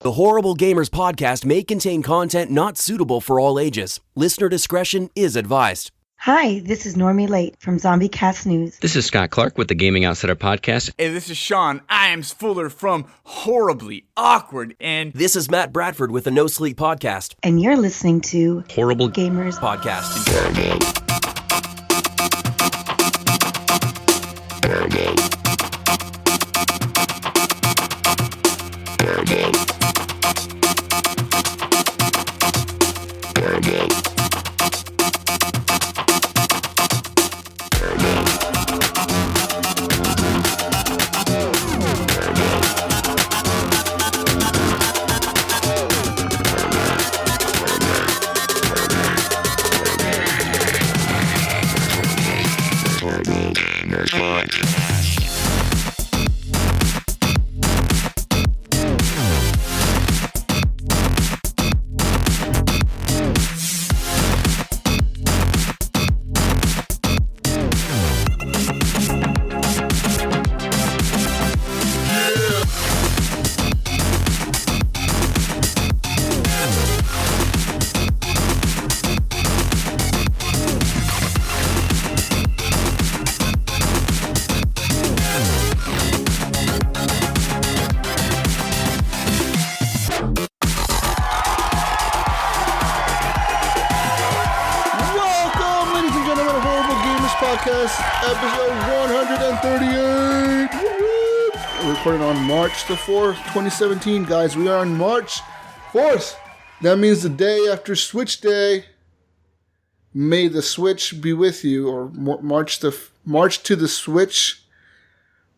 The Horrible Gamers podcast may contain content not suitable for all ages. Listener discretion is advised. Hi, this is Normie Late from Zombie Cast News. This is Scott Clark with the Gaming Outsider Podcast. Hey, this is Shawn Iams Fuller from Horribly Awkward, and this is Matt Bradford with the No Sleep Podcast. And you're listening to Horrible Gamers Podcast. Episode 138. We're recording on March the 4th, 2017. Guys, we are on March 4th. That means the day after Switch Day. May the Switch be with you, or March to the Switch.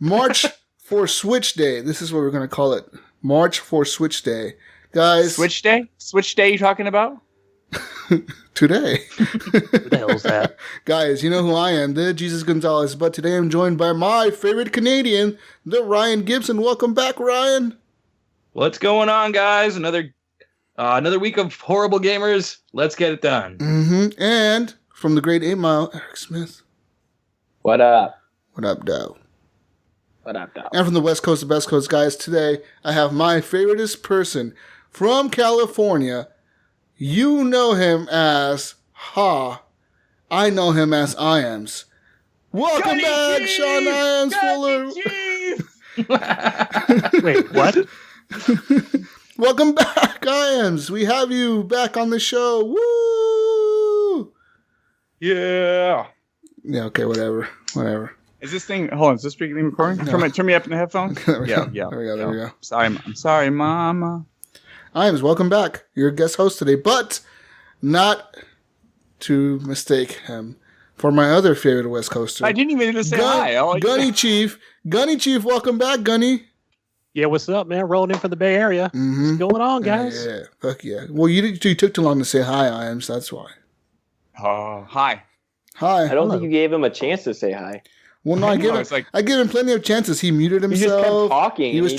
March for Switch Day. This is what we're going to call it. March for Switch Day. Guys. Switch Day? Switch Day you talking about? Today. What the hell is that? Guys, you know who I am, the Jesus Gonzalez, but today I'm joined by my favorite Canadian, the Ryan Gibson. Welcome back, Ryan. What's going on, guys? Another week of Horrible Gamers. Let's get it done. Mm-hmm. And from the great 8 Mile, Eric Smith. What up? What up, Dow? What up, Dow? And from the West Coast, the best coast, guys, today I have my favoriteest person from California. You know him as Ha. I know him as Iams. Welcome back, Cheese! Shawn Iams Fuller. Wait, what? Welcome back, Iams. We have you back on the show. Woo! Yeah. Yeah, okay, whatever. Is this thing, hold on, is this being recording? No. Turn me up in the headphones? There we go. There we go. I'm sorry, Mama. Iams, welcome back. You're a guest host today, but not to mistake him for my other favorite West Coaster. I didn't even say hi. Gunny Chief, welcome back, Gunny. Yeah, what's up, man? Rolling in from the Bay Area. Mm-hmm. What's going on, guys? Yeah, fuck yeah. Well, you took too long to say hi, Iams. That's why. Hi. Hi. I don't think you gave him a chance to say hi. Well, no, I gave him plenty of chances. He muted himself. He just kept talking. He was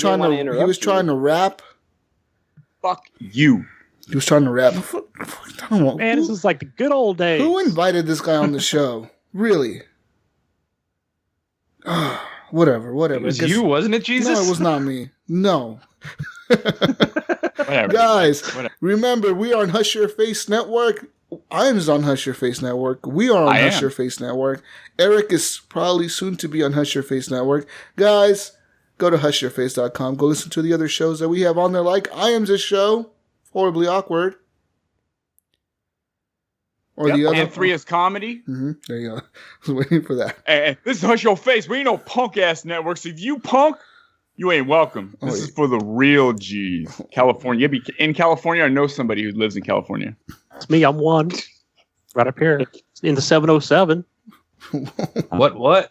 trying to rap. Fuck you. He was trying to rap. I don't know. Man, this is like the good old days. Who invited this guy on the show? Really? Whatever. It was you, wasn't it, Jesus? No, it was not me. No. Whatever. Guys, remember, we are on Hush Your Face Network. Iams on Hush Your Face Network. We are on Hush Your Face Network. Eric is probably soon to be on Hush Your Face Network. Guys, go to hushyourface.com. Go listen to the other shows that we have on there, like Iams' show, Horribly Awkward. Or the other. And 3 is comedy. Mm-hmm. There you go. I was waiting for that. Hey, this is Hush Your Face. We ain't no punk-ass networks. If you punk, you ain't welcome. This is for the real G's. California. You be in California. I know somebody who lives in California. It's me. I'm one. Right up here in the 707. What?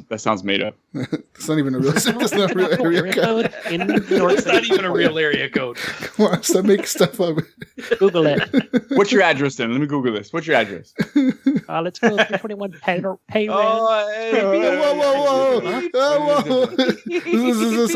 That sounds made up. It's not even a real. It's not a real area code. It's not even a real area code. Come on, stop making stuff up. Google it. What's your address then? Let me Google this. What's your address? Let's go. 21 pay rent. Whoa. This is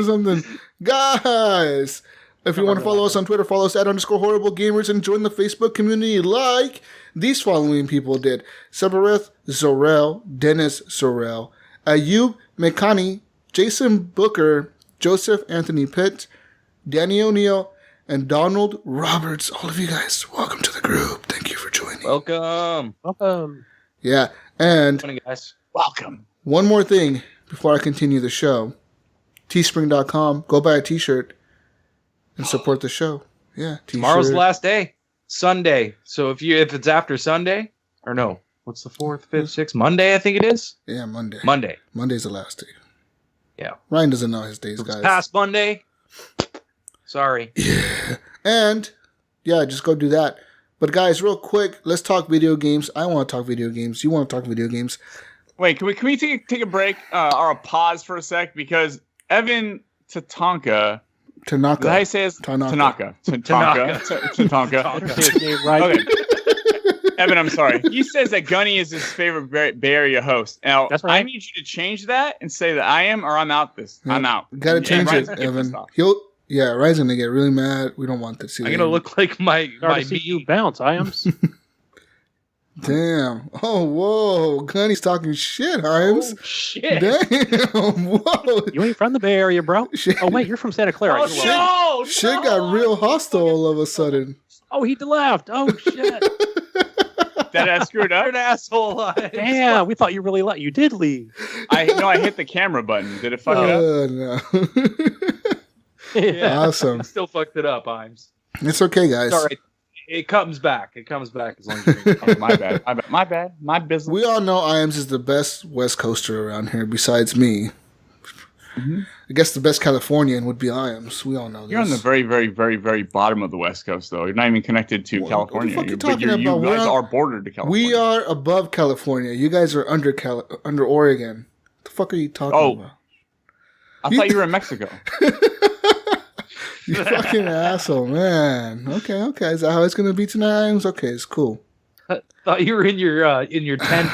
something. Guys, if you want to follow us on Twitter, follow us @_horriblegamers and join the Facebook community like these following people did. Sebereth Zorel, Dennis Zorel, Ayub Mekani, Jason Booker, Joseph Anthony Pitt, Danny O'Neill, and Donald Roberts. All of you guys, welcome to the group. Thank you for joining. Welcome. Yeah, and Morning, guys. Welcome. one more thing before I continue the show. Teespring.com. Go buy a t-shirt and support the show. Yeah, t-shirt. Tomorrow's the last day. Sunday. So if it's after Sunday, or no, what's the 4th, 5th, 6th? Monday, I think it is. Yeah, Monday. Monday's the last day. Yeah. Ryan doesn't know his days, guys. Past Monday. Sorry. Yeah. And, yeah, just go do that. But, guys, real quick, let's talk video games. I want to talk video games. You want to talk video games. Wait, can we take a break or a pause for a sec? Because Evan Tatanka. Tanaka. Is that how you say it? Tanaka. Tatanka. His name right. Okay. Evan, I'm sorry. He says that Gunny is his favorite Bay Area host. Now, That's right. I need you to change that and say that I am or I'm out this. Yeah, I'm out. Gotta change Ryan's it, gonna get Evan. pissed off. Ryan's gonna get really mad. We don't want to see I'm that. going to look like my Sorry to see you bounce, Iams. Damn. Oh, whoa. Gunny's talking shit, Iams. Oh, shit. Damn. Whoa. You ain't from the Bay Area, bro. Shit. Oh, wait, you're from Santa Clara. Oh, You're welcome. no! Shit got real hostile all of a sudden. Oh, he left. Oh, shit. That I screwed You're up. an asshole. Damn, we thought you really let you did leave. I hit the camera button. Did it fuck it up? No. Yeah. Awesome. I still fucked it up, Iams. It's okay, guys. It's all right. It comes back. It comes back as long as you Oh, my bad. My business. We all know Iams is the best West Coaster around here besides me. Mm-hmm. I guess the best Californian would be Iams. We all know this. You're on the very, very, very, very bottom of the West Coast, though. You're not even connected to What California. the fuck you But talking about? You We're guys on- are bordered to California. We are above California. You guys are under Oregon. What the fuck are you talking about? I thought you were in Mexico. You fucking asshole, man. Okay. Is that how it's gonna be tonight? Iams? Okay, it's cool. thought you were in your tent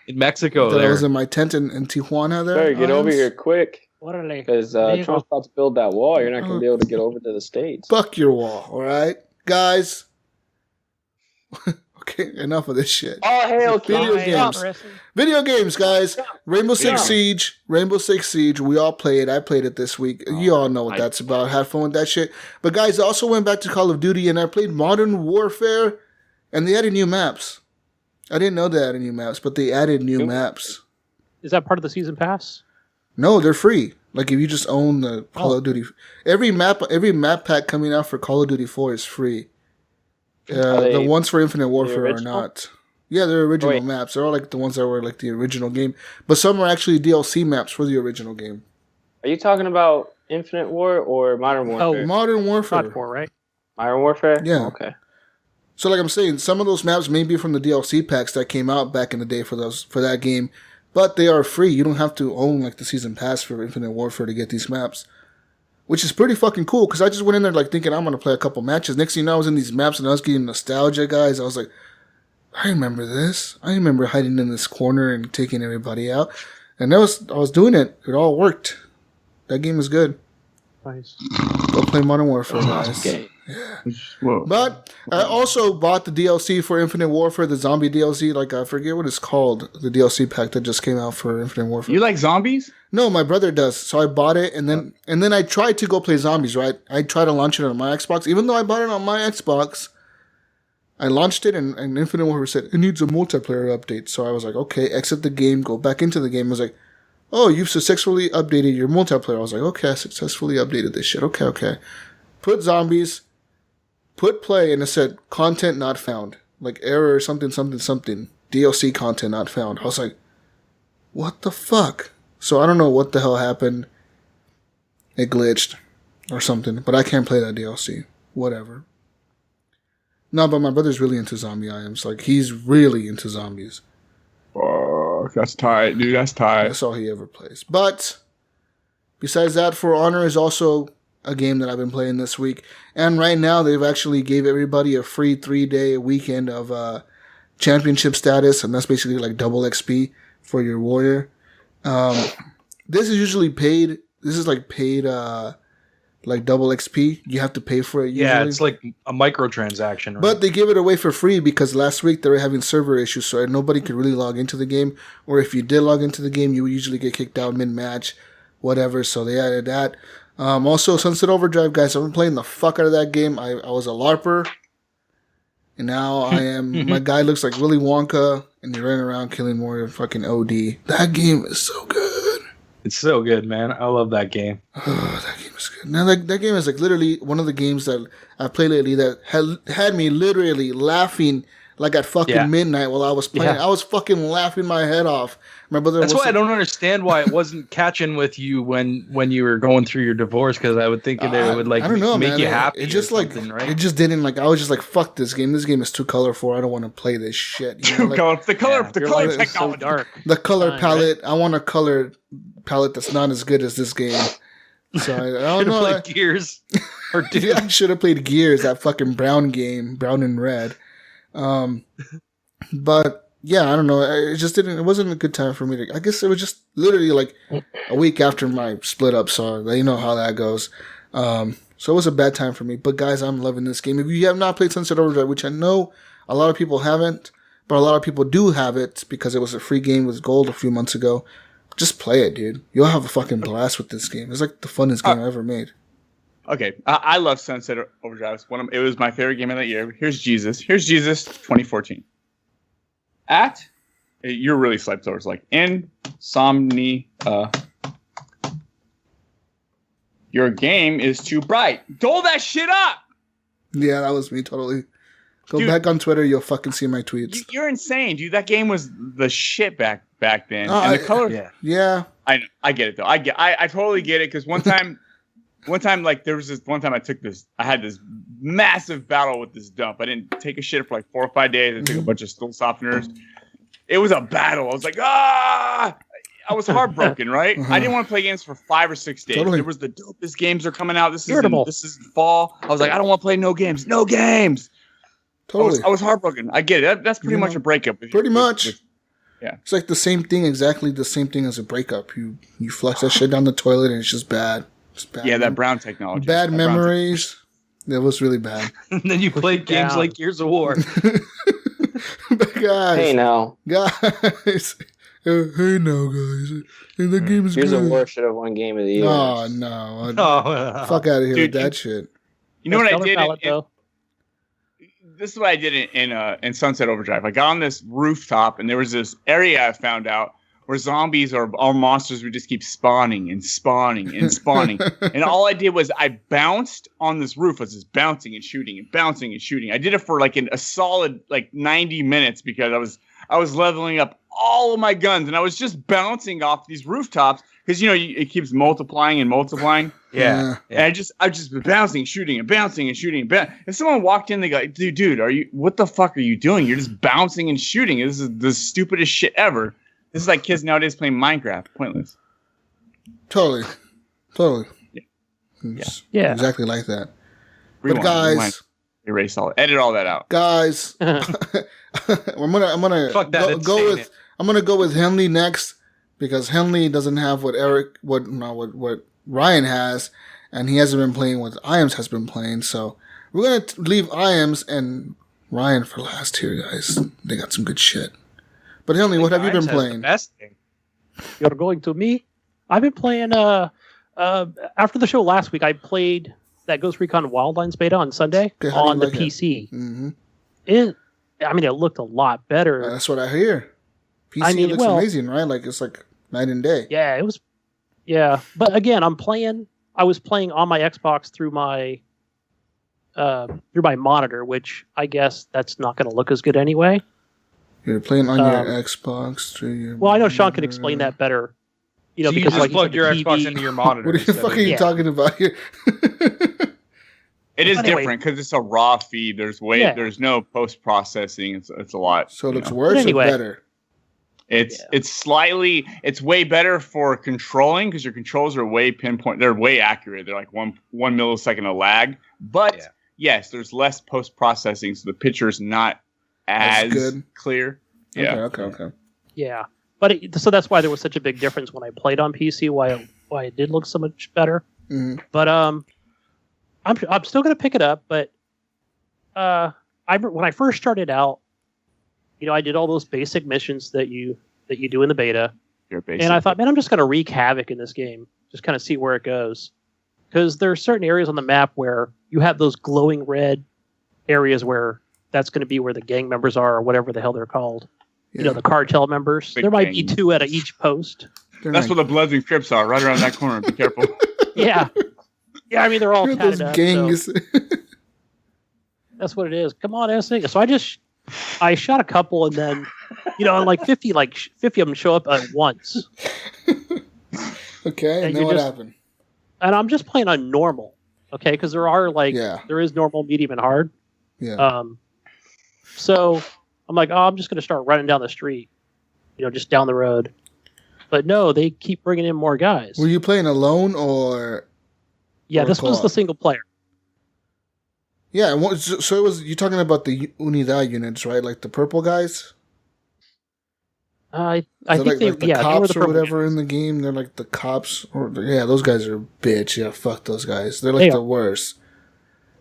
in Mexico. That I There. was in my tent in Tijuana there. Better get over Iams. here quick. What are they? Because Trump's about to build that wall. You're not going to be able to get over to the States. Fuck your wall, alright? Guys. Okay, enough of this shit. All hail Video King. games. Video games, guys. Rainbow Six Siege. We all played. I played it this week. You all know what that's about. Had fun with that shit. But guys, I also went back to Call of Duty and I played Modern Warfare and they added new maps. I didn't know they added new maps, but they added new maps. Is that part of the season pass? No, they're free. Like if you just own the Call of Duty. Every map pack coming out for Call of Duty 4 is free. The ones for Infinite Warfare are not. Yeah, they're original maps. They're all like the ones that were like the original game. But some are actually DLC maps for the original game. Are you talking about Infinite War or Modern Warfare? Oh, Modern Warfare. Not 4, right? Modern Warfare? Yeah. Okay. So like I'm saying, some of those maps may be from the DLC packs that came out back in the day for that game, but they are free. You don't have to own like the season pass for Infinite Warfare to get these maps. Which is pretty fucking cool, because I just went in there like thinking I'm going to play a couple matches. Next thing you know, I was in these maps and I was getting nostalgia, guys. I was like, I remember this. I remember hiding in this corner and taking everybody out. And I was doing it. It all worked. That game is good. Nice. Go play Modern Warfare, guys. Okay. Whoa. But I also bought the DLC for Infinite Warfare, the zombie DLC. Like, I forget what it's called. The DLC pack that just came out for Infinite Warfare. You like zombies? No, my brother does. So I bought it, and then I tried to go play zombies, right? I tried to launch it on my Xbox. Even though I bought it on my Xbox, I launched it, and Infinite Warfare said, it needs a multiplayer update. So I was like, okay, exit the game, go back into the game. I was like, oh, you've successfully updated your multiplayer. I was like, okay, I successfully updated this shit. Okay. Put zombies, put play, and it said, content not found. Like, error, something. DLC content not found. I was like, what the fuck? So I don't know what the hell happened. It glitched or something, but I can't play that DLC. Whatever. No, but my brother's really into zombie items. Like, he's really into zombies. Oh, that's tight, dude. That's tight. That's all he ever plays. But besides that, For Honor is also a game that I've been playing this week. And right now, they've actually gave everybody a free 3-day weekend of championship status, and that's basically like double XP for your warrior. This is usually paid. This is like paid, like double XP. You have to pay for it usually. Yeah, it's like a microtransaction. Right? But they give it away for free because last week they were having server issues, so nobody could really log into the game. Or if you did log into the game, you would usually get kicked out mid-match, whatever. So they added that. Also, Sunset Overdrive, guys. I've been playing the fuck out of that game. I was a LARPer, and now I am. My guy looks like Willy Wonka, and he's running around killing more than fucking OD. That game is so good. It's so good, man. I love that game. Oh, that game is good. Now, that game is like literally one of the games that I've played lately that had me literally laughing like at fucking midnight while I was playing. I was fucking laughing my head off. My brother. That's why I don't understand why it wasn't catching with you when you were going through your divorce, because I would think that it would like I don't know, make man. you happy. It just like right? it just didn't like. I was just like, fuck this game. This game is too colorful. I don't want to play this shit. You know, like, the color technology. So dark. the color palette. Right? I want a color palette that's not as good as this game. So I don't know. Played Gears. Or yeah, I should have played Gears. That fucking brown game, brown and red. But. Yeah, I don't know. It just didn't. It wasn't a good time for me to. I guess it was just literally like a week after my split up, so you know how that goes. So it was a bad time for me. But guys, I'm loving this game. If you have not played Sunset Overdrive, which I know a lot of people haven't, but a lot of people do have it because it was a free game with gold a few months ago, just play it, dude. You'll have a fucking blast with this game. It's like the funnest game I ever made. Okay, I love Sunset Overdrive. It was my favorite game of that year. Here's Jesus. 2014. You're really slept over. It's like Insomnia. Your game is too bright. Dole that shit up. Yeah, that was me totally. Go back on Twitter. You'll fucking see my tweets. You're insane, dude. That game was the shit back then. And the color. Yeah. I get it though. I totally get it because one time, like there was this one time I had this massive battle with this dump. I didn't take a shit for like 4 or 5 days. I took a bunch of stool softeners. It was a battle. I was like, I was heartbroken, right? I didn't want to play games for 5 or 6 days. Totally. There was the dopest games are coming out. This is fall. I was like, I don't want to play no games. Totally. I was heartbroken. I get it. That's pretty much a breakup. Pretty much. Yeah. It's like the same thing, exactly the same thing as a breakup. You flush that shit down the toilet and it's just bad. It's bad. Yeah, that brown technology. Bad memories. That was really bad. And then you played games like Gears of War. But guys. Hey now. Guys. Hey now, guys. The game is Gears good. of War should have won Game of the Year. Oh, no. Fuck out of here with that shit. You know what I did? This is what I did in Sunset Overdrive. I got on this rooftop, and there was this area I found out where zombies or monsters would just keep spawning and spawning and spawning. And all I did was I bounced on this roof. I was just bouncing and shooting and bouncing and shooting. I did it for like a solid 90 minutes because I was leveling up all of my guns, and I was just bouncing off these rooftops because it keeps multiplying and multiplying. Yeah. And I just been bouncing, shooting, and bouncing and shooting. If someone walked in, they go, "Dude, what the fuck are you doing? You're just bouncing and shooting. This is the stupidest shit ever." This is like kids nowadays playing Minecraft. Pointless. Totally. Yeah. Exactly like that. Rewind, but guys, rewind. Erase all. Edit all that out. Guys, I'm gonna Fuck that, go with. I'm gonna go with Henley next because Henley doesn't have what Ryan has, and he hasn't been playing what Iams has been playing. So we're gonna leave Iams and Ryan for last here, guys. They got some good shit. But Henley, what have you been playing? Best thing. You're going to me? I've been playing. After the show last week, I played that Ghost Recon Wildlands beta on Sunday on the PC. Mm-hmm. It looked a lot better. That's what I hear. PC looks amazing, right? Like it's like night and day. Yeah, it was. Yeah, but again, I was playing on my Xbox through my monitor, which I guess that's not going to look as good anyway. You're playing on your Xbox through your. Well, I know Shawn can explain that better. So because you just plug your TV. Xbox into your monitor. What the fuck are you talking about here? It is different because it's a raw feed. There's no post processing. It's a lot. So it looks worse or better? It's way better for controlling because your controls are way pinpoint. They're way accurate. They're like one millisecond of lag. But yes, there's less post processing, so the picture's not as good. Clear. Yeah. Okay. Yeah, but so that's why there was such a big difference when I played on PC. Why it did look so much better. Mm-hmm. But I'm still gonna pick it up. But when I first started out, I did all those basic missions that you do in the beta, and I thought, man, I'm just gonna wreak havoc in this game, just kind of see where it goes. because there are certain areas on the map where you have those glowing red areas where that's going to be where the gang members are or whatever the hell they're called. Yeah. You know, the cartel members. There might be 2 at each post. That's where the Bloods and Crips are, right around that corner. Be careful. Yeah. Yeah, I mean, they're all tatted up. Gangs. So that's what it is. Come on, S.A. So I shot a couple, and then, you know, like 50 of them show up at once. Okay, and then what happened? And I'm just playing on normal, okay? Because there are there is normal, medium, and hard. Yeah. So I'm like, I'm just going to start running down the street, you know, just down the road. But no, they keep bringing in more guys. Were you playing alone or? Yeah, this was the single player. Yeah, so it was. You're talking about the Unidad units, right? Like the purple guys. I think the cops or whatever in the game. They're like the cops, those guys are a bitch. Yeah, fuck those guys. They're like the worst.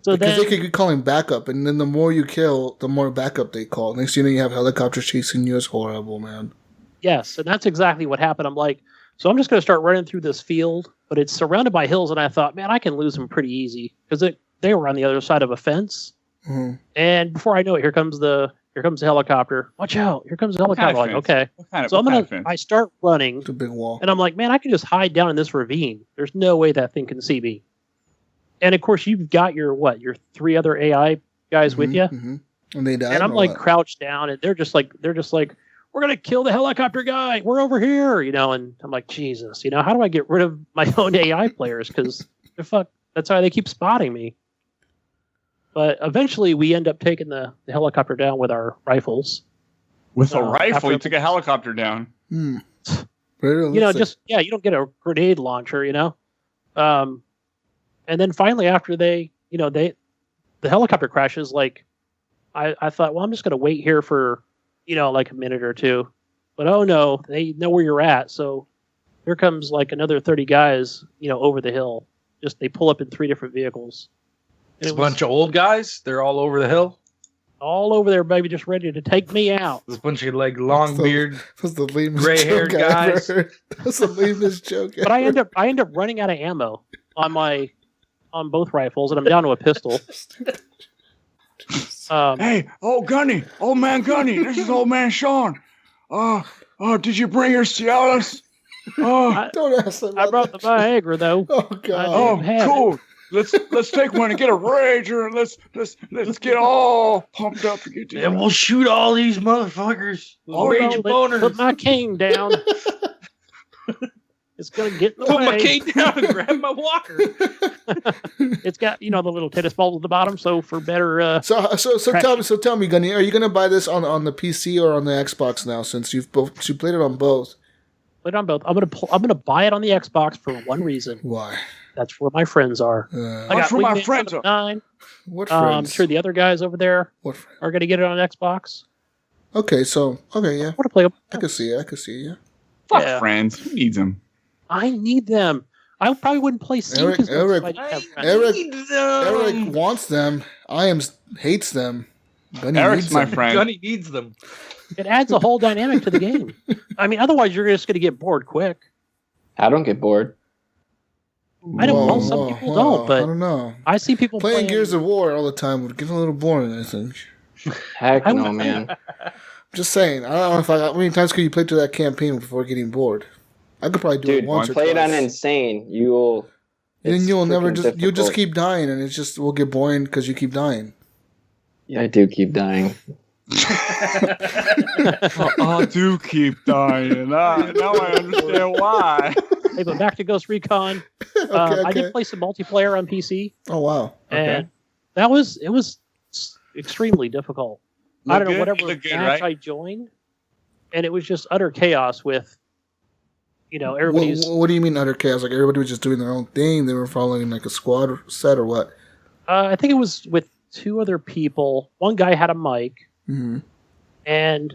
So because they could call him backup, and then the more you kill, the more backup they call. Next thing you have helicopters chasing you. It's horrible, man. Yes, and that's exactly what happened. I'm like, so I'm just going to start running through this field, but it's surrounded by hills, and I thought, man, I can lose them pretty easy because they were on the other side of a fence. Mm-hmm. And before I know it, here comes the helicopter. Watch out! Here comes the helicopter. Like, okay, I start running. It's a big wall, and I'm like, man, I can just hide down in this ravine. There's no way that thing can see me. And of course, you've got your 3 other AI guys with you, and they died. And I'm like crouched down, and they're just like, we're gonna kill the helicopter guy. We're over here, you know. And I'm like, Jesus, you know, how do I get rid of my own AI players? Because that's how they keep spotting me. But eventually, we end up taking the helicopter down with our rifles. With a rifle, you took a helicopter down. Hmm. You know, you don't get a grenade launcher, you know. And then finally, after the helicopter crashes, like, I thought, well, I'm just going to wait here for, you know, like a minute or two. But oh no, they know where you're at. So here comes like another 30 guys, you know, over the hill. Just they pull up in 3 different vehicles. It's a bunch of old guys. They're all over the hill. All over there, baby, just ready to take me out. There's a bunch of like long beard, gray-haired guys. That's the lamest joke ever. But I end up running out of ammo on both rifles, and I'm down to a pistol. Hey, Gunny, old man Gunny, this is old man Shawn. Did you bring your Cialis? Don't ask them. I brought the Viagra though. Oh God. Cool. Let's take one and get a rager and let's get all pumped up and get. And we'll shoot all these motherfuckers. Put my cane down. It's gonna get in the way. Put my cane down and grab my walker. It's got, you know, the little tennis balls at the bottom, so for better. So tell me, Gunny, are you gonna buy this on the PC or on the Xbox now? Since you played it on both. Played on both. I'm gonna buy it on the Xbox for one reason. Why? That's where my friends are. That's where my friends are. 9. What friends? I'm sure the other guys over there are going to get it on Xbox. Okay, yeah. I want to play. I can see it. Fuck friends. Who needs them? I need them. I probably wouldn't play Steam. Eric wants them. Iams hates them. Gunny Eric's my friend. Gunny needs them. It adds a whole dynamic to the game. I mean, otherwise you're just going to get bored quick. I don't get bored. I don't. Some people don't, but I don't know. I see people playing Gears of War all the time would get a little boring, I think. Heck no, man. Just saying. I don't know how many times could you play through that campaign before getting bored? I could probably do it once or twice. Play it on insane. You'll just keep dying, and we'll get boring because you keep dying. Yeah, I do keep dying. I do keep dying. Now I understand why. Hey, but back to Ghost Recon. I did play some multiplayer on PC. Oh wow! And it was extremely difficult. I don't know, whatever match I joined, and it was just utter chaos with, you know, everybody's. What do you mean utter chaos? Like everybody was just doing their own thing. They were following like a squad set or what? I think it was with 2 other people. One guy had a mic, and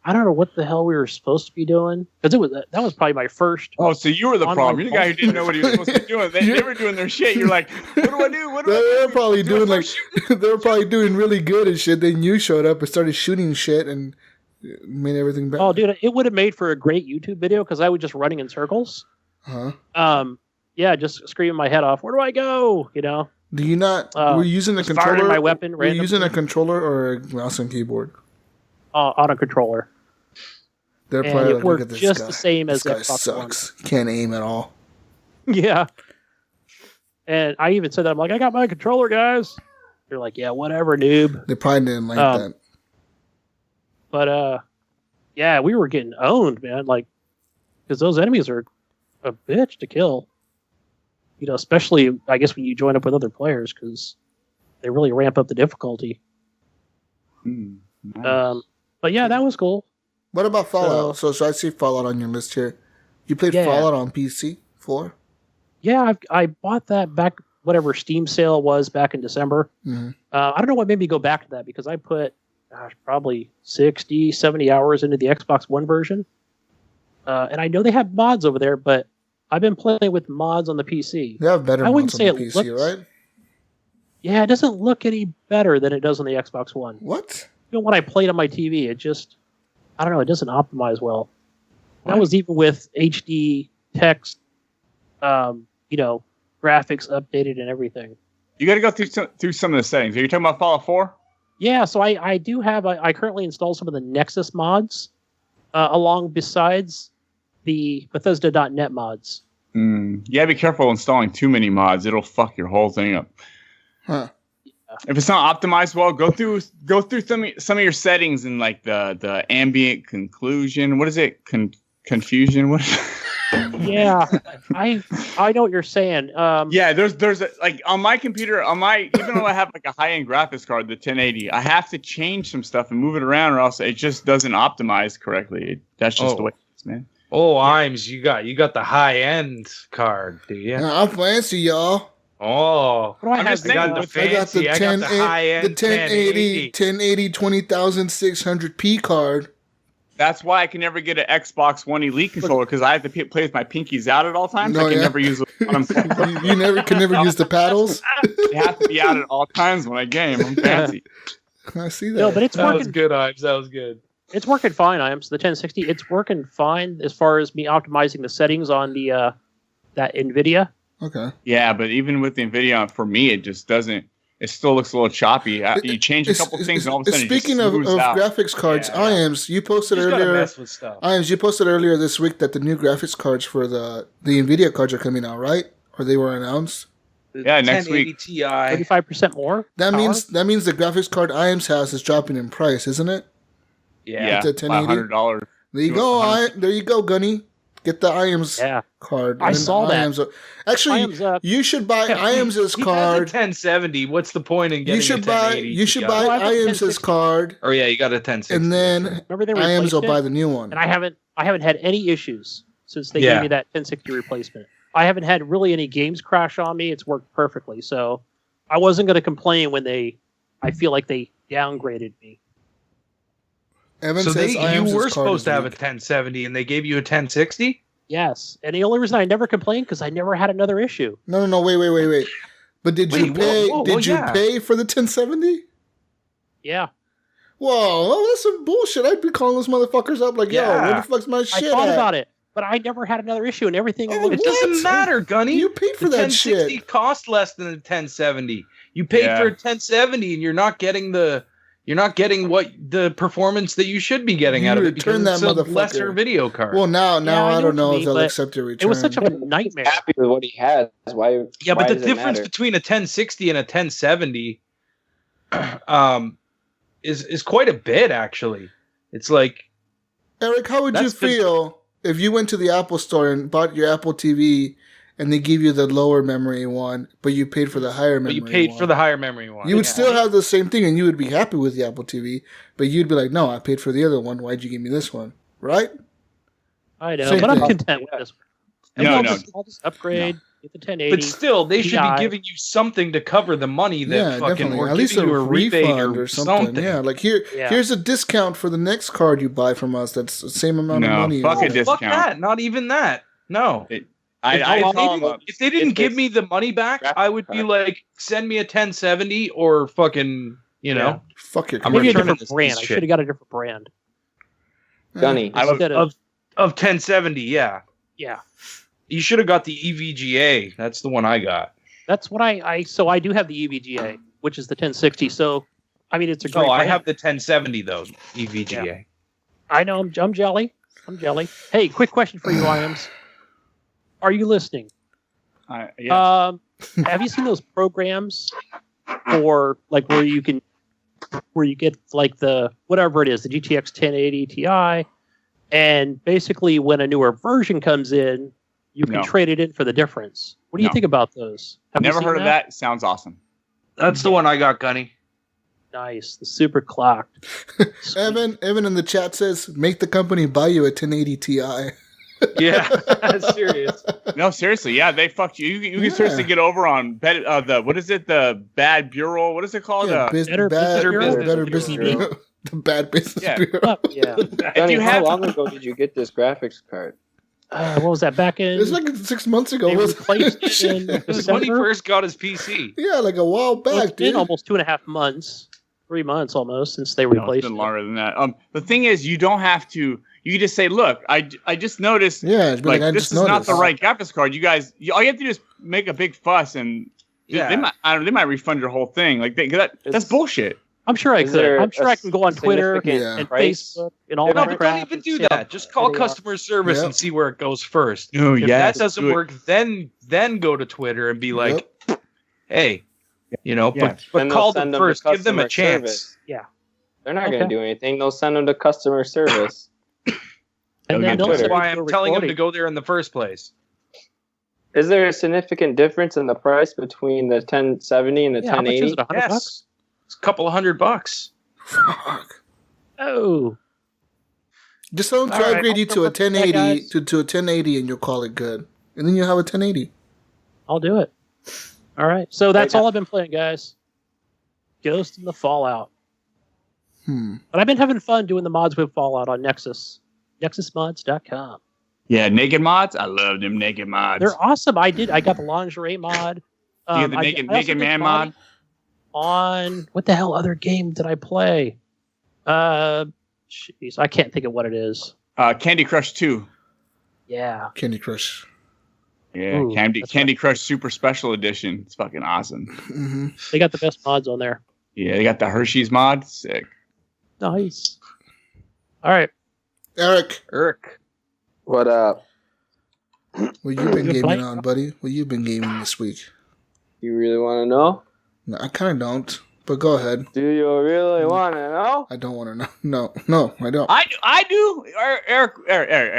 I don't know what the hell we were supposed to be doing, because that was probably my first. Oh, so you were the problem. You're the guy who didn't know what he was supposed to be doing. They were doing their shit. You're like, what do I do? They were probably doing really good and shit. Then you showed up and started shooting shit and made everything bad. Oh, dude, it would have made for a great YouTube video because I was just running in circles. Huh? yeah, just screaming my head off. Where do I go? You know. Do you not? Were you using a controller? Firing my weapon. Were you using a controller or a mouse and keyboard? On a controller. They're and probably it like, worked look at this just guy. the same This as guy Xbox sucks. One. Can't aim at all. Yeah. And I even said that. I'm like, I got my controller, guys. They're like, yeah, whatever, noob. They probably didn't like that. But, yeah, we were getting owned, man. Like, because those enemies are a bitch to kill. You know, especially, I guess, when you join up with other players, because they really ramp up the difficulty. Nice. But yeah, that was cool. What about Fallout? So I see Fallout on your list here. You played Fallout on PC 4? Yeah, I bought that back, whatever Steam sale was back in December. Mm-hmm. I don't know what made me go back to that, because I put, probably 60, 70 hours into the Xbox One version. And I know they have mods over there, but I've been playing with mods on the PC. They have better mods on the PC, right? Yeah, it doesn't look any better than it does on the Xbox One. What? Even when I played on my TV, it just, I don't know, it doesn't optimize well. That was even with HD text, you know, graphics updated and everything. You got to go through some of the settings. Are you talking about Fallout 4? Yeah, so I do have, I currently installed some of the Nexus mods, along besides the Bethesda.net mods. You gotta be careful installing too many mods. It'll fuck your whole thing up. Huh. If it's not optimized well, go through some of your settings in like the ambient conclusion. What is it? Confusion? What? Yeah, I know what you're saying. Yeah, there's like on my computer, even though I have like a high-end graphics card, the 1080, I have to change some stuff and move it around, or else it just doesn't optimize correctly. That's just the way it is, man. Oh, Iams, you got the high-end card, do you? I'm fancy, y'all. Oh, I'm just saying, I got the 1080 20,600p card. That's why I can never get an Xbox One Elite controller, because I have to play with my pinkies out at all times. I can never use the You can never use the paddles? They have to be out at all times when I game. I'm fancy. I see that. No, but it's working. That was good, Iams. That was good. It's working fine, Iams. The 1060, it's working fine as far as me optimizing the settings on the that NVIDIA. Okay. Yeah, but even with the NVIDIA, for me, it just doesn't. It still looks a little choppy. You change a couple things, and all of a sudden, speaking it just of graphics cards, Iams, you posted earlier. Iams, you posted earlier this week that the new graphics cards for the NVIDIA cards are coming out, right? Or they were announced. Yeah, next week. Ti. 35% more. That means the graphics card Iams has is dropping in price, isn't it? Yeah, by $100. There you go. There you go, Gunny. Get the Iams card. I saw that. Actually, you should buy Iams' card. He has a 1070. What's the point in getting a 1080? You should buy Iams' card. Oh yeah, you got a 1060. And then Iams will buy the new one. And I haven't had any issues since they gave me that 1060 replacement. I haven't had really any games crash on me. It's worked perfectly. So I wasn't going to complain when I feel like they downgraded me. Evan so says you were supposed to have a 1070 and they gave you a 1060? Yes. And the only reason I never complained because I never had another issue. No, wait. But did you pay pay for the 1070? Yeah. Whoa, that's some bullshit. I'd be calling those motherfuckers up like, yo, where the fuck's my shit I thought about it, but I never had another issue and everything. It doesn't matter, Gunny. You paid for that shit. The 1060 cost less than the 1070. You paid for a 1070 and you're not getting what the performance that you should be getting out of it because it's a lesser video card. Well, now I don't know if they'll accept your return. It was such a nightmare. Happy with what he has. Why? Yeah, but why the difference between a 1060 and a 1070 is quite a bit, actually. It's like, Eric, how would you feel if you went to the Apple store and bought your Apple TV and they give you the lower memory one, but you paid for the higher memory one? But you paid for the higher memory one. You would still have the same thing, and you would be happy with the Apple TV, but you'd be like, no, I paid for the other one. Why'd you give me this one? Right? I know, but I'm content with this one. I'll just upgrade, get the 1080. But still, they should be giving you something to cover the money that fucking, or at least giving you a rebate or something. Yeah, like here's a discount for the next card you buy from us. That's the same amount of money. Fuck a discount. Fuck that. Not even that. No. If they didn't give me the money back, I would be like, send me a 1070 or fucking, fuck your maybe a different brand. I should have got a different brand. Gunny. Of 1070, yeah. Yeah. You should have got the EVGA. That's the one I got. That's what so I do have the EVGA, which is the 1060. So, I mean, it's a great. I have the 1070 though, EVGA. Yeah. I know. I'm jelly. Hey, quick question for you, Iams. Are you listening? Yeah. Have you seen those programs for like where you get like the whatever it is, the GTX 1080 Ti, and basically when a newer version comes in, you can trade it in for the difference. What do you think about those? Never heard of that. Sounds awesome. That's the one I got, Gunny. Nice. The super clocked. Evan in the chat says, make the company buy you a 1080 Ti. Yeah, that's serious. No, seriously. Yeah, they fucked you. You can seriously get over on what is it? The Bad Bureau. What is it called? Better Business Bureau. The Bad Business Bureau. Yeah. Gunny, how long ago did you get this graphics card? What was that back in? It was like 6 months ago. They replaced it in It was when he first got his PC. Yeah, like a while back, it's been almost 2.5 months. 3 months almost since they replaced it's been longer than that. The thing is, you don't have to. You just say, "Look, I just noticed. Yeah, like this is not the right graphics card. You guys, all you have to do is make a big fuss, and they might refund your whole thing. Like that's bullshit. I'm sure I could. I'm sure I can go on Twitter and Facebook and all that crap. Don't even do that. Just call customer service and see where it goes first. Oh, if that doesn't work, then go to Twitter and be like, "Hey." But call them first. Give them a chance. Service. Yeah. They're not going to do anything. They'll send them to customer service. And then that's why I'm telling them to go there in the first place. Is there a significant difference in the price between the 1070 and the 1080? How much is it, $100? Yes. It's a couple of $100. Fuck. Oh. Just tell them to upgrade you to a 1080 to a 1080 and you'll call it good. And then you'll have a 1080. I'll do it. All right. So that's all I've been playing, guys. Ghost and the Fallout. But I've been having fun doing the mods with Fallout on Nexus. NexusMods.com. Yeah, naked mods. I love them naked mods. They're awesome. I got the lingerie mod. You the naked man mod? On what the hell other game did I play? Jeez, I can't think of what it is. Candy Crush 2. Yeah. Candy Crush. Yeah, ooh, Candy Crush Super Special Edition. It's fucking awesome. Mm-hmm. They got the best mods on there. Yeah, they got the Hershey's mod. Sick. Nice. All right. Eric. What up? What you been gaming on, buddy? What you been gaming this week? You really want to know? No, I kind of don't, but go ahead. Do you really want to know? I don't want to know. No, I don't. I do. Eric,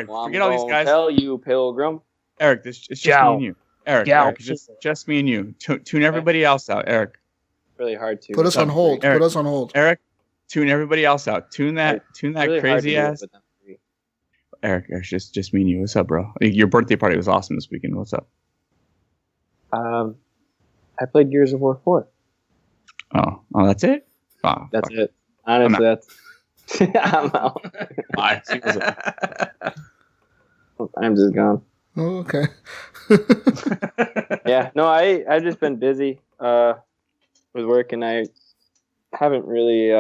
well, forget all these guys. Tell you, Pilgrim. Eric, it's just me and you. Eric, it's just me and you. Tune everybody else out, Eric. Really hard to. Put us on hold. Eric, put us on hold. Eric, tune everybody else out. Tune that really crazy ass. Eric, it's just me and you. What's up, bro? Your birthday party was awesome this weekend. What's up? I played Gears of War 4. Oh, that's it? Oh, that's it. Honestly, that's... I'm out. Bye. I'm just gone. Oh, okay. Yeah, no, I've just been busy with work, and I haven't really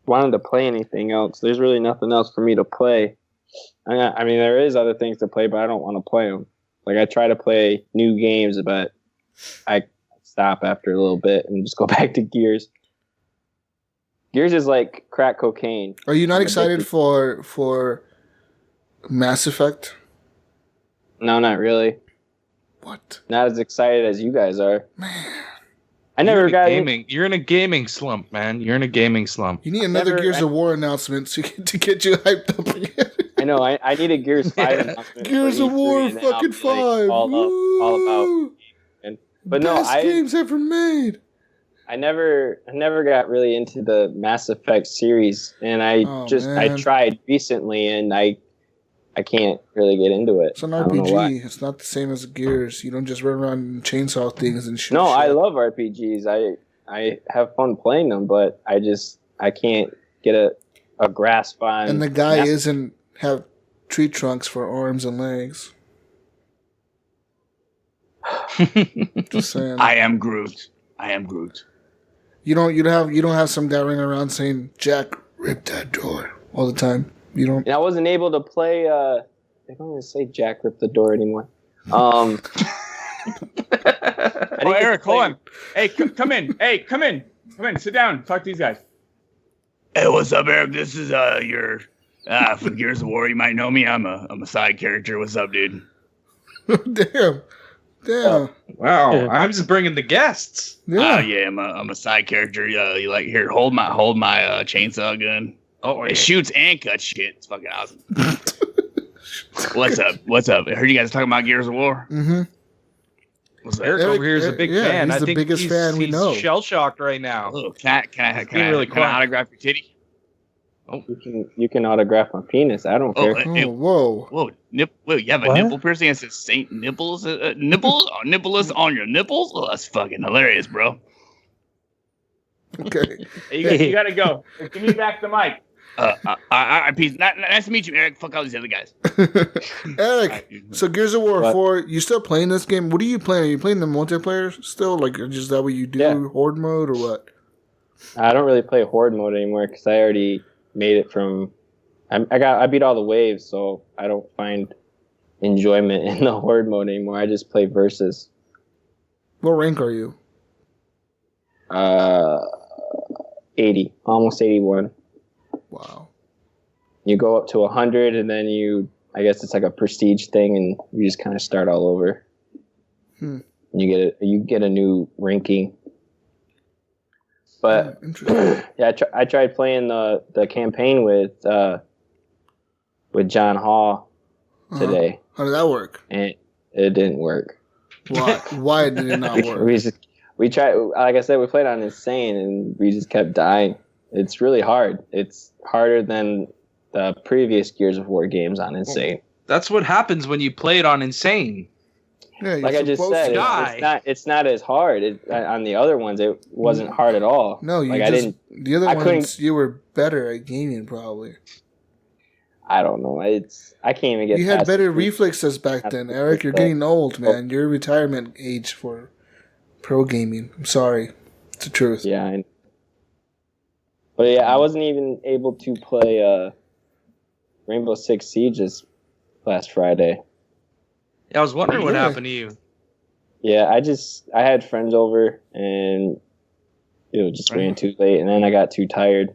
wanted to play anything else. There's really nothing else for me to play. I mean, there is other things to play, but I don't want to play them. Like, I try to play new games, but I stop after a little bit and just go back to Gears. Gears is like crack cocaine. Are you not excited for Mass Effect? No, not really. What? Not as excited as you guys are. Man. I never got gaming. You're in a gaming slump, man. You're in a gaming slump. You need another Gears of War announcement to get you hyped up again. I know. I need a Gears 5 announcement. Gears of War fucking 5. Like, all about. But best games ever made. I never got really into the Mass Effect series, and I tried recently, and I can't really get into it. It's an RPG. It's not the same as Gears. You don't just run around and chainsaw things and shoot. No, shit. I love RPGs. I have fun playing them, but I can't get a grasp on. And the guy isn't have tree trunks for arms and legs. Just saying. I am Groot. You don't have some guy running around saying, "Jack, rip that door" all the time. You don't. And I wasn't able to play they don't even say Jack ripped the door anymore. Eric, hold on. Hey, come in. Hey, come in. Come in. Sit down. Talk to these guys. Hey, what's up, Eric? This is your from Gears of War. You might know me. I'm a side character. What's up, dude? Damn. Wow. Yeah. I'm just bringing the guests. Yeah. Yeah. I'm a side character. You like here? Hold my chainsaw gun. Oh, it shoots and cuts shit. It's fucking awesome. What's up? I heard you guys talking about Gears of War. Mm-hmm. Eric over here is a big fan. He's the biggest fan we know. He's shell shocked right now. Oh, can I autograph your titty? Oh, you can autograph my penis. I don't care. Whoa! Whoa! You have a nipple piercing that says Saint Nipples? Nippleless on your nipples? Oh, that's fucking hilarious, bro. Okay. Hey, you gotta go. Give me back the mic. Peace. Nice to meet you, Eric. Fuck all these other guys. Eric, so Gears of War 4, you still playing this game? What are you playing? Are you playing the multiplayer still? Like, is that what you do, Horde mode, or what? I don't really play Horde mode anymore because I already made it from... I beat all the waves, so I don't find enjoyment in the Horde mode anymore. I just play Versus. What rank are you? 80. Almost 81. Wow. You go up to 100, and then I guess it's like a prestige thing, and you just kind of start all over. You get a new ranking. But yeah, I tried playing the campaign with John Hall today. How did that work? And it didn't work. Why? Why did it not work? We tried. Like I said, we played on Insane, and we just kept dying. It's really hard. It's harder than the previous Gears of War games on Insane. That's what happens when you play it on Insane. Yeah, like I just said, it's not as hard. On the other ones, it wasn't hard at all. No, the other ones you were better at gaming probably. I don't know. I can't even get. You had better reflexes back then, Eric. You're getting old, man. You're retirement age for pro gaming. I'm sorry, it's the truth. Yeah, but yeah, I wasn't even able to play Rainbow Six Siege this last Friday. Yeah, I was wondering what happened to you. Yeah, I had friends over, and it just ran too late, and then I got too tired.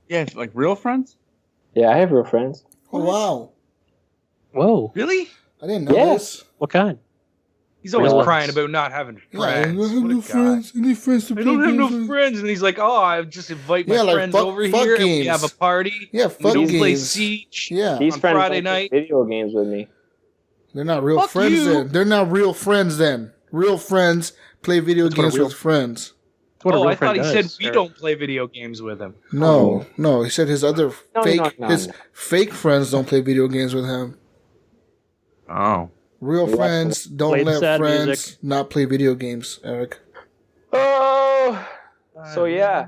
Yeah, like real friends? Yeah, I have real friends. Oh, wow. Whoa. Really? I didn't know this. What kind? He's always crying about not having friends. I don't have no friends. Any friends to play games? I don't have no friends. And he's like, I just invite my friends over here and we have a party. Yeah, fuck games. Play Siege on Friday night. Video games with me. They're not real friends then. They're not real friends then. Real friends play video games with friends. I thought he said we don't play video games with him. No. He said his other fake friends don't play video games with him. Oh. Real friends don't let friends not play video games, Eric. Oh, so yeah,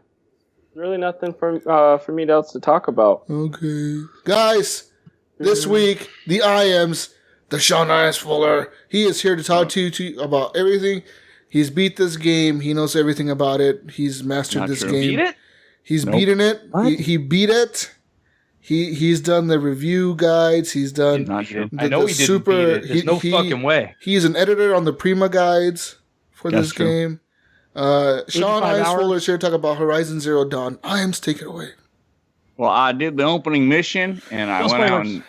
really nothing for me else to talk about. Okay, guys, this week the Iams, the Shawn Iams Fuller, he is here to talk to you about everything. He's beat this game. He knows everything about it. He's mastered this game. Beat it? He's beaten it. He beat it. He's done the review guides. He's done. I know he didn't beat it. There's no fucking way. He's an editor on the Prima guides for this game. Shawn Iams Fuller is here to talk about Horizon Zero Dawn. Iams, take it away. Well, I did the opening mission, and I went out and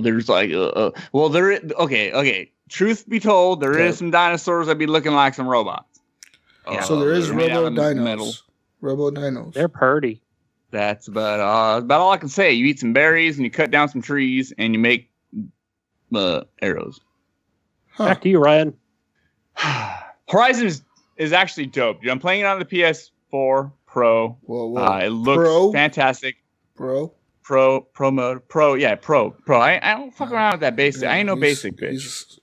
there's like well, there is, okay. Truth be told, there is some dinosaurs that be looking like some robots. So there is Robo Dinos. They're purty. That's about all I can say. You eat some berries and you cut down some trees and you make arrows. Back to you, Ryan. Horizon is actually dope. I'm playing it on the PS4 Pro. Whoa. It looks fantastic. Pro mode. Pro. I don't fuck around with that basic. I ain't no basic bitch.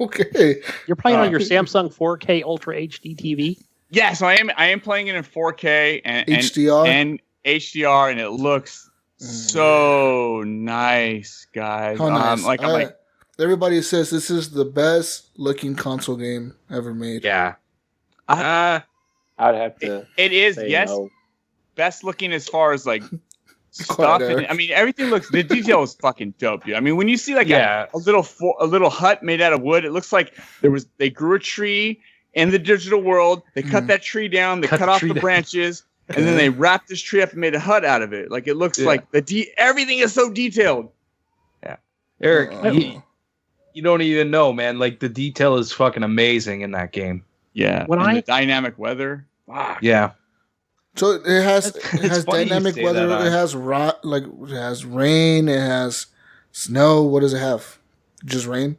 Okay. You're playing on your Samsung 4K Ultra HD TV? Yeah, so I am playing it in 4K and HDR, and it looks so nice, guys. How nice. Everybody says this is the best looking console game ever made. Yeah. I'd have to. It is, yes. No. Best looking as far as like stuff. And, I mean, everything looks. The detail is fucking dope, dude. I mean, when you see like a little hut made out of wood, it looks like they grew a tree in the digital world. They cut that tree down. They cut off the branches, and then they wrapped this tree up and made a hut out of it. Like it looks like everything is so detailed. Yeah, Eric, you don't even know, man. Like the detail is fucking amazing in that game. Yeah, the dynamic weather. Wow. Yeah. So it has dynamic weather. It has it has rain. It has snow. What does it have? Just rain.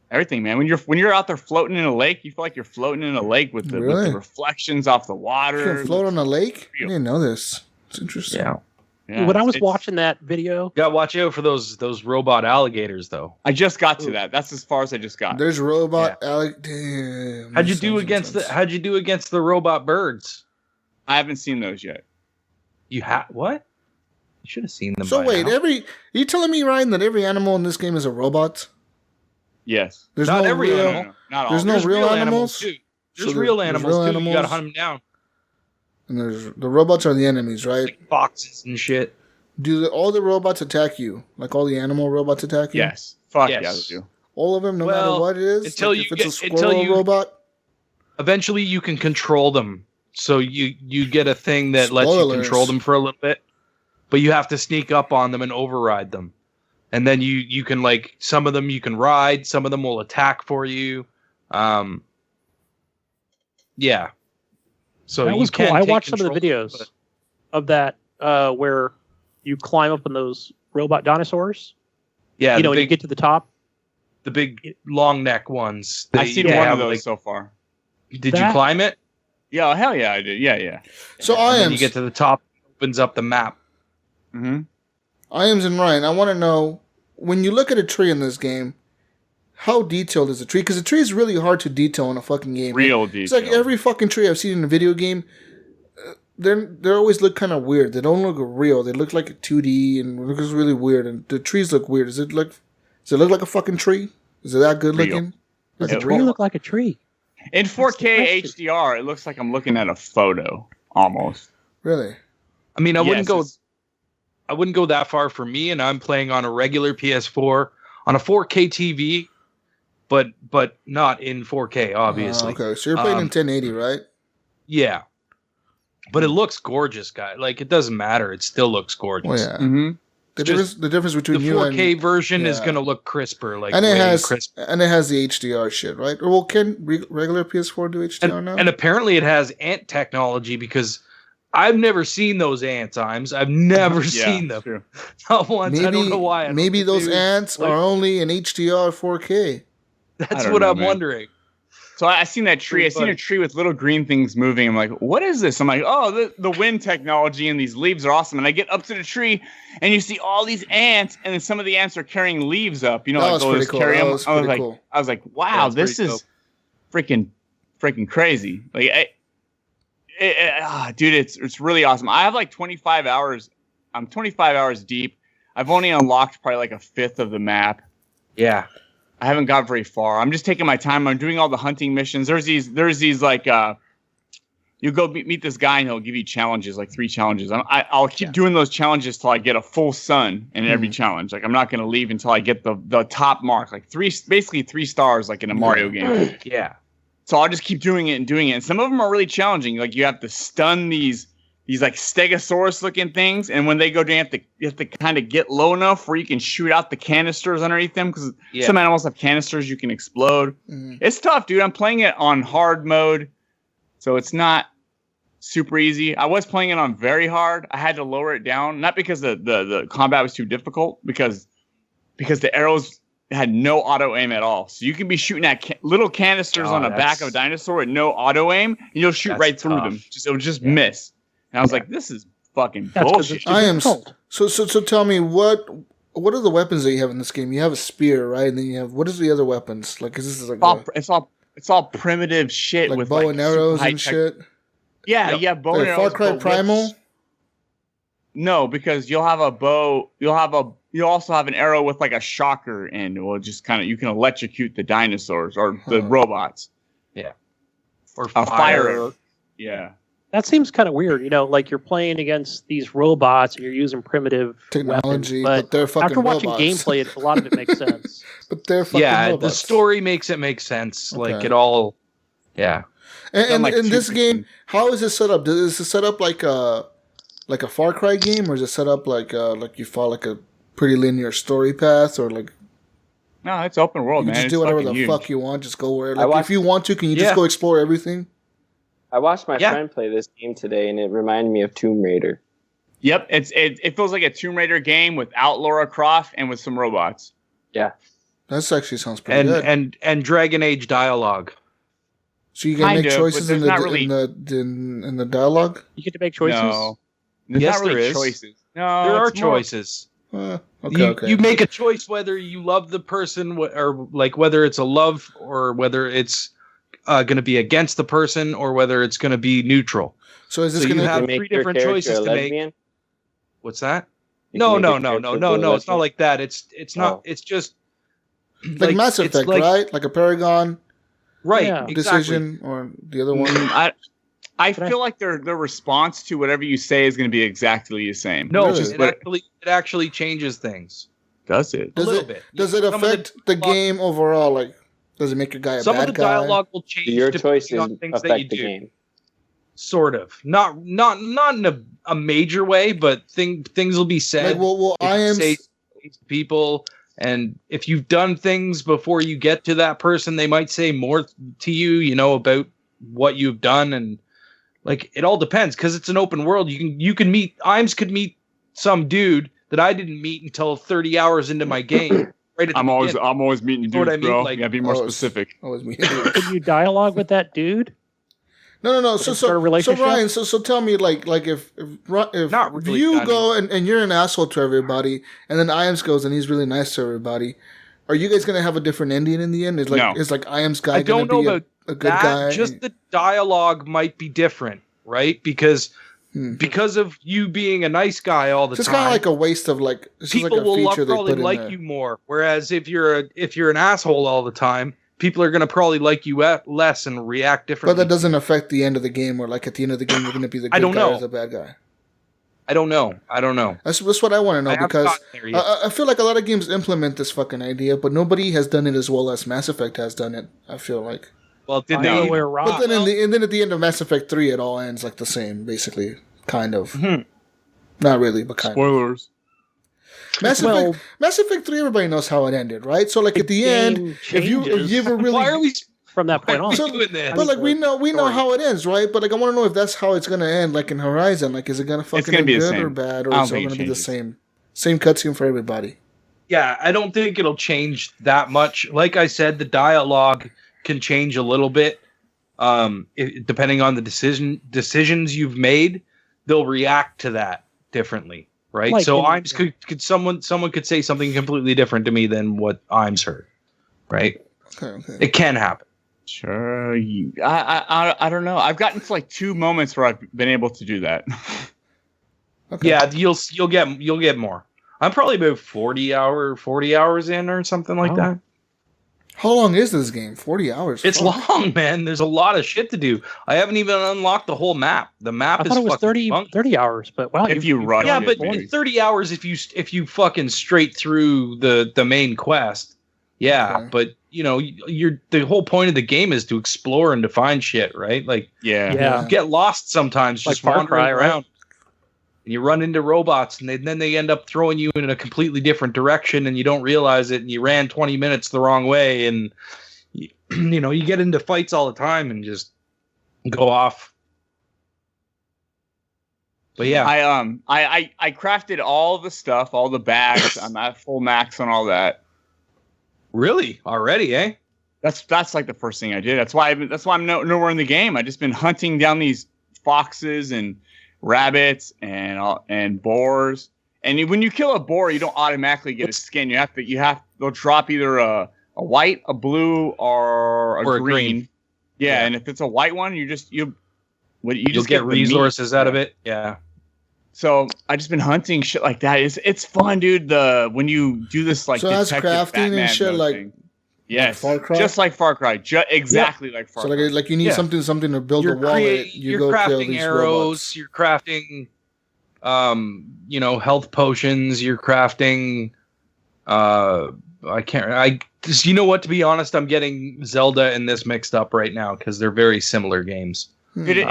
Everything, man. When you're out there floating in a lake, you feel like you're floating in a lake with the reflections off the water. You can float on a lake? I didn't know this. It's interesting. Yeah, when I was watching that video, you gotta watch out for those robot alligators, though. I just got to that. That's as far as I just got. There's robot alligators. How'd you do against the robot birds? I haven't seen those yet. You what? You should have seen them. So wait, are you telling me, Ryan, that every animal in this game is a robot? Yes. There's not every animal. No, not all. There's no real animals too. There's real animals too. You gotta hunt them down. And the robots are the enemies, right? Like foxes and shit. Do all the robots attack you? Like all the animal robots attack you? Yes. Fuck yeah, they do. All of them, no matter what it is? Until if it's a squirrel robot? Eventually you can control them. So you get a thing that lets you control them for a little bit. But you have to sneak up on them and override them. And then you can, like, some of them you can ride. Some of them will attack for you. Yeah. So that was cool. I watched some of the videos of that where you climb up on those robot dinosaurs. Yeah, when you get to the top. The big long neck ones. I've seen one of those so far. Did you climb it? Yeah, hell yeah, I did. Yeah. So you get to the top, it opens up the map. Mm-hmm. Iams and Ryan, I want to know, when you look at a tree in this game, how detailed is a tree? Because a tree is really hard to detail in a fucking game. Real detail. It's like every fucking tree I've seen in a video game, they always look kind of weird. They don't look real. They look like a 2D and it looks really weird. And the trees look weird. Does it look like a fucking tree? Is it that good looking? Does a tree look like a tree? In 4K HDR, it looks like I'm looking at a photo almost. Really? I mean, I wouldn't go that far for me, and I'm playing on a regular PS4 on a 4K TV, but not in 4K, obviously. Okay, so you're playing in 1080, right? Yeah. But it looks gorgeous, guy. Like, it doesn't matter. It still looks gorgeous. Oh, yeah. Mm-hmm. The difference between the 4K version is going to look crisper, like and it has the HDR shit, right? Or well, can regular PS4 do HDR now? And apparently it has ant technology because I've never seen those ants, Iams. I've never seen them. True. Not once. I don't know why. Maybe those ants are only in HDR 4K. That's what I'm wondering. So I seen that tree. I seen a tree with little green things moving. I'm like, what is this? I'm like, oh, the wind technology and these leaves are awesome. And I get up to the tree, and you see all these ants, and then some of the ants are carrying leaves up. You know, like those carry them. I was like, wow, this is freaking crazy. Like, dude, it's really awesome. I have like 25 hours. I'm 25 hours deep. I've only unlocked probably like a fifth of the map. Yeah. I haven't got very far. I'm just taking my time. I'm doing all the hunting missions. There's these like you go meet this guy and he'll give you challenges, like 3 challenges. I'll keep doing those challenges till I get a full sun in every challenge. Like I'm not gonna leave until I get the top mark, like basically 3 stars, like in a Mario game. Yeah. So I'll just keep doing it. And some of them are really challenging. Like you have to stun these like stegosaurus looking things, and when they go down, you have to kind of get low enough where you can shoot out the canisters underneath them, because some animals have canisters you can explode. It's tough, dude. I'm playing it on hard mode, so it's not super easy. I was playing it on very hard. I had to lower it down, not because the combat was too difficult, because the arrows had no auto aim at all. So you can be shooting at little canisters on the back of a dinosaur with no auto aim, and you'll shoot right through them. It'll just miss. And I was like, this is fucking bullshit. So tell me, what are the weapons that you have in this game? You have a spear, right? And then you have, what is the other weapons? Like, is this like it's all primitive shit, like with bow and arrows and shit? Yeah, bow and arrows. Far Cry Primal? No, because you'll have a bow, you'll also have an arrow with like a shocker, and it will just kind of, you can electrocute the dinosaurs or the robots. Yeah. Or a fire arrow. Yeah. That seems kind of weird, like you're playing against these robots and you're using primitive technology, weapons, but they're fucking after watching robots. gameplay, a lot of it makes sense. But they're fucking robots. The story makes it make sense. Okay. Like it all, yeah. And in this game, how is it set up? Is it set up like a Far Cry game, or is it set up like you follow like a pretty linear story path, or like? No, it's open world, man. You just it's do whatever the huge. fuck you want. Just go where. Like, if you want to, can you just go explore everything? I watched my friend play this game today, and it reminded me of Tomb Raider. Yep, it feels like a Tomb Raider game without Lara Croft and with some robots. Yeah, that actually sounds pretty good. And Dragon Age dialogue. So you can make choices in the dialogue. You get to make choices. No, yes, not really there is. Choices. No, there are it's more... choices. Okay. You make a choice whether you love the person or like whether it's a love or whether it's going to be against the person or whether it's going to be neutral. So is this going to have three different choices to make? What's that? No. It's not like that. It's not. Oh. It's just like Mass Effect, right? Like a Paragon, right? Yeah. Decision exactly. or the other one. I feel like their response to whatever you say is going to be exactly the same. No, it actually changes things. Does it? Does it affect the game overall? Like, does it make your guy a bad guy? Some of the dialogue will change your choices on things affect that you the do. game. Sort of, not in a major way, but things will be said. Like, I am say people, and if you've done things before you get to that person, they might say more to you, about what you've done, and like it all depends because it's an open world. You can meet Iams could meet some dude that I didn't meet until 30 hours into my game. Right at I'm always meeting dudes, I mean? bro. Like, you gotta be more specific. Always meeting dudes. Can you dialogue with that dude? No. So Ryan, so tell me, like if really you go and you're an asshole to everybody, and then Iams goes and he's really nice to everybody, are you guys gonna have a different ending in the end? Is like Iams guy gonna be a good guy? Just the dialogue might be different, right? Because of you being a nice guy all the time, it's kind of like a waste of people will probably like you more. Whereas if you're an asshole all the time, people are going to probably like you less and react differently. But that doesn't affect the end of the game, or like at the end of the game, you're going to be the good guy or the bad guy. I don't know. That's what I want to know, because I feel like a lot of games implement this fucking idea, but nobody has done it as well as Mass Effect has done it, I feel like. Well, did they? But then at the end of Mass Effect 3, it all ends like the same, basically. Kind of. Mm-hmm. Not really, but kind Spoilers. of. Mass Effect 3, everybody knows how it ended, right? So, like, at the end, if you ever really... Why are we... From that point on. doing this? But, like, we know how it ends, right? But, like, I want to know if that's how it's going to end, like, in Horizon. Like, is it going to fucking end good or bad? Or is it going to be the same? Same cutscene for everybody. Yeah, I don't think it'll change that much. Like I said, the dialogue can change a little bit. Depending on the decisions you've made, they'll react to that differently, right? Like so Iams could someone could say something completely different to me than what Iams heard, right? Okay. It can happen. Sure. I don't know. I've gotten to like 2 moments where I've been able to do that. Okay. Yeah, you'll get more. I'm probably about 40 hours in or something like that. How long is this game? 40 hours. It's long, man. There's a lot of shit to do. I haven't even unlocked the whole map. The map I thought it was 30 hours, but wow. If you run, yeah, but 30 hours if you fucking straight through the main quest. Yeah, okay. But the whole point of the game is to explore and to find shit, right? Like, yeah. You get lost sometimes, just wandering around. And you run into robots, and then they end up throwing you in a completely different direction, and you don't realize it, and you ran 20 minutes the wrong way, and you get into fights all the time and just go off. But yeah, I crafted all the stuff, all the bags. I'm at full max on all that. Really? Already, eh? That's like the first thing I did. That's why I'm nowhere in the game. I just been hunting down these foxes and rabbits and boars. And when you kill a boar, you don't automatically get a skin. They'll drop either a white, a blue, or a green. Yeah, and if it's a white one, you'll just get resources out of it. Yeah. So I just been hunting shit like that. It's fun, dude. When you do this like so that's crafting and shit like. Yes, Far Cry? just like Far Cry, exactly like Far So Cry. like you need something to build a wall. You're crafting arrows. You're crafting, health potions. You're crafting. You know what? To be honest, I'm getting Zelda and this mixed up right now because they're very similar games. Dude,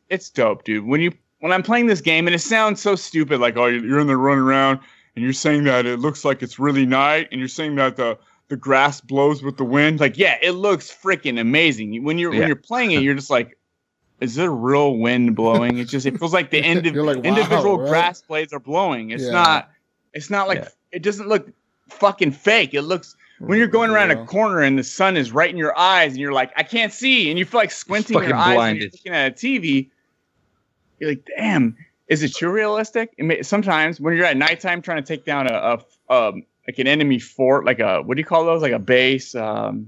it's dope, dude. When I'm playing this game, and it sounds so stupid, like, oh, you're in there running around, and you're saying that it looks like it's really night, and you're saying that the grass blows with the wind. Like, yeah, it looks freaking amazing. When you're playing it, you're just like, is there real wind blowing? It feels like the individual grass blades are blowing. It's not like it doesn't look fucking fake. It looks when you're going around a corner and the sun is right in your eyes and you're like, I can't see, and you feel like squinting your eyes when you're looking at a TV. You're like, damn, is it too realistic? Sometimes when you're at nighttime trying to take down like an enemy fort, like what do you call those? Like a base. The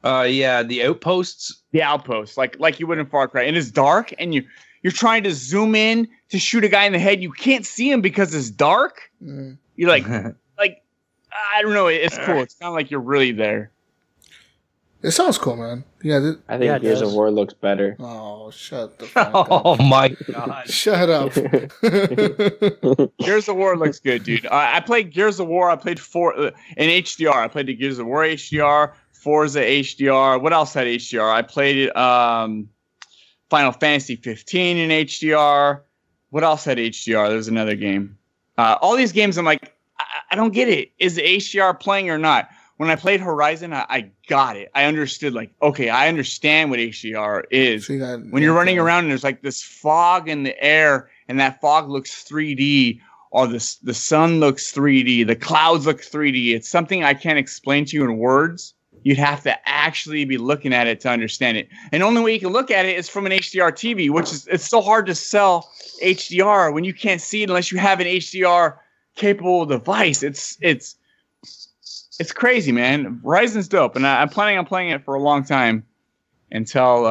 outposts. The outposts, like you would in Far Cry, and it's dark, and you're trying to zoom in to shoot a guy in the head. You can't see him because it's dark. You're like, I don't know. It's cool. It's kind of like you're really there. It sounds cool, man. Yeah, I think Gears of War looks better. Oh, shut the fuck up. Oh my god! Shut up. Gears of War looks good, dude. I played Gears of War. I played 4 in HDR. I played the Gears of War HDR, Forza HDR. What else had HDR? I played Final Fantasy 15 in HDR. What else had HDR? There's another game. All these games, I'm like, I don't get it. Is the HDR playing or not? When I played Horizon, I got it. I understood, like, okay, I understand what HDR is. When you're running around and there's like this fog in the air and that fog looks 3D, or the sun looks 3D, the clouds look 3D. It's something I can't explain to you in words. You'd have to actually be looking at it to understand it. And the only way you can look at it is from an HDR TV, which is, it's so hard to sell HDR when you can't see it unless you have an HDR capable device. It's crazy, man. Horizon's dope, and I'm planning on playing it for a long time until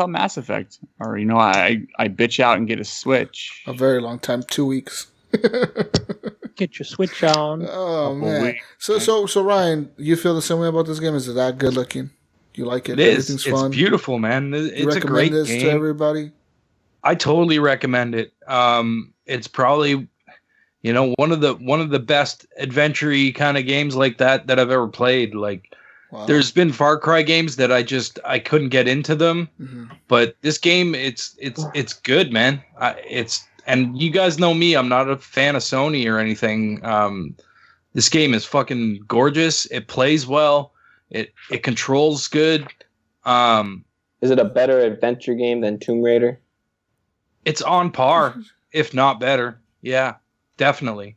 Mass Effect, or I bitch out and get a Switch. A very long time, 2 weeks. Get your Switch on. Oh man. So Ryan, you feel the same way about this game? Is it that good looking? You like it? It is. It's fun. Beautiful, man. It's a great game. To everybody? I totally recommend it. It's probably one of the best adventure-y kind of games like that I've ever played. Like, wow. There's been Far Cry games that I couldn't get into them, but this game, it's good, man. And you guys know me, I'm not a fan of Sony or anything. This game is fucking gorgeous. It plays well. It controls good. Is it a better adventure game than Tomb Raider? It's on par, if not better. Yeah. Definitely.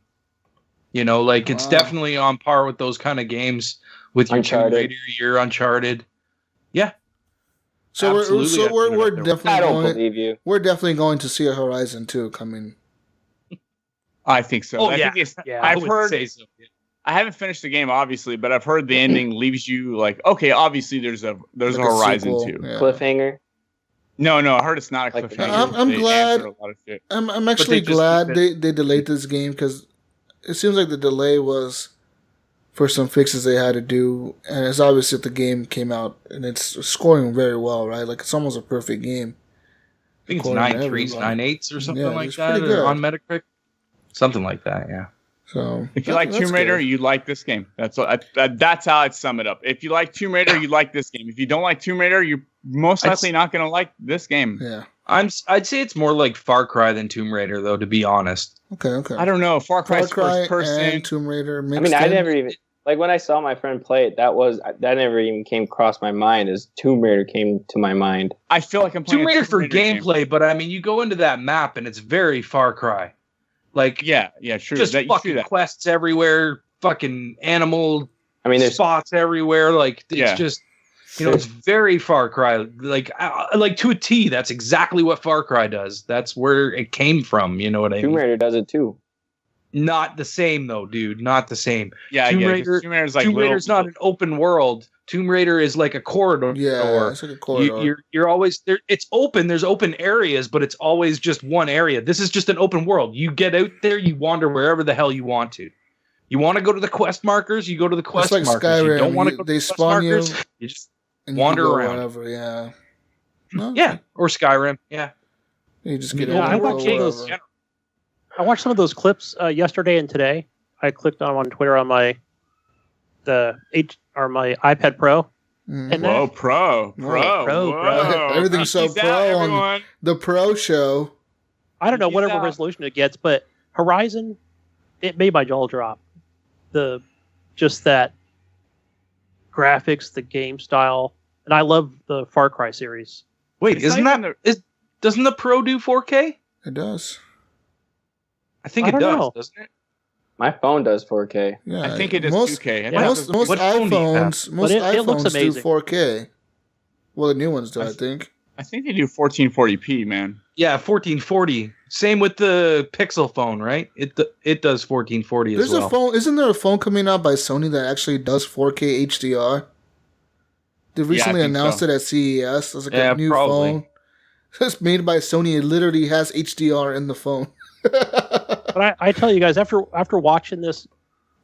It's definitely on par with those kind of games with your Tomb Raider, your Uncharted. Yeah. So we're definitely I don't believe you. We're definitely going to see a Horizon 2 coming. I think so. Oh, I think I've heard. Say so. I haven't finished the game, obviously, but I've heard the ending leaves you like, okay, obviously there's a Horizon 2. Yeah. Cliffhanger. No, I heard it's not a cliffhanger. I'm glad. I'm actually glad they delayed this game, because it seems like the delay was for some fixes they had to do, and it's obvious that the game came out and it's scoring very well, right? Like, it's almost a perfect game. I think it's 9.3s, 9.8s or something like that on Metacritic. Something like that, yeah. So if you like Tomb Raider, you like this game. That's how I'd sum it up. If you like Tomb Raider, you like this game. If you don't like Tomb Raider, you're most likely not going to like this game. Yeah. I'd say it's more like Far Cry than Tomb Raider, though, to be honest. Okay. I don't know. Far Cry's first person. And Tomb Raider. I never even, like, when I saw my friend play it, that never even came across my mind as Tomb Raider came to my mind. I feel like I'm playing Tomb Raider for gameplay, game. But I mean, you go into that map and it's very Far Cry. Like, yeah, true. Just fucking quests everywhere, fucking animal. There's spots everywhere. Like, it's just, it's very Far Cry. Like to a T. That's exactly what Far Cry does. That's where it came from. You know what I mean? Tomb Raider does it too. Not the same though, dude. Not the same. Yeah, Tomb Raider's not an open world. Tomb Raider is like a corridor. Yeah, it's like a corridor. You're always there. It's open. There's open areas, but it's always just one area. This is just an open world. You get out there, you wander wherever the hell you want to. You want to go to the quest markers? You go to the quest it's like markers. Skyrim. You don't want to go to they the spawn quest markers. You just wander around. Whatever, yeah. No? Yeah, or Skyrim. Yeah. You just get I watched some of those clips yesterday and today. I clicked on Twitter on my iPad Pro. And Whoa, pro. Everything's so pro on the Pro show. I don't know whatever resolution it gets, but Horizon, it made my jaw drop. Just that graphics, the game style, and I love the Far Cry series. Wait, doesn't the Pro do 4K? It does. I think it does, doesn't it? My phone does 4K. Yeah, I think it is 2K. Most iPhones do 4K. Well, the new ones do, I think. I think they do 1440p, man. Yeah, 1440. Same with the Pixel phone, right? It does 1440 as well. There's a phone. Isn't there a phone coming out by Sony that actually does 4K HDR? They recently announced it at CES. It's like a new phone. It's made by Sony. It literally has HDR in the phone. But I tell you guys, after watching this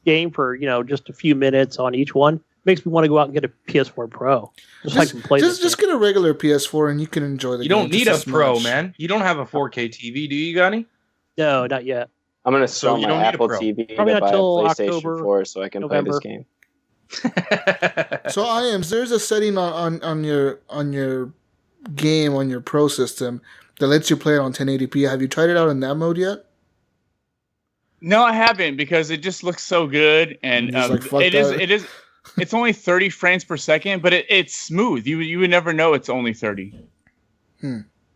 game for just a few minutes on each one, it makes me want to go out and get a PS4 Pro. Just get a regular PS4 and you can enjoy the game. You don't need a Pro, man. You don't have a 4K TV, do you, Gunny? No, not yet. I'm going to sell my Apple TV Probably to buy a until PlayStation October, 4 so I can play this game. So Iams, there's a setting on your game on your Pro system that lets you play it on 1080p. Have you tried it out in that mode yet? No, I haven't because it just looks so good, and it's only 30 frames per second, but it's smooth. You would never know it's only 30.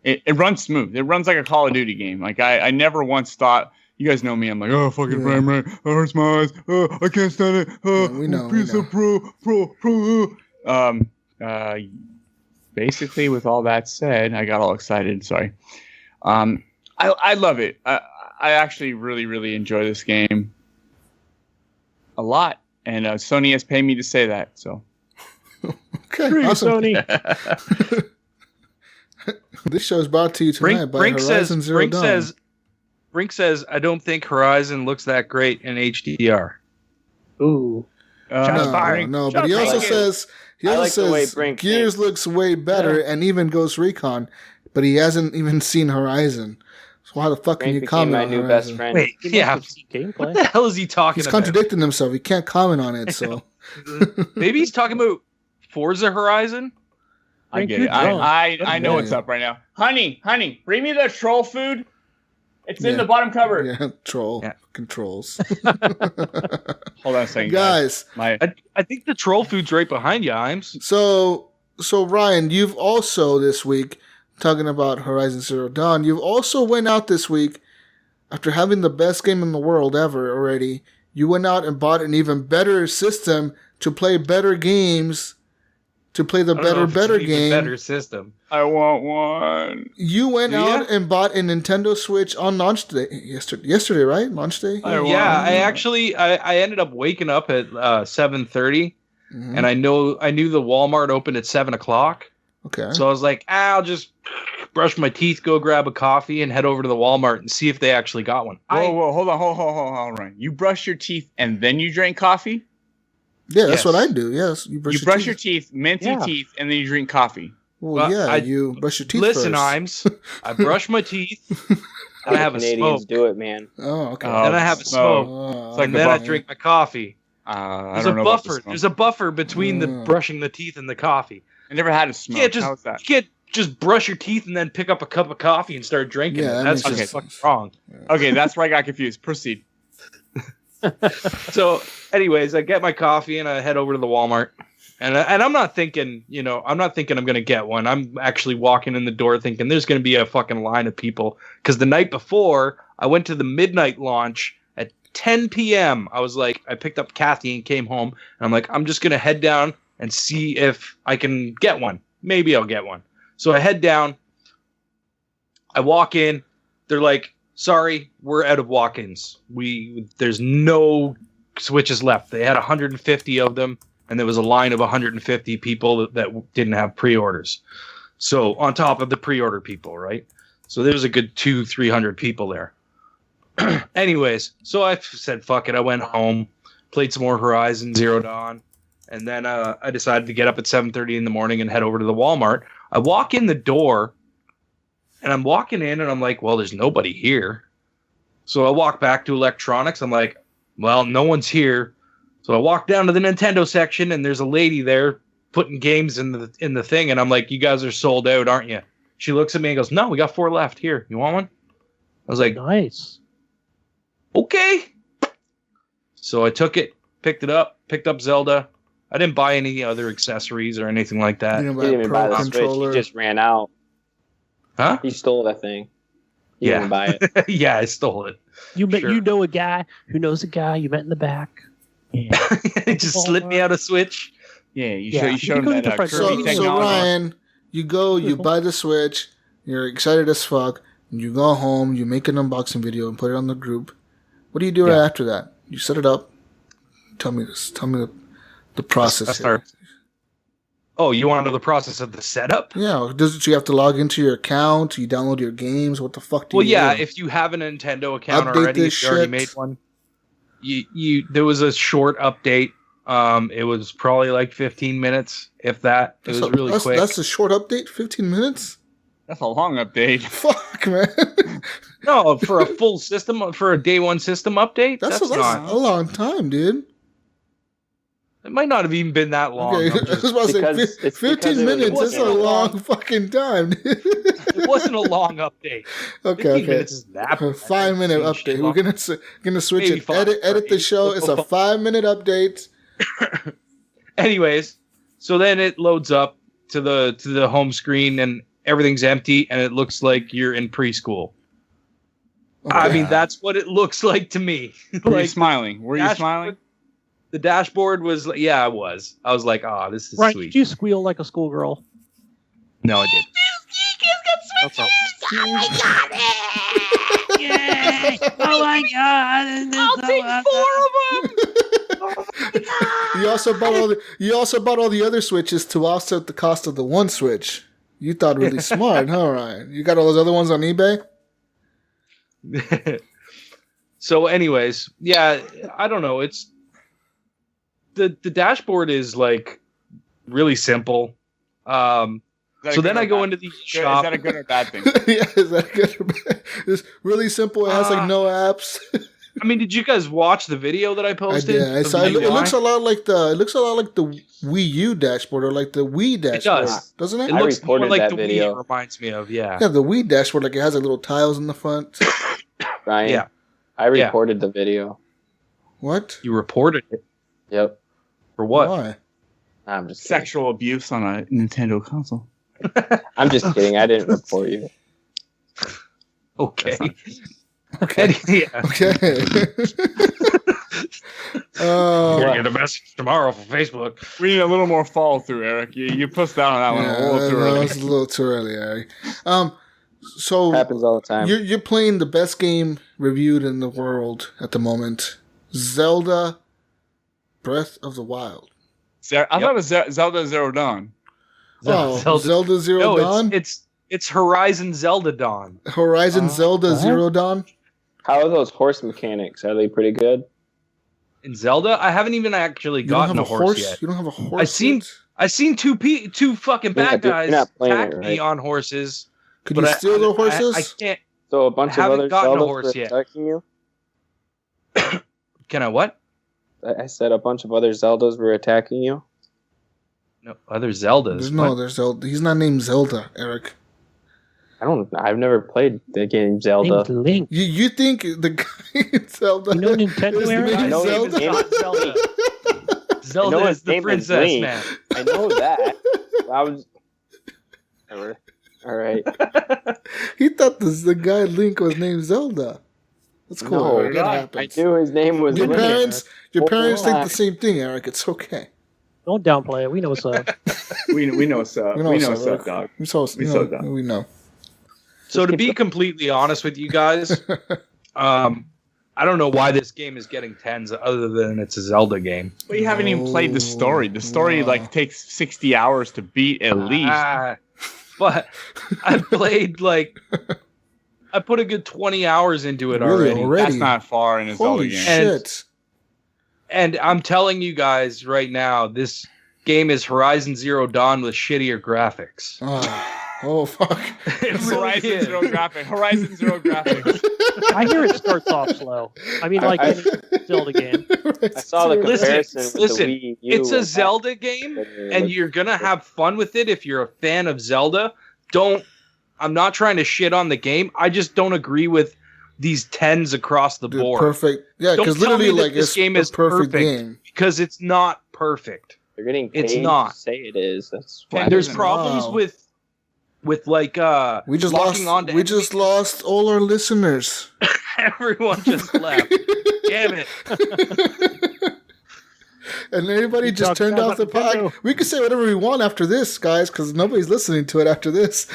It runs smooth. It runs like a Call of Duty game. Like I never once thought. You guys know me. I'm like, oh, fucking frame rate. It hurts my eyes. I can't stand it. We know. Pro. Basically, with all that said, I got all excited. Sorry. I love it. I actually really, really enjoy this game a lot, and Sony has paid me to say that. So, okay, awesome. Sony. This show is brought to you tonight by Horizon Zero Dawn. Brink says, I don't think Horizon looks that great in HDR. Ooh. No, but he also says Gears looks way better and even Ghost Recon, but he hasn't even seen Horizon. So how the fuck can you comment on Horizon? Best friend. Wait, what the hell is he talking about? He's contradicting himself. He can't comment on it, so. Maybe he's talking about Forza Horizon? I get it. I know what's up right now. Honey, bring me the troll food. It's in the bottom cupboard. Yeah, troll controls. Hold on a second, guys. I think the troll food's right behind you, Iams. So Ryan, you've also this week, talking about Horizon Zero Dawn, you've also went out this week, after having the best game in the world ever already, you went out and bought an even better system to play better games, to play the better game. Better system. I want one. You went out and bought a Nintendo Switch on launch day yesterday, right? Launch day. I ended up waking up at 7:30, and I knew the Walmart opened at 7:00. Okay. So I was like, I'll just brush my teeth, go grab a coffee, and head over to the Walmart and see if they actually got one. Whoa, hold on, Ryan. You brush your teeth and then you drink coffee? Yeah, that's what I do. Yes, you brush your teeth, minty teeth, and then you drink coffee. Well, you brush your teeth listen, first. Iams, I brush my teeth, and I have a Canadians smoke. do it, man. Oh, okay. Then I have a smoke, and then I drink my coffee. There's a buffer. There's a buffer between the brushing the teeth and the coffee. I never had a smoke. How's that? You can't just brush your teeth and then pick up a cup of coffee and start drinking it. That's just fucking wrong. Okay, that's where I got confused. Proceed. So, anyways, I get my coffee and I head over to the Walmart. And I'm not thinking, I'm going to get one. I'm actually walking in the door thinking there's going to be a fucking line of people. Because the night before, I went to the midnight launch at 10 p.m. I was like, I picked up Kathy and came home. And I'm like, I'm just going to head down and see if I can get one. Maybe I'll get one. So I head down. I walk in. They're like, sorry, we're out of walk-ins. There's no Switches left. They had 150 of them. And there was a line of 150 people that didn't have pre-orders. So on top of the pre-order people, right? So there was a good 200-300 people there. Anyways, so I said, fuck it. I went home. played some more Horizon Zero Dawn, and then I decided to get up at 7:30 in the morning and head over to the Walmart. I walk in the door, and I'm walking in, and I'm like, well, there's nobody here. So I walk back to electronics. I'm like, well, no one's here. So I walk down to the Nintendo section, and there's a lady there putting games in the thing, and I'm like, you guys are sold out, aren't you? She looks at me and goes, no, we got 4 left. Here, you want one? I was like, nice. Okay. So I took it, picked up Zelda. I didn't buy any other accessories or anything like that. He didn't even buy the Switch. He just ran out. Huh? He stole that thing. He didn't buy it. Yeah, I stole it. You know a guy who knows a guy you met in the back. Yeah. He just slipped me out a Switch. Yeah, you showed him that. So Ryan, you go, you buy the Switch, you're excited as fuck, and you go home, you make an unboxing video and put it on the group. What do you do right after that? You set it up. Tell me this. Tell me the process. Oh, you want to know the process of the setup? Yeah. Do you have to log into your account? You download your games? What the fuck do you do? Well, yeah, if you have a Nintendo account already, if you already made one, there was a short update. It was probably like 15 minutes, if that. It was really quick. That's a short update? 15 minutes? That's a long update. Fuck, man. No, for a full system, for a day one system update, that's not a long time, dude. It might not have even been that long. Okay, I was about to say, 15 minutes is a long fucking time, dude. It wasn't a long update. Okay. Minutes is that a 5-minute update. We're gonna switch it. Edit the show. It's a 5-minute update. Anyways, so then it loads up to the home screen and everything's empty and it looks like you're in preschool. I mean, that's what it looks like to me. Were you smiling? Were you smiling? The dashboard was, yeah, I was. I was like, oh, this is sweet. Did you squeal like a schoolgirl? No, I didn't. Yay! Oh my god! I'll take 4 of them. You also bought all the other Switches to offset the cost of the one Switch. You thought really smart, huh, Ryan? You got all those other ones on eBay? So, anyways, yeah, I don't know. It's the dashboard is like really simple. So then I go into the shop. Is that a good or bad thing? Yeah, is that good or bad? It's really simple. It has like no apps. I mean, did you guys watch the video that I posted? I saw it. It looks a lot like the Wii U dashboard or like the Wii dashboard. It does, doesn't it? It looks more like that the video. Wii. It reminds me of, yeah. Yeah, the Wii dashboard, like it has like little tiles in the front. Ryan, yeah. I reported the video. What? You reported it? Yep. For what? Why? I'm just kidding. Sexual abuse on a Nintendo console. I'm just kidding. I didn't report you. Okay. Okay. Yeah. Okay. You're gonna get a message tomorrow from Facebook. We need a little more follow through, Eric. You pushed down on that one a little too early. It's a little too early, Eric. So happens all the time. You're playing the best game reviewed in the world at the moment, Zelda Breath of the Wild. I thought it was Zelda Zero Dawn. Zelda Zero Dawn? It's Horizon Zelda Dawn. Horizon Zelda Zero Dawn? How are those horse mechanics? Are they pretty good? In Zelda, I haven't even actually gotten a horse yet. You don't have a horse? I seen two fucking bad guys attack me on horses. Could you steal the horses? I can't. So a bunch of other Zeldas were attacking you? Can I what? I said a bunch of other Zeldas were attacking you. No, other Zeldas. There's no other Zelda. He's not named Zelda, Eric. I've never played the game Zelda. Link. You think the guy in Zelda? You know Nintendo is Eric? named Zelda? Zelda. Zelda is the princess, man. I know that. I was. All right. He thought the guy Link was named Zelda. That's cool. No, Eric. That happens. I knew his name was Your Link. parents think the same thing, Eric. It's okay. Don't downplay it. We know what's up. We know what's up. We know what's up, dog. We know. So to be completely honest with you guys, I don't know why this game is getting 10s other than it's a Zelda game. Well, you haven't even played the story. The story takes 60 hours to beat at least. But I played I put a good 20 hours into it already. That's not far in a Zelda game. Shit. And I'm telling you guys right now, this game is Horizon Zero Dawn with shittier graphics. Oh fuck! It's Horizon Zero graphics. I hear it starts off slow. I mean, like any Zelda game. I saw the comparison with Listen, the Wii U. it's a Zelda game, and you're gonna have fun with it if you're a fan of Zelda. I'm not trying to shit on the game. I just don't agree with these 10s across the board. Perfect. Yeah, because literally, like, this game is perfect game. Because it's not perfect. They're getting paid it's not. to say it is. That's why there's problems with like we just lost all our listeners. Everyone just left. Damn it. And everybody just turned off the pod. We can say whatever we want after this, guys, because nobody's listening to it after this.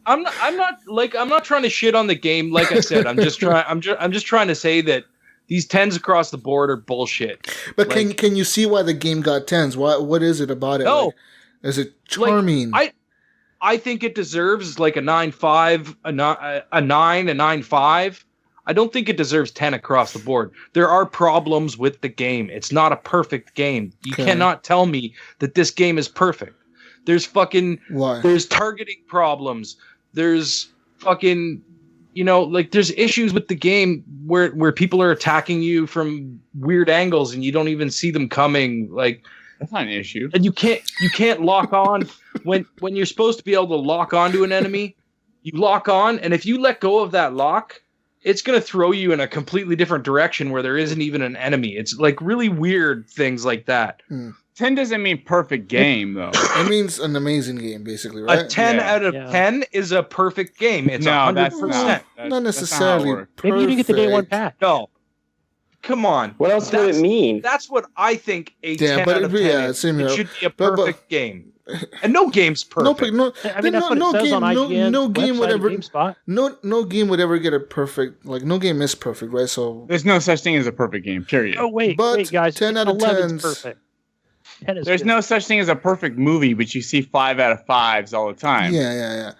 I'm not trying to shit on the game. Like I said, I'm just trying to say that these 10s across the board are bullshit. But can you see why the game got 10s? What is it about it? No, like, is it charming? I think it deserves like a 9.5, a 9, a 9.5. I don't think it deserves 10 across the board. There are problems with the game. It's not a perfect game. You cannot tell me that this game is perfect. There's there's targeting problems. There's fucking, there's issues with the game where people are attacking you from weird angles and you don't even see them coming. Like, that's not an issue. And you can't lock on when you're supposed to be able to lock onto an enemy. You lock on, and if you let go of that lock, it's going to throw you in a completely different direction where there isn't even an enemy. It's like really weird things like that. 10 doesn't mean perfect game, though. It means an amazing game, basically, right? A 10 out of 10 is a perfect game. It's 100%. Not necessarily perfect. Maybe you didn't get the day one patch. No. Come on. What else would it mean? That's what I think a 10 out of 10 is. It should be a perfect game. And no game's perfect. No game would ever. GameSpot. No game would ever get a perfect. Like, no game is perfect, right? So there's no such thing as a perfect game. Period. Oh wait, guys. 10 out of 10 is perfect. There's no such thing as a perfect movie, but you see 5 out of 5s all the time. Yeah.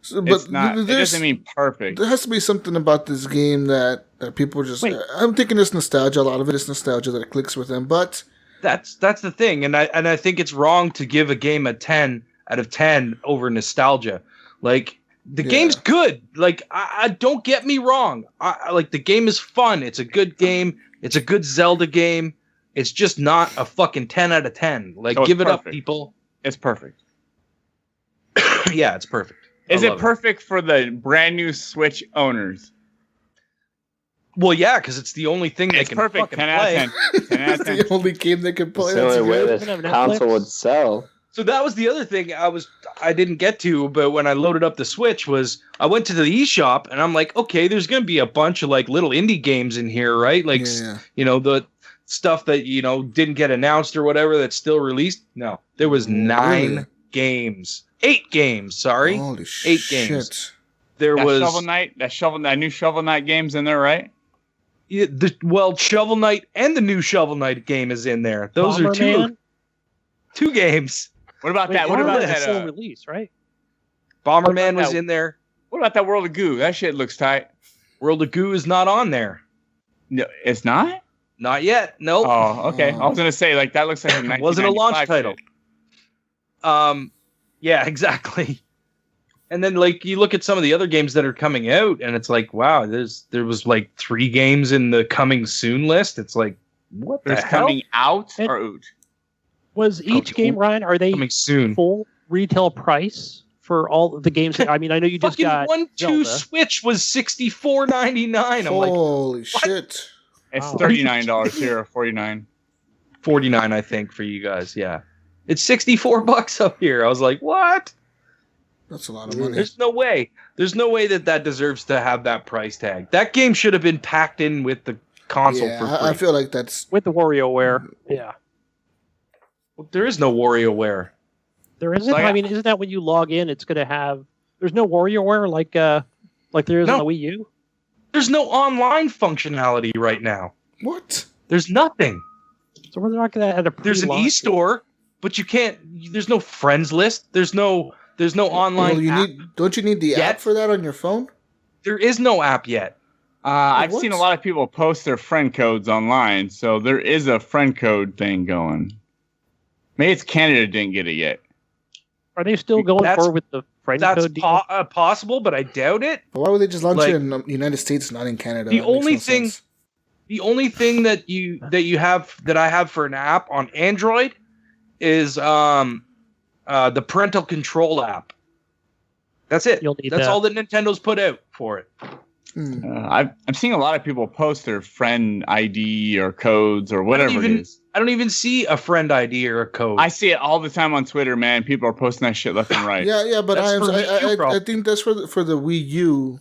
So, but it doesn't mean perfect. There has to be something about this game that people just. I'm thinking it's nostalgia. A lot of it is nostalgia that clicks with them, but. That's the thing, and I think it's wrong to give a game a 10 out of 10 over nostalgia. Like, the game's good. Like, I don't get me wrong. Like, the game is fun. It's a good game. It's a good Zelda game. It's just not a fucking 10 out of 10. Like, give it up, people. It's perfect. Yeah, it's perfect. Is it perfect for the brand new Switch owners? Well, yeah, because it's the only thing they can perfect. fucking 10 out play. of 10. 10 out of 10. It's the only game they can play. It's the only way this console would sell. So that was the other thing I didn't get to, but when I loaded up the Switch was I went to the eShop and I'm like, okay, there's going to be a bunch of like little indie games in here, right? Like, the stuff that, didn't get announced or whatever that's still released. No, there was 9 games. 8 games, sorry. Holy 8 shit. games. There was Shovel Knight, that new Shovel Knight game's in there, right? Shovel Knight and the new Shovel Knight game is in there. Those are two games. What about that? What about that? Full release, right? Bomberman was in there. What about that World of Goo? That shit looks tight. World of Goo is not on there. No, it's not. Not yet. Nope. Oh, okay. I was gonna say that looks like a wasn't a launch title. Yeah, exactly. And then, you look at some of the other games that are coming out, and it's like, wow, there was 3 games in the coming soon list. It's like, what the hell? Coming out or out? Was each game, Ryan? Are they coming soon? Full retail price for all the games? I mean, I know you just got 1-2 Switch was $64.99. Holy shit! It's $39 here, or $49. $49, I think, for you guys. Yeah, it's $64 up here. I was like, what? That's a lot of money. There's no way. There's no way that deserves to have that price tag. That game should have been packed in with the console for free. I feel like that's with the WarioWare. Yeah. Well, there is no WarioWare. There isn't. I mean, isn't that when you log in, it's going to have? There's no WarioWare like there is on the Wii U. There's no online functionality right now. What? There's nothing. So we're not going to add a. There's an e-store, but you can't. There's no friends list. There's no online. Well, don't you need the app for that on your phone? There is no app yet. I've seen a lot of people post their friend codes online, so there is a friend code thing going. Maybe it's Canada didn't get it yet. Are they still going forward with the friend code deal? That's possible, but I doubt it. But why would they just launch it in the United States, not in Canada? The only thing that I have for an app on Android is the parental control app. That's it. That's all that Nintendo's put out for it. I'm seeing a lot of people post their friend ID or codes or whatever it is. I don't even see a friend ID or a code. I see it all the time on Twitter, man. People are posting that shit left and right. Yeah, but I think that's for the Wii U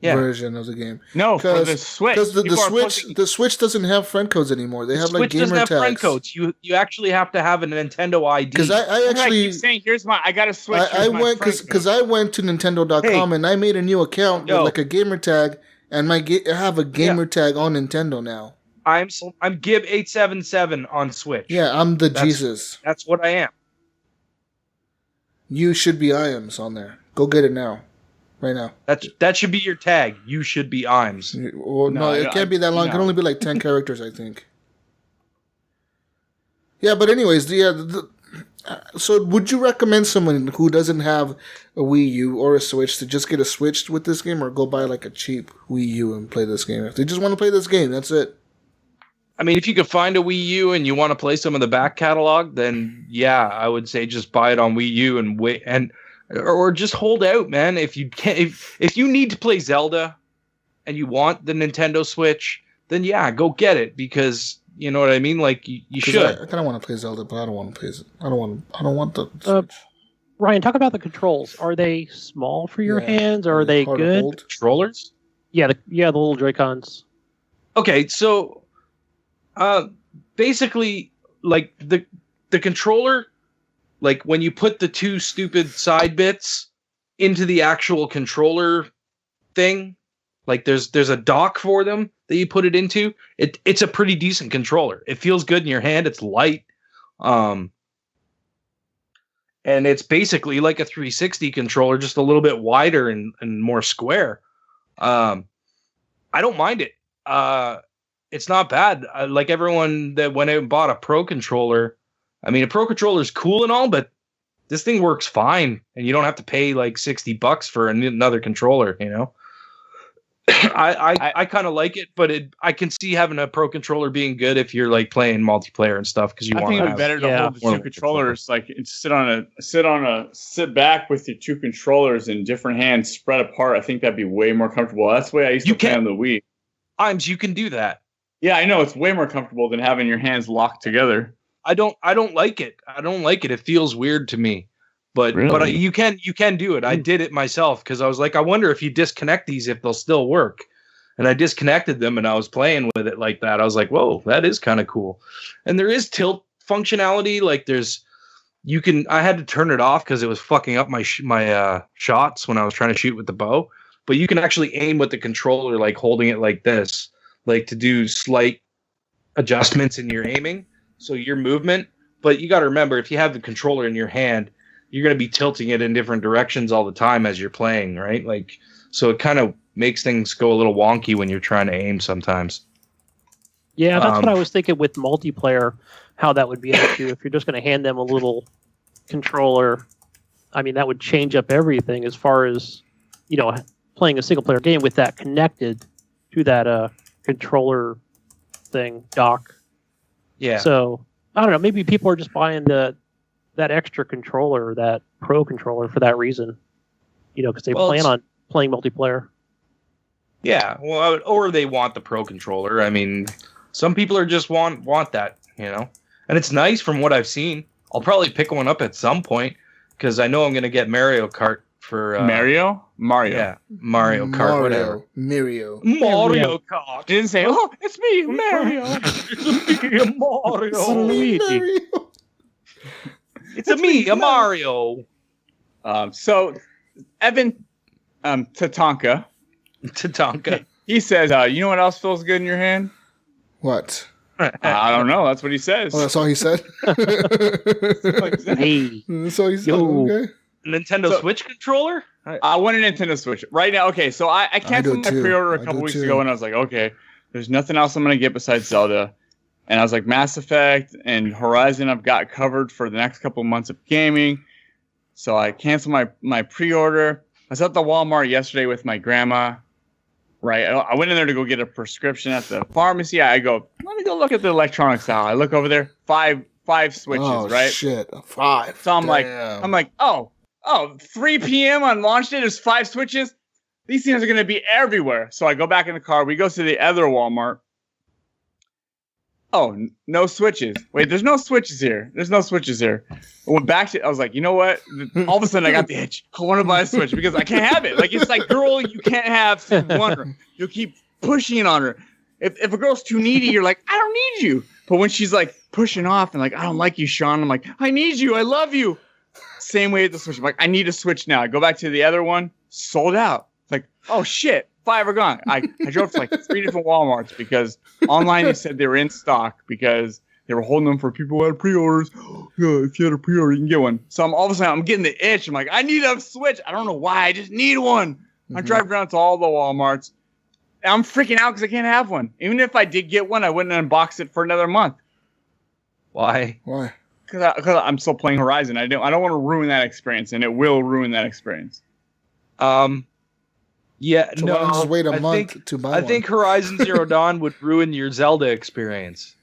version of the game. No, for the Switch. Because the Switch doesn't have friend codes anymore. They have like gamer tags. Switch doesn't have friend codes. You actually have to have a Nintendo ID. Because I actually keep saying, I got a Switch. I went because I went to Nintendo.com and I made a new account with like a gamer tag, and I have a gamer tag on Nintendo now. I'm Gib877 on Switch. Yeah, I'm Jesus. That's what I am. You should be Iams on there. Go get it now. Right now. That should be your tag. You should be Iams. Well, no, it can't be that long. It can only be like 10 characters, I think. Yeah, but anyways, so would you recommend someone who doesn't have a Wii U or a Switch to just get a Switch with this game, or go buy like a cheap Wii U and play this game? If they just want to play this game, that's it. I mean, if you could find a Wii U and you want to play some of the back catalog, then yeah, I would say just buy it on Wii U and wait or just hold out, man. If you can, if you need to play Zelda and you want the Nintendo Switch, then yeah, go get it, because you know what I mean. Like you should. I kind of want to play Zelda, but I don't want to play it. I don't want the Switch. Ryan, talk about the controls. Are they small for your hands? Or are they good controllers? Yeah, the little Joy-Cons. Okay, so basically, like the controller. Like when you put the two stupid side bits into the actual controller thing, like there's a dock for them that you put it into. It's a pretty decent controller. It feels good in your hand. It's light. And it's basically like a 360 controller, just a little bit wider and more square. I don't mind it. It's not bad. Like everyone that went out and bought a Pro controller, I mean, a Pro controller is cool and all, but this thing works fine, and you don't have to pay like $60 for another controller, you know? I kind of like it, but I can see having a Pro controller being good if you're like playing multiplayer and stuff, because I think it's better to hold the two controllers, like sit back with your two controllers in different hands spread apart. I think that'd be way more comfortable. That's the way I used to play on the Wii. Iams, you can do that. Yeah, I know, it's way more comfortable than having your hands locked together. I don't like it. I don't like it. It feels weird to me. But you can do it. I did it myself because I was like, I wonder if you disconnect these, if they'll still work. And I disconnected them and I was playing with it like that. I was like, whoa, that is kind of cool. And there is tilt functionality. Like I had to turn it off because it was fucking up my shots when I was trying to shoot with the bow. But you can actually aim with the controller, like holding it like this, like to do slight adjustments in your aiming. So your movement, but you got to remember, if you have the controller in your hand, you're going to be tilting it in different directions all the time as you're playing, right? Like, so it kind of makes things go a little wonky when you're trying to aim sometimes. Yeah, that's what I was thinking with multiplayer, how that would be an issue. If you're just going to hand them a little controller, I mean, that would change up everything as far as, you know, playing a single player game with that connected to that controller thing, dock. Yeah. So I don't know. Maybe people are just buying that extra controller, that Pro controller, for that reason. You know, because they plan on playing multiplayer. Yeah. Well, or they want the Pro controller. I mean, some people are just want that. You know, and it's nice from what I've seen. I'll probably pick one up at some point because I know I'm going to get Mario Kart for Mario. Yeah, Mario Kart, whatever. Mario Kart. Didn't say, oh, it's me, Mario. It's me, Mario. It's a Mario. So Evan Tatanka, he says, you know what else feels good in your hand? What? I don't know. That's what he says. Oh, that's all he said? Hey. That's all he said? Okay. Nintendo Switch controller? I want a Nintendo Switch right now. Okay, so I canceled my pre-order a couple weeks ago, and I was like, okay, there's nothing else I'm gonna get besides Zelda. And I was like, Mass Effect and Horizon I've got covered for the next couple of months of gaming. So I canceled my pre-order. I was at the Walmart yesterday with my grandma. Right, I went in there to go get a prescription at the pharmacy. I go, let me go look at the electronics aisle. I look over there, five switches, right? Shit, 5. So I'm like, oh, 3 p.m. on launch day. There's 5 switches. These things are going to be everywhere. So I go back in the car. We go to the other Walmart. Oh, no switches. Wait, there's no switches here. I went back to, I was like, you know what? All of a sudden I got the itch. I want to buy a Switch because I can't have it. Like, it's like, girl, you can't have one. You'll keep pushing it on her. If a girl's too needy, you're like, I don't need you. But when she's like pushing off and like, I don't like you, Shawn, I'm like, I need you. I love you. Same way with the Switch. I'm like, I need a Switch now. I go back to the other one, sold out. It's like, oh shit. 5 are gone. I drove to like 3 different Walmarts because online they said they were in stock because they were holding them for people who had pre-orders. Yeah, if you had a pre-order, you can get one. So all of a sudden I'm getting the itch. I'm like, I need a Switch. I don't know why. I just need one. Mm-hmm. I drive around to all the Walmarts. And I'm freaking out because I can't have one. Even if I did get one, I wouldn't unbox it for another month. Why? Because I'm still playing Horizon. I don't want to ruin that experience, and it will ruin that experience. Yeah, so no. Why don't you just wait a month to buy one? I think Horizon Zero Dawn would ruin your Zelda experience.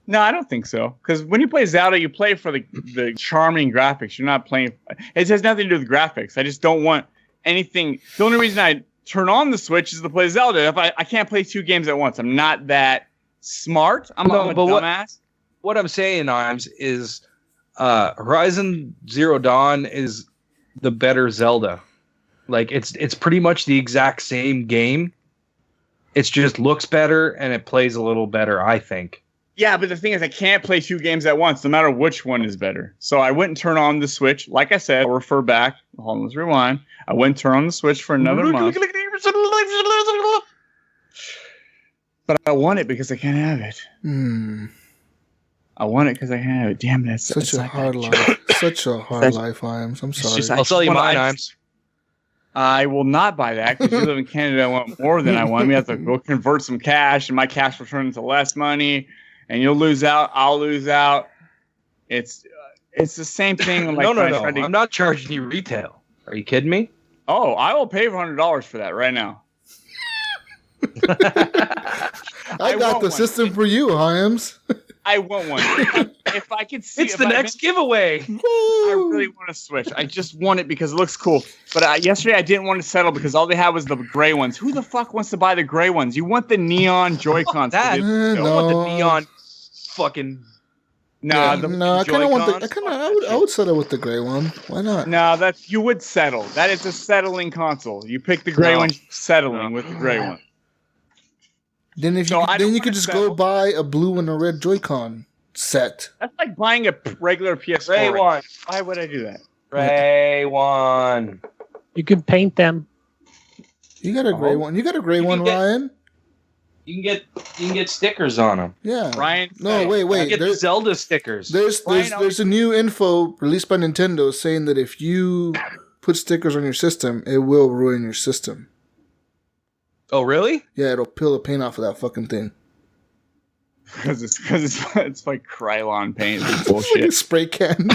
No, I don't think so. Because when you play Zelda, you play for the charming graphics. You're not playing. It has nothing to do with graphics. I just don't want anything. The only reason I turn on the Switch is to play Zelda. If I can't play 2 games at once, I'm not that smart. I'm a dumbass. What I'm saying, Iams, is Horizon Zero Dawn is the better Zelda. Like it's pretty much the exact same game. It just looks better and it plays a little better, I think. Yeah, but the thing is, I can't play 2 games at once, no matter which one is better. So I wouldn't turn on the Switch. Like I said, I'll refer back. Hold on, let's rewind. I wouldn't turn on the Switch for another month. But I want it because I can't have it. I want it because I can't have it. Damn, that's such a hard life. Such a hard life, Iams. I'm sorry. I'll sell you mine, Iams. I will not buy that because you live in Canada. I want more than I want. We have to go convert some cash, and my cash will turn into less money, and you'll lose out. I'll lose out. It's the same thing. Like no. I'm not charging you retail. Are you kidding me? Oh, I will pay $100 for that right now. I got the system for you, Iams. I want one. If I could see it's the next giveaway. I really want a Switch. I just want it because it looks cool. But yesterday I didn't want to settle because all they had was the gray ones. Who the fuck wants to buy the gray ones? You want the neon Joy-Cons. I want the neon fucking... I kind of want I would settle with the gray one. Why not? No, you would settle. That is a settling console. You pick the gray one, settling with the gray one. Then you could just go buy a blue and a red Joy-Con set. That's like buying a regular PS4. Gray one. Why would I do that? Gray one. You can paint them. You got a gray one. You got a gray one, Ryan. You can get stickers on them. Yeah. Ryan. No, wait. Get the Zelda stickers. There's a new info released by Nintendo saying that if you put stickers on your system, it will ruin your system. Oh, really? Yeah, it'll peel the paint off of that fucking thing. Because it's like Krylon paint. It's bullshit. Spray can.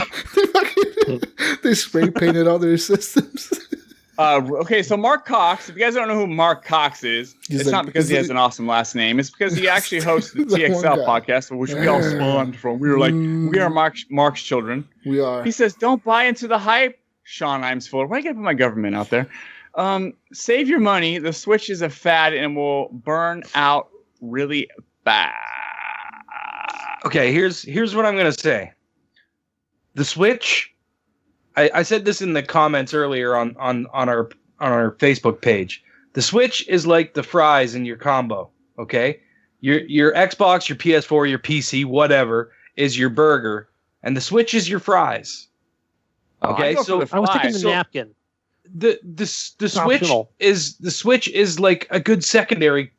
They spray painted all their systems. Okay, so Mark Cox. If you guys don't know who Mark Cox is, it's not because he has an awesome last name. It's because he actually hosts the TXL podcast, which we all spawned from. We were like, we are Mark's children. We are. He says, don't buy into the hype. Shawn Iams Fuller. Why do I gotta put my government out there? Save your money. The Switch is a fad and will burn out really bad. Okay, here's what I'm gonna say. The Switch. I said this in the comments earlier on our Facebook page. The Switch is like the fries in your combo. Okay, your Xbox, your PS4, your PC, whatever is your burger, and the Switch is your fries. Okay, so I was thinking the napkin. The Switch is like a good secondary,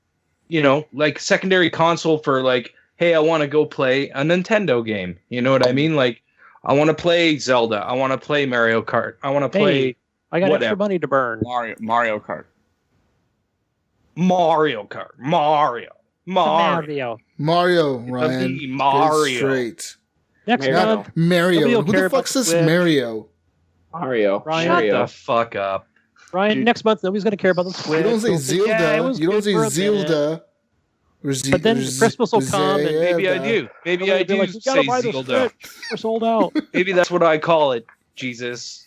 like secondary console for like, hey, I want to go play a Nintendo game. You know what I mean? Like, I want to play Zelda. I want to play Mario Kart. I want to play I got extra money to burn. Mario Kart. Mario Kart. Mario, Ryan. Mario. Straight. Next month, Mario. Who the fuck says Mario? Mario. Ryan, Shut the fuck up. Ryan, next month, nobody's going to care about the Switch. You don't say Zelda. You don't say Zelda. But then Christmas will come, and maybe I do. Maybe I do like, say Zelda. We're sold out. Maybe that's what I call it. Jesus.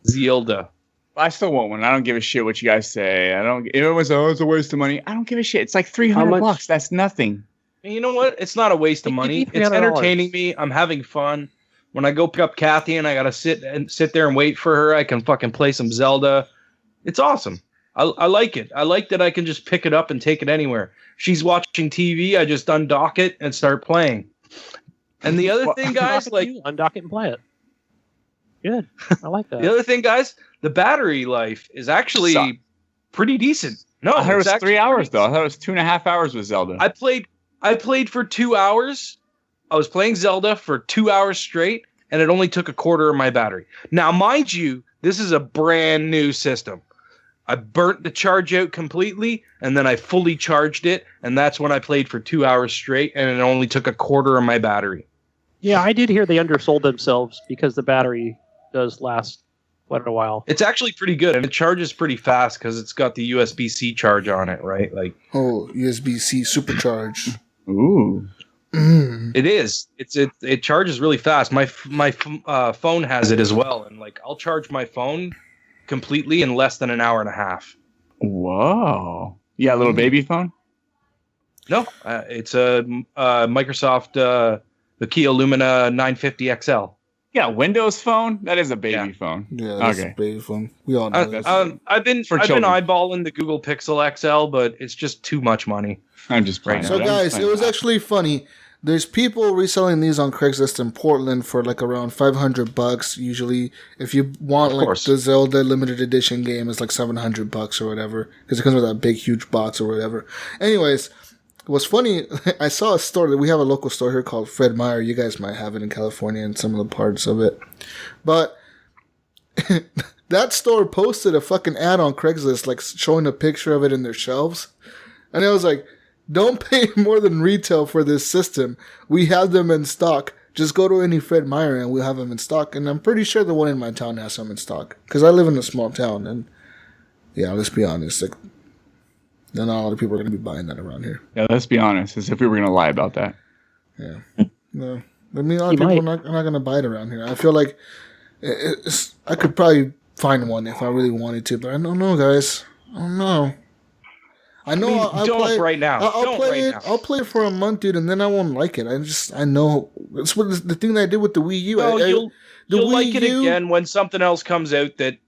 Zelda. I still want one. I don't give a shit what you guys say. I don't. Everyone's like, oh, it's a waste of money. I don't give a shit. It's like $300. That's nothing. And you know what? It's not a waste of money. It's entertaining me. I'm having fun. When I go pick up Kathy and I gotta sit there and wait for her, I can fucking play some Zelda. It's awesome. I like it. I like that I can just pick it up and take it anywhere. She's watching TV. I just undock it and start playing. And the other thing, guys, undock it and play it. Good. I like that. The other thing, guys, the battery life is actually pretty decent. No, I heard it was 3 hours though. I thought it was 2.5 hours with Zelda. I played for 2 hours. I was playing Zelda for 2 hours straight, and it only took a quarter of my battery. Now, mind you, this is a brand new system. I burnt the charge out completely, and then I fully charged it, and that's when I played for 2 hours straight, and it only took a quarter of my battery. Yeah, I did hear they undersold themselves because the battery does last quite a while. It's actually pretty good, and it charges pretty fast because it's got the USB-C charge on it, right? Like, USB-C supercharge. Ooh. It is. It charges really fast. My phone has it as well, and like I'll charge my phone completely in less than an hour and a half. Whoa! Yeah, little baby phone. No, it's a Microsoft the Kia Lumina 950 XL. Yeah, Windows phone. That is a baby phone. Yeah, that's a baby phone. We all know that. I've been eyeballing the Google Pixel XL, but it's just too much money. I'm just playing. So guys, it was actually funny. There's people reselling these on Craigslist in Portland for like around $500 usually. If you want like the Zelda limited edition game, it's like $700 or whatever because it comes with that big huge box or whatever. Anyways, what's funny, I saw a store that we have a local store here called Fred Meyer. You guys might have it in California and some of the parts of it, but that store posted a fucking ad on Craigslist like showing a picture of it in their shelves, and I was like, don't pay more than retail for this system. We have them in stock. Just go to any Fred Meyer and we'll have them in stock. And I'm pretty sure the one in my town has some in stock. Because I live in a small town. And yeah, let's be honest. Like, not a lot of people are going to be buying that around here. Yeah, let's be honest. As if we were going to lie about that. Yeah. No. I mean, a lot of people are not going to buy it around here. I feel like I could probably find one if I really wanted to. But I don't know, guys. I don't know. I know. Don't right now. I'll play it for a month, dude, and then I won't like it. I know. That's what the thing that I did with the Wii U. No, you'll like it again when something else comes out that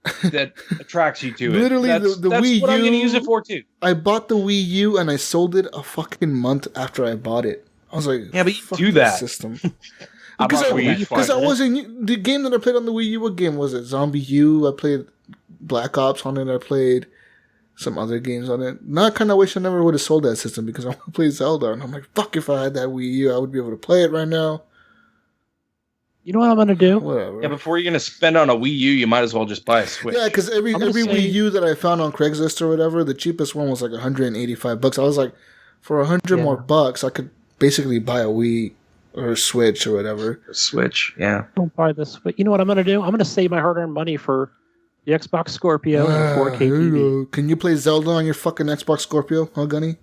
attracts you to it. Literally, the Wii U. That's what I'm going to use it for too. I bought the Wii U and I sold it a fucking month after I bought it. I was like, yeah, but you do that system. Because I wasn't the game that I played on the Wii U. What game was it? Zombie U. I played Black Ops on it. I played some other games on it. Now I kind of wish I never would have sold that system because I want to play Zelda. And I'm like, fuck, if I had that Wii U, I would be able to play it right now. You know what I'm going to do? Whatever. Yeah, before you're going to spend on a Wii U, you might as well just buy a Switch. Yeah, because every Wii U that I found on Craigslist or whatever, the cheapest one was like $185. I was like, for $100 more bucks, I could basically buy a Wii or a Switch or whatever. Switch, yeah. Don't buy this. But you know what I'm going to do? I'm going to save my hard-earned money for the Xbox Scorpio and 4K TV. Can you play Zelda on your fucking Xbox Scorpio, huh, Gunny?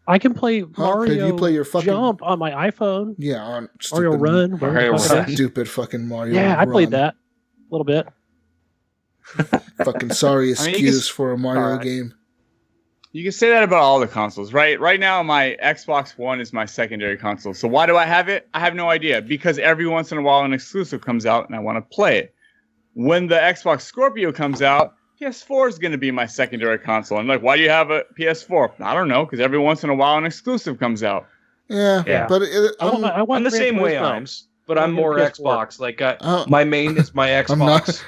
I can play Mario Can you play your fucking Jump on my iPhone. Yeah, on Mario Run. Stupid fucking Mario Yeah, I Run. played that a little bit. Fucking sorry excuse for a Mario game. You can say that about all the consoles, right? Right now, my Xbox One is my secondary console. So why do I have it? I have no idea. Because every once in a while an exclusive comes out and I want to play it. When the Xbox Scorpio comes out, PS4 is going to be my secondary console. I'm like, why do you have a PS4? I don't know, because every once in a while an exclusive comes out. Yeah. But I'm the same way, Iams, but I'm more Xbox. Like, my main is my Xbox.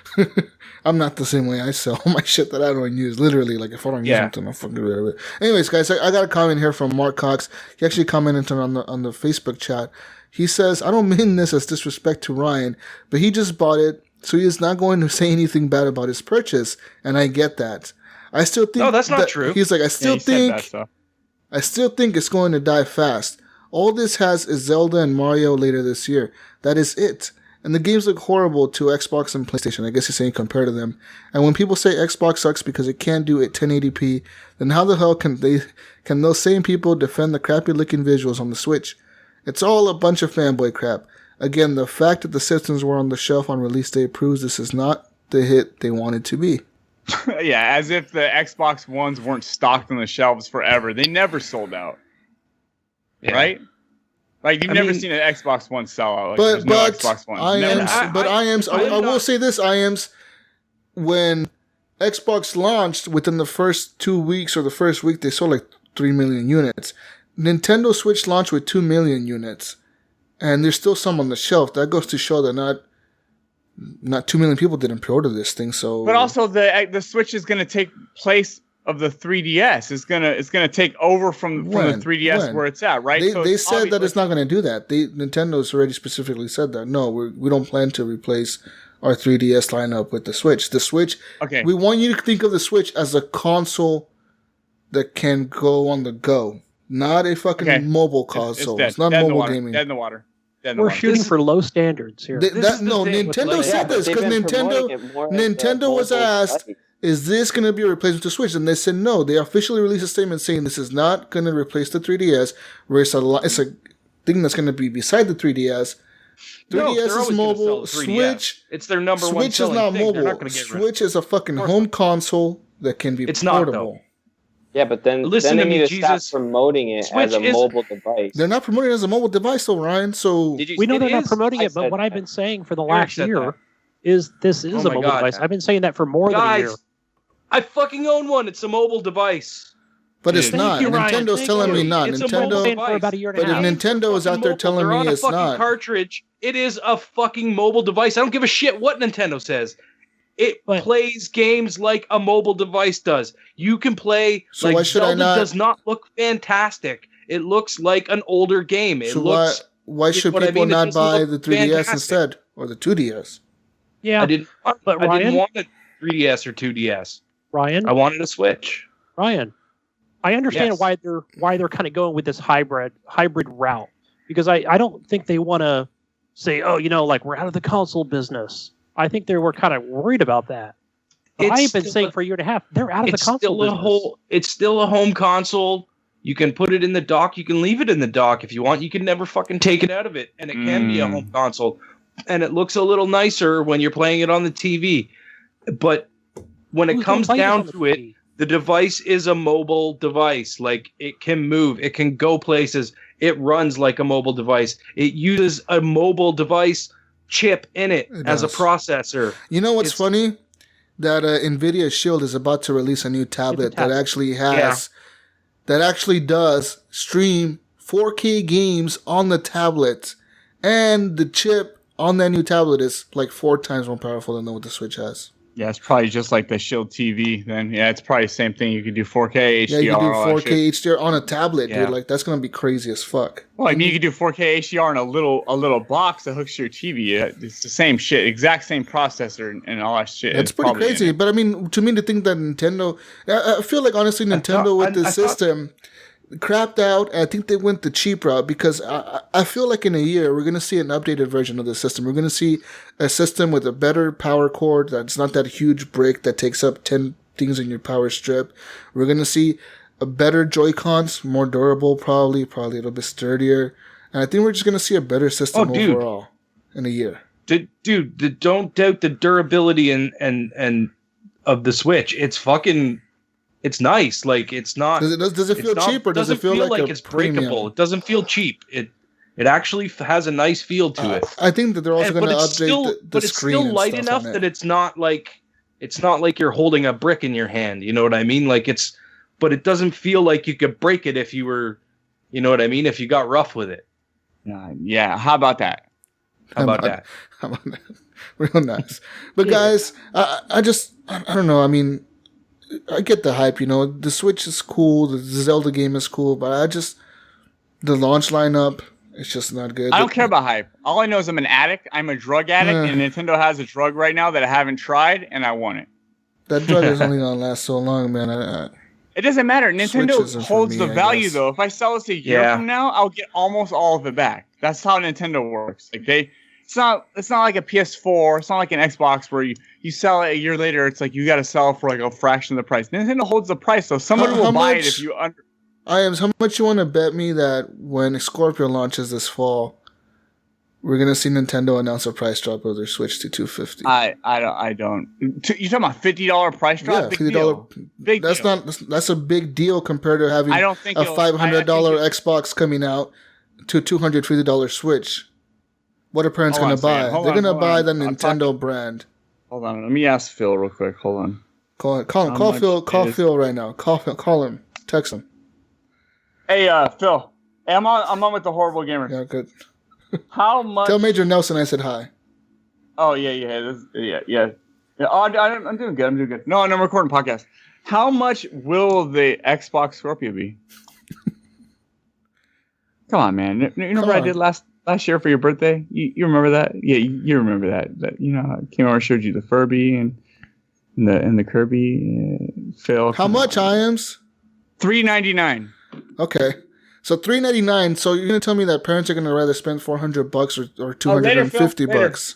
I'm not the same way. I sell my shit that I don't use. Literally, like, if I don't use something, I'll fucking get rid of it. Anyways, guys, I got a comment here from Mark Cox. He actually commented on the Facebook chat. He says, I don't mean this as disrespect to Ryan, but he just bought it So he is not going to say anything bad about his purchase, and I get that. I still think... No, that's not true. He's like, I still think it's going to die fast. All this has is Zelda and Mario later this year. That is it. And the games look horrible to Xbox and PlayStation. I guess he's saying compared to them. And when people say Xbox sucks because it can't do it 1080p, then how the hell can those same people defend the crappy looking visuals on the Switch? It's all a bunch of fanboy crap. Again, the fact that the systems were on the shelf on release day proves this is not the hit they wanted to be. Yeah, as if the Xbox Ones weren't stocked on the shelves forever. They never sold out. Yeah. Right? Like, you've never seen an Xbox One sell out. Like, no Xbox One. I will say this, Iams. When Xbox launched, within the first 2 weeks or the first week, they sold like 3 million units. Nintendo Switch launched with 2 million units. And there's still some on the shelf. That goes to show that not 2 million people didn't pre-order this thing. So, but also the Switch is going to take place of the 3DS. It's gonna take over from the 3DS where it's at, right? They said that it's not going to do that. Nintendo's already specifically said that. No, we don't plan to replace our 3DS lineup with the Switch. The Switch. Okay. We want you to think of the Switch as a console that can go on the go, not a fucking mobile console. It's not mobile gaming. Dead in the water. We're shooting for low standards here. Nintendo said this because Nintendo was asked, is this going to be a replacement to Switch? And they said no. They officially released a statement saying this is not going to replace the 3DS, where it's a thing that's going to be beside the 3DS. 3DS is mobile. Switch, it's their number one Switch is not mobile. Switch is a fucking home console that can be portable. Yeah, but then they need to stop promoting it as a mobile device. They're not promoting it as a mobile device, though, Ryan. So we know they're not promoting it, but what I've been saying for the last year is this is a mobile device. I've been saying that for more than a year. I fucking own one. It's a mobile device. But it's not. Nintendo's telling me not. Nintendo, for about a year and a half. But if Nintendo is out there telling me it's not. Cartridge. It is a fucking mobile device. I don't give a shit what Nintendo says. It plays games like a mobile device does. You can play. So like, why should Zelda does not look fantastic. It looks like an older game. Why should people not buy the 3DS instead or the 2DS? Yeah, I didn't want a 3DS or 2DS. Ryan, I wanted a Switch. Ryan, I understand why they're kind of going with this hybrid route, because I don't think they want to say, oh, like we're out of the console business. I think they were kind of worried about that. I've been saying for a year and a half, they're out of the console business. It's still a home console. You can put it in the dock. You can leave it in the dock if you want. You can never fucking take it out of it. And it can be a home console. And it looks a little nicer when you're playing it on the TV. But when it comes down to it, the device is a mobile device. Like, it can move. It can go places. It runs like a mobile device. It uses a mobile device chip in it as a processor. You know what's funny? That NVIDIA Shield is about to release a new tablet that actually does stream 4K games on the tablet. And the chip on that new tablet is like 4 times more powerful than what the Switch has. Yeah, it's probably just like the Shield TV then. Yeah, it's probably the same thing. You could do 4K HDR. Yeah, you can do 4K HDR on a tablet, dude. Like, that's going to be crazy as fuck. Well, I mean, you could do 4K HDR in a little box that hooks to your TV. It's the same shit, exact same processor and all that shit. It's pretty crazy. But, I mean, to me, to think that Nintendo... I feel like, honestly, Nintendo with this system... crapped out. I think they went the cheap route because I feel like in a year we're going to see an updated version of the system. We're going to see a system with a better power cord that's not that huge brick that takes up 10 things in your power strip. We're going to see a better Joy-Cons, more durable probably a little bit sturdier. And I think we're just going to see a better system overall in a year. Dude, don't doubt the durability and of the Switch. It's fucking... It's nice. Like, it's not... Does it feel cheap or does it feel like it's breakable? It doesn't feel cheap. It actually has a nice feel to it. I think that they're also going to update the screen. But it's still light enough that it's not like you're holding a brick in your hand. You know what I mean? Like, but it doesn't feel like you could break it if you were, you know what I mean? If you got rough with it. Yeah. How about that? How about that? Real nice. But guys, I don't know. I mean, I get the hype, the Switch is cool, the Zelda game is cool, but the launch lineup, It's just not good. I don't care about hype. All I know is I'm an addict. I'm a drug addict, and Nintendo has a drug right now that I haven't tried, and I want it. That drug is only gonna last so long, man. It doesn't matter. Nintendo holds the value, though. If I sell this a year from now, I'll get almost all of it back. That's how Nintendo works. Like it's not like a PS4. It's not like an Xbox where you sell it a year later. It's like you got to sell it for like a fraction of the price. Nintendo holds the price, so somebody will buy it if you under. Iams, how much you want to bet me that when Scorpio launches this fall, we're gonna see Nintendo announce a price drop of their Switch to $250? I don't. You talking about $50 price drop? Yeah, $50. That's a big deal compared to having a $500 Xbox coming out to $250 Switch. What are parents gonna buy? They're gonna buy the Nintendo brand. Hold on, let me ask Phil real quick. Hold on. Call Phil. Call Phil right now. Call him. Text him. Hey, Phil. Hey, I'm on with the Horrible Gamer. Yeah, good. How much? Tell Major Nelson I said hi. Oh yeah. Oh, I'm doing good. No, I'm recording a podcast. How much will the Xbox Scorpio be? Come on, man. You remember what I did last year for your birthday? You remember that? Yeah, you remember that. That I came over and showed you the Furby and the Kirby. Phil. How much, Iams? $399. Okay. So $399. So you're gonna tell me that parents are gonna rather spend $400 or $250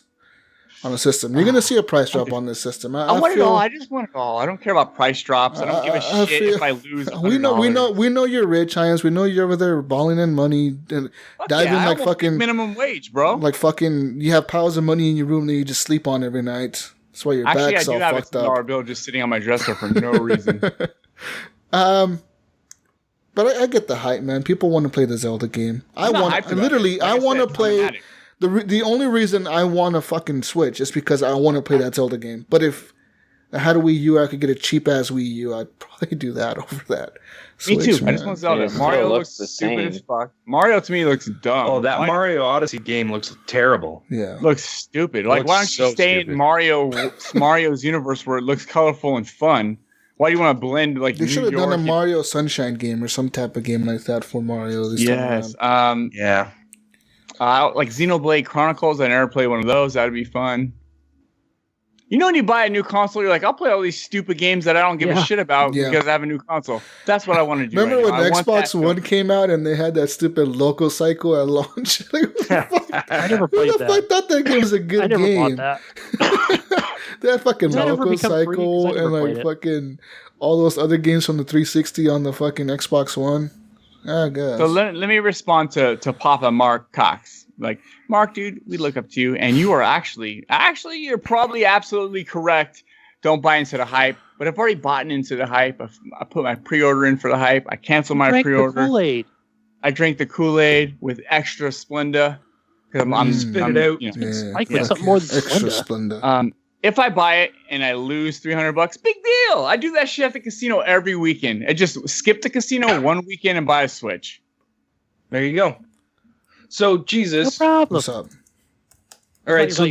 on a system? You're gonna see a price drop on this system. I want it all. I just want it all. I don't care about price drops. I don't give a shit if I lose. We know you're rich, Iams. We know you're over there balling in money and diving like fucking minimum wage, bro. Like fucking, you have piles of money in your room that you just sleep on every night. That's why your back's all fucked up. I do have a $1 bill just sitting on my dresser for no reason. But I get the hype, man. People want to play the Zelda game. I want to play. The only reason I want to fucking Switch is because I want to play that Zelda game. But if I had a Wii U, I could get a cheap ass Wii U. I'd probably do that over that. Switch, me too. Man. I just want Zelda. Yeah, Mario looks stupid as fuck. Mario to me looks dumb. Oh, that Mario Odyssey game looks terrible. Yeah, looks stupid. Like, why don't you stay in Mario's universe where it looks colorful and fun? Why do you want to blend like? They should have done a Mario Sunshine game or some type of game like that for Mario. Yes. Yeah. Like Xenoblade Chronicles. I never played one of those. That'd be fun. You know, when you buy a new console, you're like, I'll play all these stupid games that I don't give a shit about because I have a new console. That's what I want to do. Remember when Xbox One came out and they had that stupid local cycle at launch? I never played that. I thought that game was a good game. I never bought that. That fucking local cycle and like fucking all those other games from the 360 on the fucking Xbox One. I guess. So let me respond to Papa Mark Cox. Like, Mark, dude, we look up to you, and you are actually, you're probably absolutely correct. Don't buy into the hype. But I've already bought into the hype. I put my pre-order in for the hype. I canceled my pre-order. Kool-Aid. I drank the Kool-Aid with extra Splenda. I'm spit it out. I put something more than extra Splenda. If I buy it and I lose $300, big deal. I do that shit at the casino every weekend. I just skip the casino one weekend and buy a Switch. There you go. So Jesus, no problem. What's up? All right, so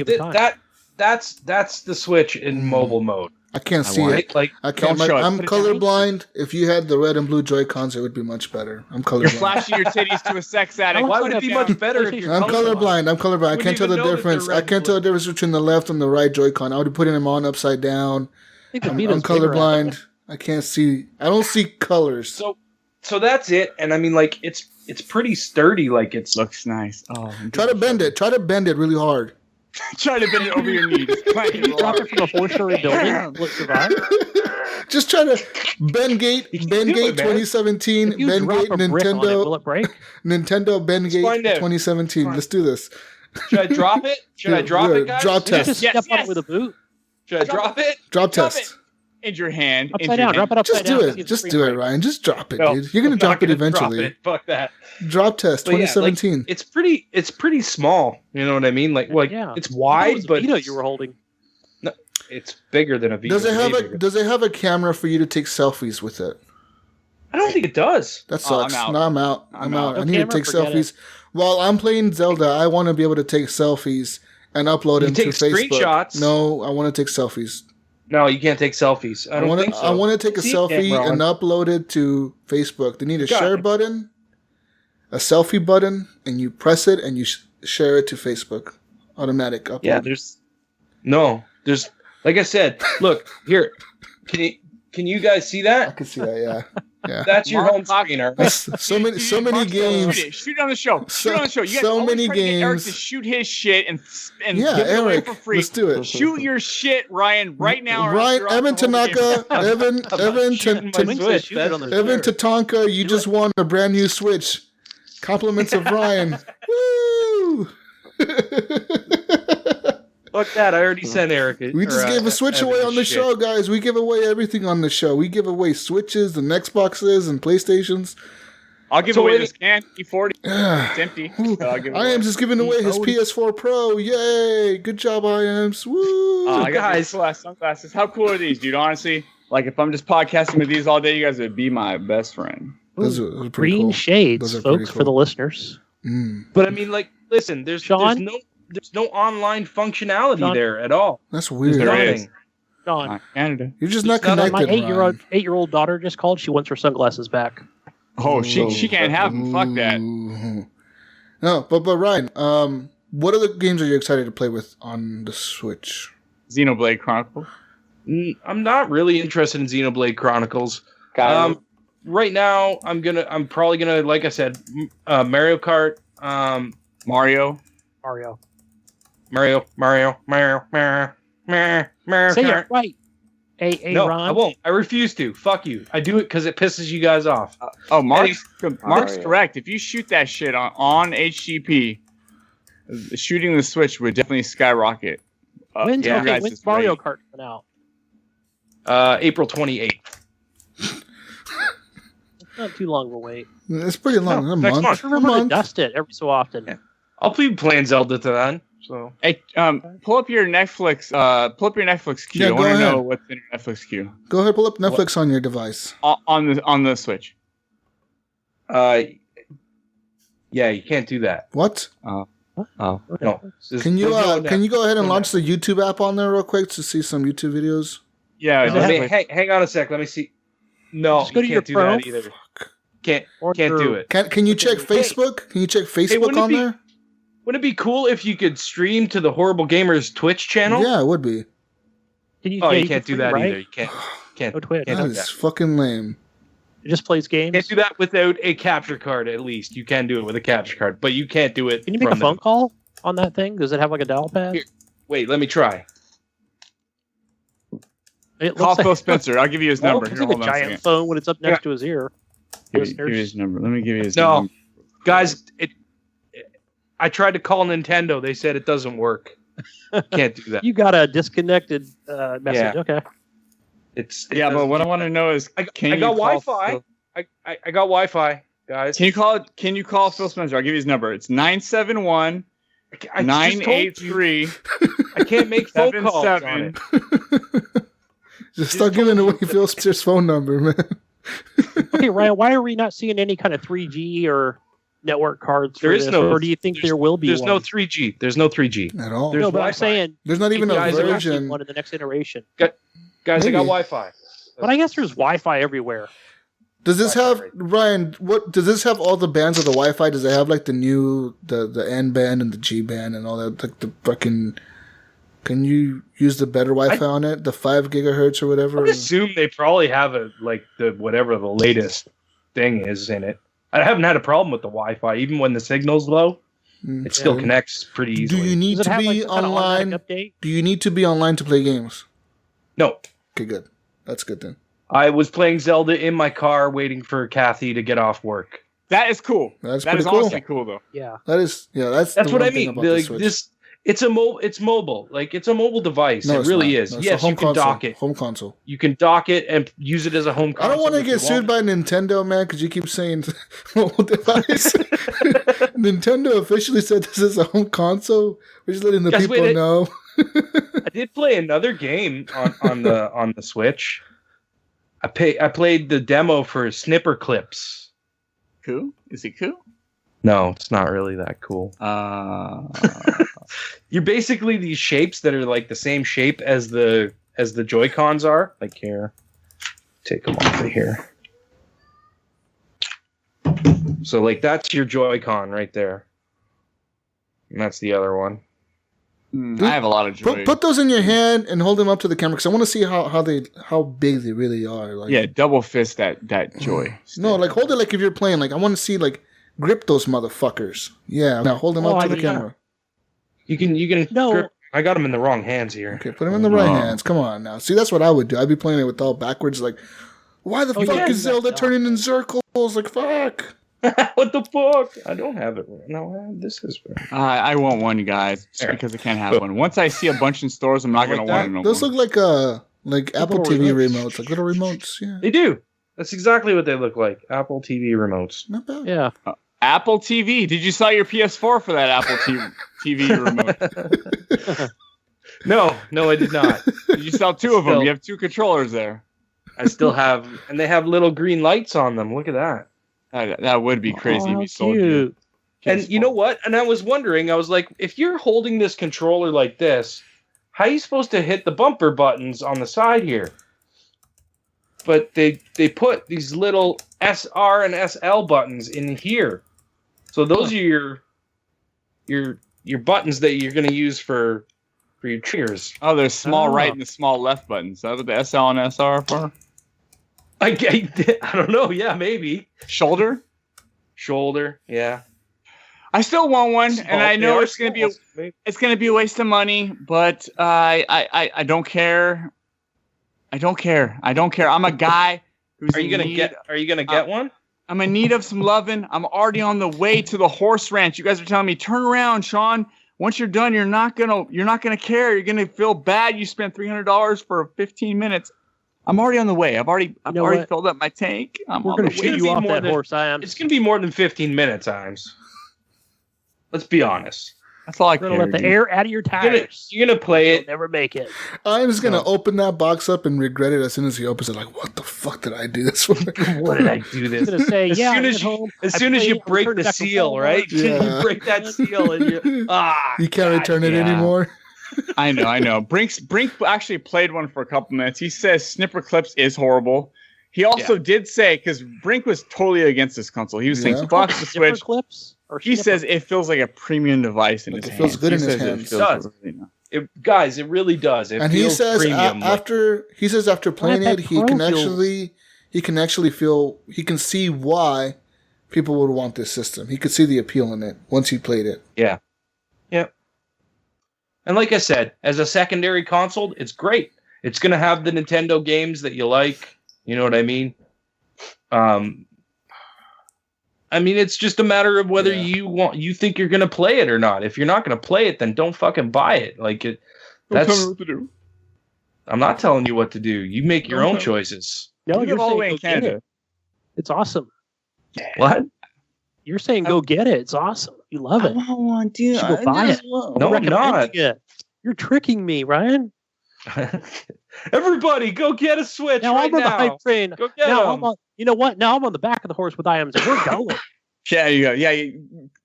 that's the Switch in mobile mode. I can't see it. Like, I can't. I'm colorblind. If you had the red and blue Joy-Cons, it would be much better. I'm colorblind. You're flashing your titties to a sex addict. Why would it be much better if you're colorblind? I'm colorblind. I can't tell the difference. I can't tell the difference between the left and the right Joy-Con. I would be putting them on upside down. I'm colorblind. I can't see. I don't see colors. So that's it. And I mean, like, it's pretty sturdy. Like, it looks nice. Oh, try to bend it. Try to bend it really hard. Try to bend it over your knees. Can you drop it from a 4-story building? Will it survive? Just try to Bendgate 2017. Bendgate Nintendo. Will it break? Nintendo Bendgate 2017. Let's do this. Should I drop it? Should I drop it, guys? Drop test. Just step on it with a boot. Should I drop it? Drop test. In your hand. Upside down. Drop it upside down. Just do it. Just do it, Ryan. Just drop it, dude. You're gonna drop it eventually. Fuck that. Drop test 2017. Yeah, like, it's pretty small. You know what I mean? Like it's wide, but you were holding. No, it's bigger than a Vita. Does it have a camera for you to take selfies with it? I don't think it does. That sucks. I'm out. I'm out. No I need to take selfies. While I'm playing Zelda, I want to be able to take selfies and upload them to Facebook. Screenshots. No, I want to take selfies. No, you can't take selfies. I don't think so. I want to take a selfie and upload it to Facebook. They need a share button. a selfie button, and you press it and you share it to Facebook. Automatic upload. Yeah, there's like I said, look, here. Can you guys see I that? can see that, yeah. That's your home screen, all right? That's so many games. Shoot it on the show. Shoot it on the show. You guys So always many try to get Eric games. to shoot his shit and Yeah, give it away Eric, for free. let's do it. Shoot your shit, Ryan, right now. Ryan, Evan Tanaka, Evan Tatanka, you just won a brand new Switch. Compliments of Ryan. Woo! Fuck that! I already sent Eric. We just gave a Switch away on the show, guys. We give away everything on the show. We give away Switches and Xboxes and PlayStations. I'll give away this can E40. It's empty. So Iams is giving away his PS4 Pro. Yay! Good job, Iams. Woo! I got these cool ass sunglasses. How cool are these, dude? Honestly, like if I'm just podcasting with these all day, you guys would be my best friend. Those are green cool. shades, folks, cool. for the listeners. But I mean, like, listen, there's no online functionality there at all. That's weird. There's nothing. Sean, Canada. You're just not connected. My 8-year-old daughter just called. She wants her sunglasses back. Oh, she can't have them. Fuck that. No, but Ryan, what other games are you excited to play with on the Switch? Xenoblade Chronicles. I'm not really interested in Xenoblade Chronicles. Right now, I'm probably gonna, like I said, Mario Kart, Mario. Say it right. No, Ron. I won't. I refuse to. Fuck you. I do it because it pisses you guys off. Mark's correct. If you shoot that shit on HGP, shooting the Switch would definitely skyrocket. When's Mario Kart coming out? April 28th. It's not too long of a wait. It's pretty long. A next month. month. Remember to dust it every so often. Yeah. I'll be playing Zelda to then. So hey, pull up your Netflix. Pull up your Netflix queue. Yeah, I want to ahead. know what's in your Netflix queue. Go ahead, pull up Netflix on your device. On the Switch. Yeah, you can't do that. What? No. Can you go ahead and launch the YouTube app on there real quick to see some YouTube videos? Yeah. Hang on a sec. Let me see. No, just go to you your can't do Chrome. that either. Can't do it. Can you check Facebook? Can you check Facebook on there? Wouldn't it be cool if you could stream to the Horrible Gamers Twitch channel? Yeah, it would be. You can't do that either. You can't. No Twitch. That is fucking lame. It just plays games. Can't do that without a capture card. At least you can do it with a capture card, but you can't do it. Can you make a phone call on that thing? Does it have like a dial pad? Here, wait, let me try. Call Phil Spencer. I'll give you his number. It's like a giant phone when it's up next to his ear. Give you his number. Let me give you his number. No, guys, I tried to call Nintendo. They said it doesn't work. Can't do that. You got a disconnected message. Yeah. Okay. But what I want to know is, I got Wi-Fi. I got Wi-Fi, guys. Can you call Phil Spencer? I'll give you his number. It's 971 983. I can't make phone calls on it. Just start giving away Phil Spencer's phone number, man. Okay, Ryan, why are we not seeing any kind of 3G or network cards for this? Or do you think there will be There's one? no 3G. There's no 3G. At all. No, but Wi-Fi. I'm saying there's not even a version. One in the next iteration. Guys, Maybe. I got Wi-Fi. But I guess there's Wi-Fi everywhere. Does this have Ryan? What does this have? All the bands of the Wi-Fi? Does it have like the new the N band and the G band and all that? Like the fucking. Can you use the better Wi-Fi on it? The 5 gigahertz or whatever. I assume they probably have whatever the latest thing is in it. I haven't had a problem with the Wi-Fi, even when the signal's low. It still connects pretty easily. Do you need to be online? Do you need to be online to play games? No. Okay, good. That's good then. I was playing Zelda in my car, waiting for Kathy to get off work. That is cool. That's that pretty is cool. honestly cool, though. Yeah. That's what I mean. Like this. It's mobile. Like it's a mobile device. No, it really not. is. No, yes, you can dock it. Home console. You can dock it and use it as a home console. I don't want to get sued by Nintendo, man, because you keep saying mobile device. Nintendo officially said this is a home console. We're just letting the people know. I did play another game on the Switch. I played the demo for Snipper Clips. Cool? Is it cool? No, it's not really that cool. You're basically these shapes that are like the same shape as the Joy-Cons are. Like here, take them off of here. So like that's your Joy-Con right there. And that's the other one. I have a lot of Joy. Put those in your hand and hold them up to the camera because I want to see how big they really are. Like, yeah, double fist that Joy. No, like hold it like if you're playing. Like I want to see like grip those motherfuckers. Yeah, now hold them up to the camera. You can. No. Grip. I got them in the wrong hands here. Okay, put them in the right hands. Come on now. See, that's what I would do. I'd be playing it with all backwards. Like, why the fuck is Zelda turning in circles? Like, fuck. What the fuck? I don't have it. No, this is. I want one, guys, just because I can't have one. Once I see a bunch in stores, I'm not gonna want it no more. Those look like Apple TV remotes, like little remotes. Yeah, they do. That's exactly what they look like. Apple TV remotes. Not bad. Yeah. Apple TV. Did you sell your PS4 for that Apple TV remote? No, I did not. Did you sell two of them? You have two controllers there. I still have, and they have little green lights on them. Look at that. That would be crazy if you sold you. And you know what? And I was wondering, I was like, if you're holding this controller like this, how are you supposed to hit the bumper buttons on the side here? But they put these little SR and SL buttons in here. So those are your buttons that you're going to use for your triggers. Oh, there's small right and the small left buttons. Is that what the SL and SR are for? I don't know. Yeah, maybe. Shoulder, yeah. I still want one, and I know it's going to be a waste of money, but I don't care. I don't care. I'm a guy who's Are you gonna get one? I'm in need of some loving. I'm already on the way to the horse ranch. You guys are telling me, turn around, Shawn. Once you're done, you're not gonna care. You're gonna feel bad. You spent $300 for 15 minutes. I'm already on the way. I've already filled up my tank. We're gonna shoot you off that horse. It's gonna be more than 15 minutes, Iams. Let's be honest. That's all I care. You're gonna let the air out of your tires. You're gonna play it. You'll never make it. I'm just gonna open that box up and regret it as soon as he opens it. Like, what the fuck did I do this for? What did I do this? I'm gonna say, as soon as you break the seal, right? Yeah. You break that seal and you can't return it anymore. I know. Brink actually played one for a couple minutes. He says Snipper Clips is horrible. He also did say, because Brink was totally against this console. He was saying, fuck the Switch. Clips? He says it feels like a premium device in his hands. It feels good in his hands. It does. Guys, it really does. It and he says after playing it, he can actually feel, he can see why people would want this system. He could see the appeal in it once he played it. Yeah. Yep. And like I said, as a secondary console, it's great. It's going to have the Nintendo games that you like. You know what I mean? It's just a matter of whether you think you're going to play it or not. If you're not going to play it, then don't fucking buy it. Don't tell me what to do. I'm not telling you what to do. You make your own choices. No, you're all the way saying in Canada. It's awesome. What? You're saying go get it. It's awesome. You love it. I want to. You should go buy it. No, I'm not. You're tricking me, Ryan. Everybody, go get a Switch right I'm on now. the hype train. Go get them. You know what? Now I'm on the back of the horse with Iams, and we're going. Yeah, you go. Yeah,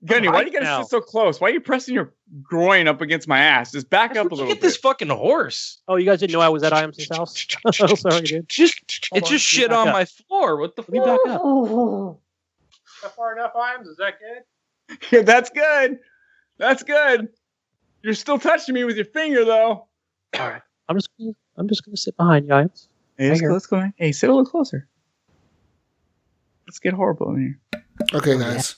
Gunny, why do you gotta sit so close? Why are you pressing your groin up against my ass? Just back up a little bit. Get this fucking horse. Oh, you guys didn't know I was at Iams' house? Oh, sorry, dude. It just shit on my floor. What the fuck? Back up. That far enough, Iams? Is that good? Yeah, that's good. That's good. You're still touching me with your finger, though. All right. I'm just gonna sit behind you, Iams. Hey, let's go. Hey, sit a little closer. Let's get horrible in here. Okay, guys.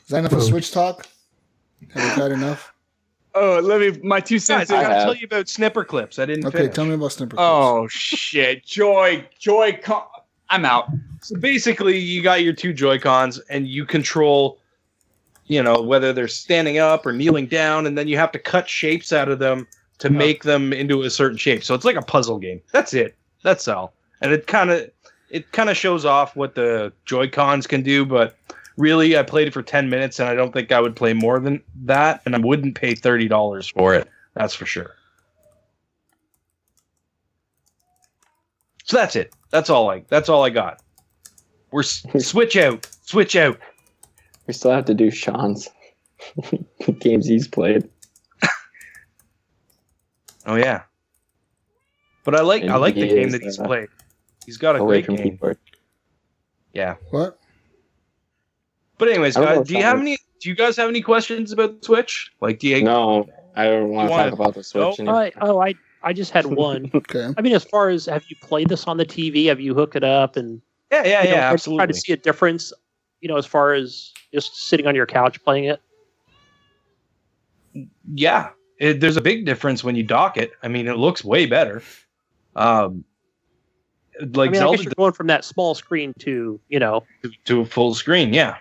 Is that enough of Switch talk? Have we had enough? Oh, let me. My 2 cents. I gotta tell you about Snipper Clips. I didn't. Okay, tell me about Snipper Clips. Oh shit, Joy. I'm out. So basically, you got your two Joy-Cons, and you control, whether they're standing up or kneeling down, and then you have to cut shapes out of them to make them into a certain shape. So it's like a puzzle game. That's it. That's all. And it kind of shows off what the Joy-Cons can do, but really, I played it for 10 minutes, and I don't think I would play more than that, and I wouldn't pay $30 for it. That's for sure. So that's it. That's all I got. We're switch out. We still have to do Shawn's games he's played. Oh yeah. But I like the game that he's played. He's got a great game. Keyboard. Yeah. What? But anyways, guys, do you guys have any questions about the Switch? Like, No, I don't want to talk about the Switch anymore. I just had one. Okay. I mean, as far as have you played this on the TV? Have you hooked it up and absolutely. Try to see a difference, as far as just sitting on your couch playing it. Yeah, there's a big difference when you dock it. I mean, it looks way better. Zelda, I guess you're going from that small screen to to a full screen. Yeah.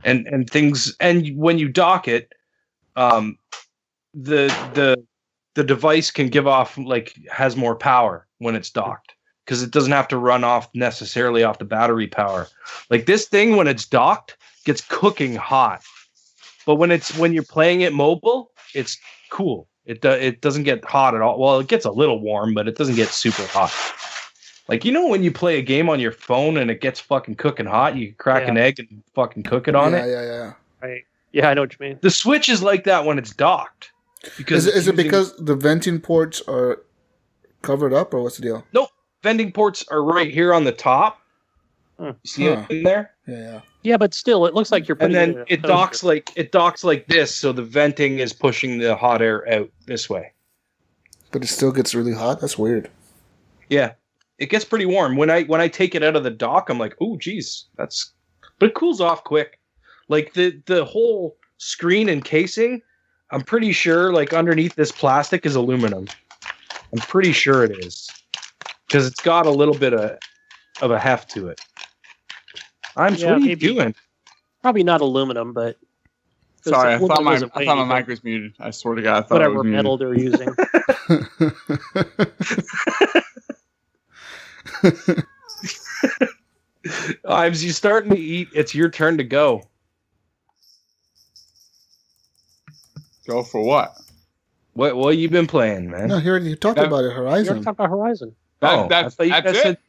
And things, and when you dock it, the device can give off, has more power when it's docked, because it doesn't have to run necessarily off the battery power. Like, this thing, when it's docked, gets cooking hot. But when you're playing it mobile, it's cool. It doesn't get hot at all. Well, it gets a little warm, but it doesn't get super hot. Like, when you play a game on your phone and it gets fucking cooking hot, you crack an egg and fucking cook it on it. Yeah. Yeah, I know what you mean. The Switch is like that when it's docked. Because is it because the venting ports are covered up, or what's the deal? Nope. Venting ports are right here on the top. You see it in there? Yeah. Yeah, but still, it looks like you're putting and then it docks like this, so the venting is pushing the hot air out this way. But it still gets really hot? That's weird. Yeah. It gets pretty warm. When I take it out of the dock, I'm like, oh, geez, but it cools off quick. Like, the whole screen and casing, I'm pretty sure, underneath this plastic is aluminum. I'm pretty sure it is, because it's got a little bit of a heft to it. What are you doing? Probably not aluminum, but sorry, I thought my mic was muted. I swear to God, I thought whatever metal they're using. Iams, you starting to eat? It's your turn to go. Go for what? What you been playing, man? No, you talked about it, Horizon. You already talked about Horizon. That's it.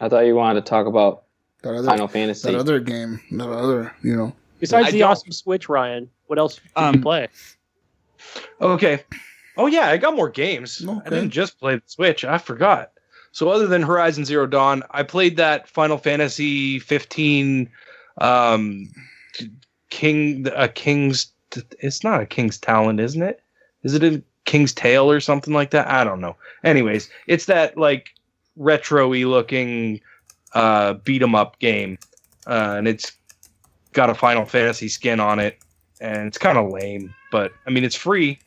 I thought you wanted to talk about Final Fantasy. That other game. That other, Besides the awesome Switch, Ryan, what else did you play? Okay. Oh, yeah, I got more games. Okay. I didn't just play the Switch. I forgot. So other than Horizon Zero Dawn, I played that Final Fantasy 15 King's... It's not a King's Talon, isn't it? Is it a King's Tale or something like that? I don't know. Anyways, it's that, retro-y looking beat 'em up game. And it's got a Final Fantasy skin on it. And it's kind of lame. But, I mean, it's free.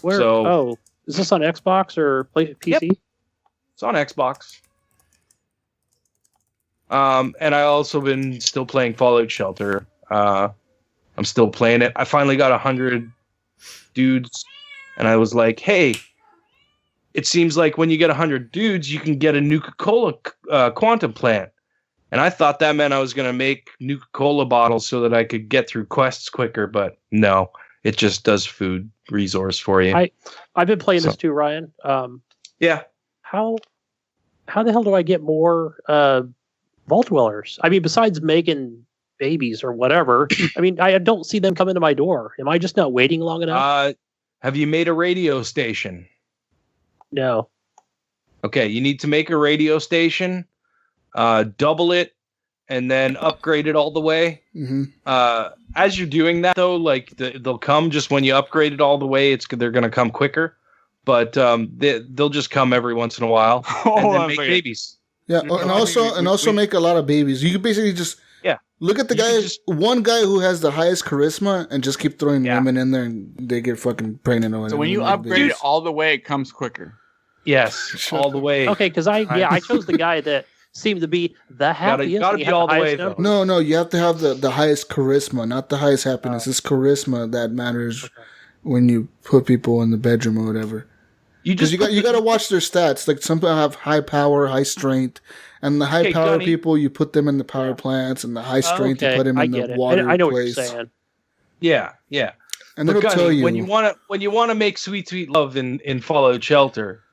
Is this on Xbox or PC? Yep. It's on Xbox. And I also been still playing Fallout Shelter. I'm still playing it. I finally got 100 dudes, and I was like, hey, it seems like when you get 100 dudes, you can get a Nuka-Cola quantum plant. And I thought that meant I was going to make Nuka-Cola bottles so that I could get through quests quicker, but no, it just does food resource for you. I've been playing this too, Ryan. Yeah. How the hell do I get more Vault Dwellers? I mean, besides making babies or whatever, I mean, I don't see them come into my door. Am I just not waiting long enough? Have you made a radio station? No. Okay, you need to make a radio station, double it, and then upgrade it all the way. Mm-hmm. As you're doing that, though, they'll come just when you upgrade it all the way. They're going to come quicker, but they'll just come every once in a while and then make babies. Yeah, and also make a lot of babies. You can basically just look at the guy. One guy who has the highest charisma, and just keep throwing women in there, and they get fucking pregnant. Or so when you upgrade it all the way, it comes quicker. Yes, all the way. Okay, because I chose the guy that seemed to be the happiest. Gotta be all the way, though. No, you have to have the highest charisma, not the highest happiness. It's charisma that matters when you put people in the bedroom or whatever. You got to watch their stats. Like, some people have high power, high strength, and the high power people, you put them in the power plants, and the high strength you put them in the water I know place. what you're saying. Yeah. And it'll tell you when you want to make sweet love in Fallout Shelter,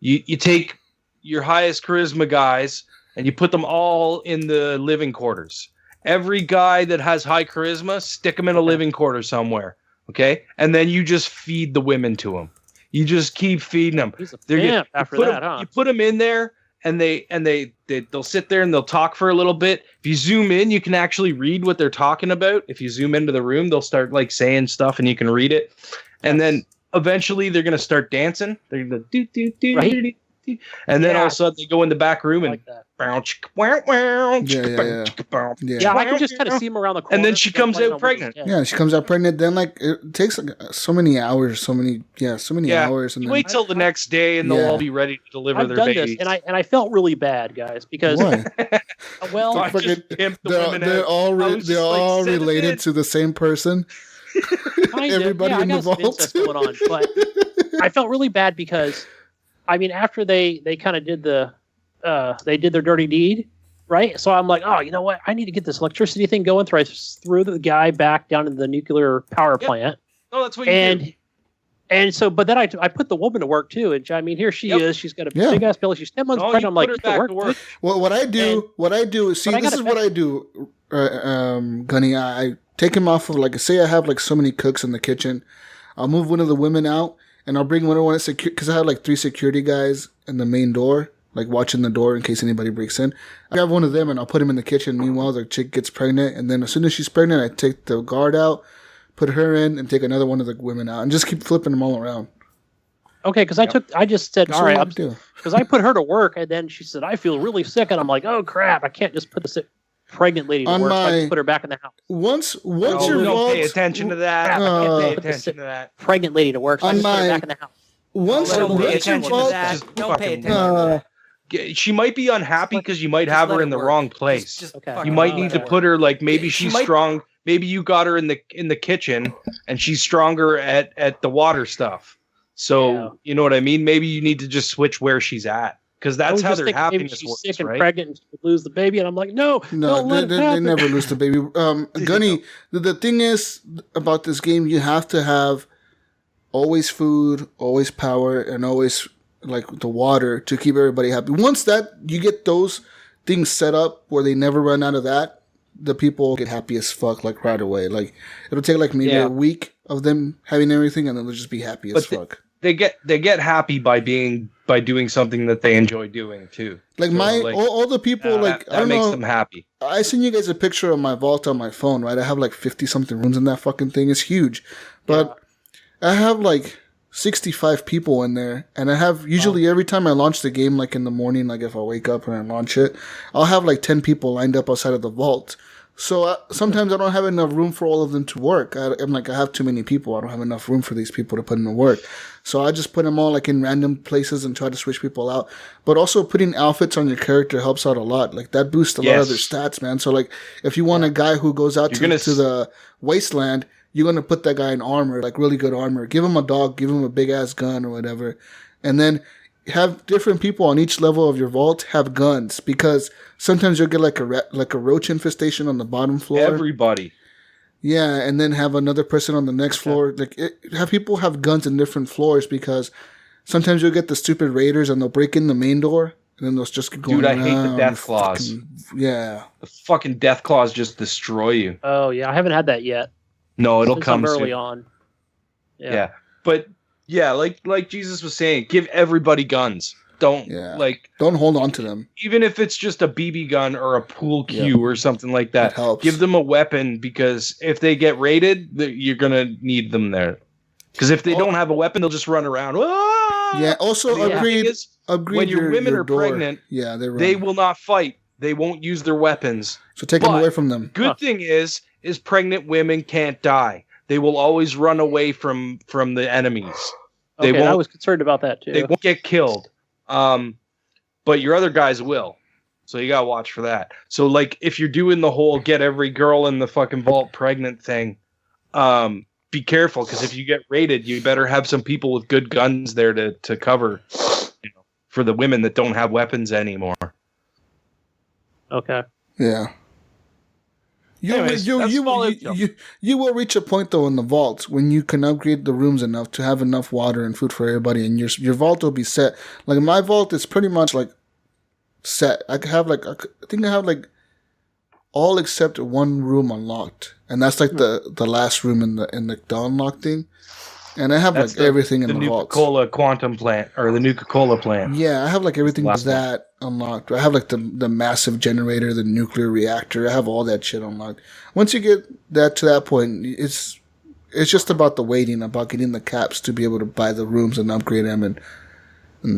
you take your highest charisma guys and you put them all in the living quarters. Every guy that has high charisma, stick them in a living quarter somewhere, okay? And then you just feed the women to them. You just keep feeding them. He's a pimp after that, huh? You put them in there, they'll sit there and they'll talk for a little bit. If you zoom in, you can actually read what they're talking about. If you zoom into the room, they'll start like saying stuff and you can read it. And then eventually they're gonna start dancing. They're gonna do do do do do, and then all of a sudden they go in the back room and I can just kind of see them around the corner. And then she comes out pregnant. Yeah, she comes out pregnant. Then like it takes like so many hours, hours. And you then wait till the next day, and they'll all be ready to deliver their babies. This, and I felt really bad, guys, because well, they're all related to the same person. Everybody in the vault. Going on, but I felt really bad because, I mean, after they kind of did they did their dirty deed, right? So I'm like, oh, you know what? I need to get this electricity thing going. So I threw the guy back down into the nuclear power plant. Oh, that's what you do. And so, but then I put the woman to work too. And I mean, here she is. She's got a big ass belly. She's 10 months pregnant. I'm like, back to work. Well, what I do is, this is what I do, Gunny. I take him off of, like, say I have like so many cooks in the kitchen. I'll move one of the women out and I'll bring one of because I have like 3 security guys in the main door, like watching the door in case anybody breaks in. I grab one of them and I'll put him in the kitchen. Meanwhile, the chick gets pregnant, and then as soon as she's pregnant, I take the guard out, put her in, and take another one of the women out, and just keep flipping them all around. Okay, because I just said, all right, because I put her to work, and then she said, I feel really sick, and I'm like, oh crap, I can't just put the pregnant lady to work. I just put her back in the house. Once your vault, pay attention to that. Pay attention to that. Pregnant lady to work. So I just put her back in the house. Once your vault, don't pay attention to that. She might be unhappy because you might have her in the wrong place. You might need to put her, like, maybe she's strong. Maybe you got her in the kitchen and she's stronger at the water stuff. So you know what I mean? Maybe you need to just switch where she's at, because that's how their happiness she's works, sick and right? pregnant and she lose the baby, and I'm like, no, they never lose the baby. Gunny, the thing is about this game, you have to have always food, always power, and always like the water to keep everybody happy. Once that you get those things set up where they never run out of that, the people get happy as fuck, like right away. Like it'll take like maybe a week of them having everything, and then they'll just be happy as fuck. They get happy by doing something that they enjoy doing too. Like all the people like that makes them happy. I sent you guys a picture of my vault on my phone, right? I have like 50 something rooms in that fucking thing. It's huge, but I have like 65 people in there, and I have usually every time I launch the game, like in the morning, like if I wake up and I launch it, I'll have like 10 people lined up outside of the vault. So sometimes I don't have enough room for all of them to work. I'm like, I have too many people. I don't have enough room for these people to put in the work. So I just put them all like in random places and try to switch people out. But also putting outfits on your character helps out a lot. Like that boosts a lot of their stats, man. So like if you want a guy who goes out to the wasteland, you're going to put that guy in armor, like really good armor. Give him a dog, give him a big ass gun or whatever. And then have different people on each level of your vault have guns, because sometimes you'll get like a roach infestation on the bottom floor. Everybody. Yeah, and then have another person on the next floor. Like have people have guns in different floors, because sometimes you'll get the stupid raiders and they'll break in the main door and then they'll just keep going around. Dude, I hate the death claws. The fucking death claws just destroy you. Oh yeah, I haven't had that yet. No, it'll come early soon. on. Yeah. But yeah, like Jesus was saying, give everybody guns. Don't hold on to them. Even if it's just a BB gun or a pool cue or something like that. Give them a weapon, because if they get raided, you're gonna need them there. Because if they don't have a weapon, they'll just run around. Ah! Yeah. Also, agreed. When your women are pregnant, they will not fight. They won't use their weapons. So take them away from them. Good thing is pregnant women can't die. They will always run away from the enemies. I was concerned about that too. They won't get killed. But your other guys will. So you gotta watch for that. So like if you're doing the whole get every girl in the fucking vault pregnant thing, be careful, because if you get raided, you better have some people with good guns there to cover, for the women that don't have weapons anymore. Okay. Yeah. You will reach a point though in the vault when you can upgrade the rooms enough to have enough water and food for everybody, and your vault will be set. Like my vault is pretty much like set. I think I have like all except one room unlocked, and that's like the last room in the unlocked thing. And I have like everything in the vault. The Nuka-Cola quantum plant or the Nuka-Cola plant. Yeah, I have like everything but that unlocked. I have like the massive generator, the nuclear reactor. I have all that shit unlocked. Once you get that to that point, it's just about the waiting, about getting the caps to be able to buy the rooms and upgrade them, and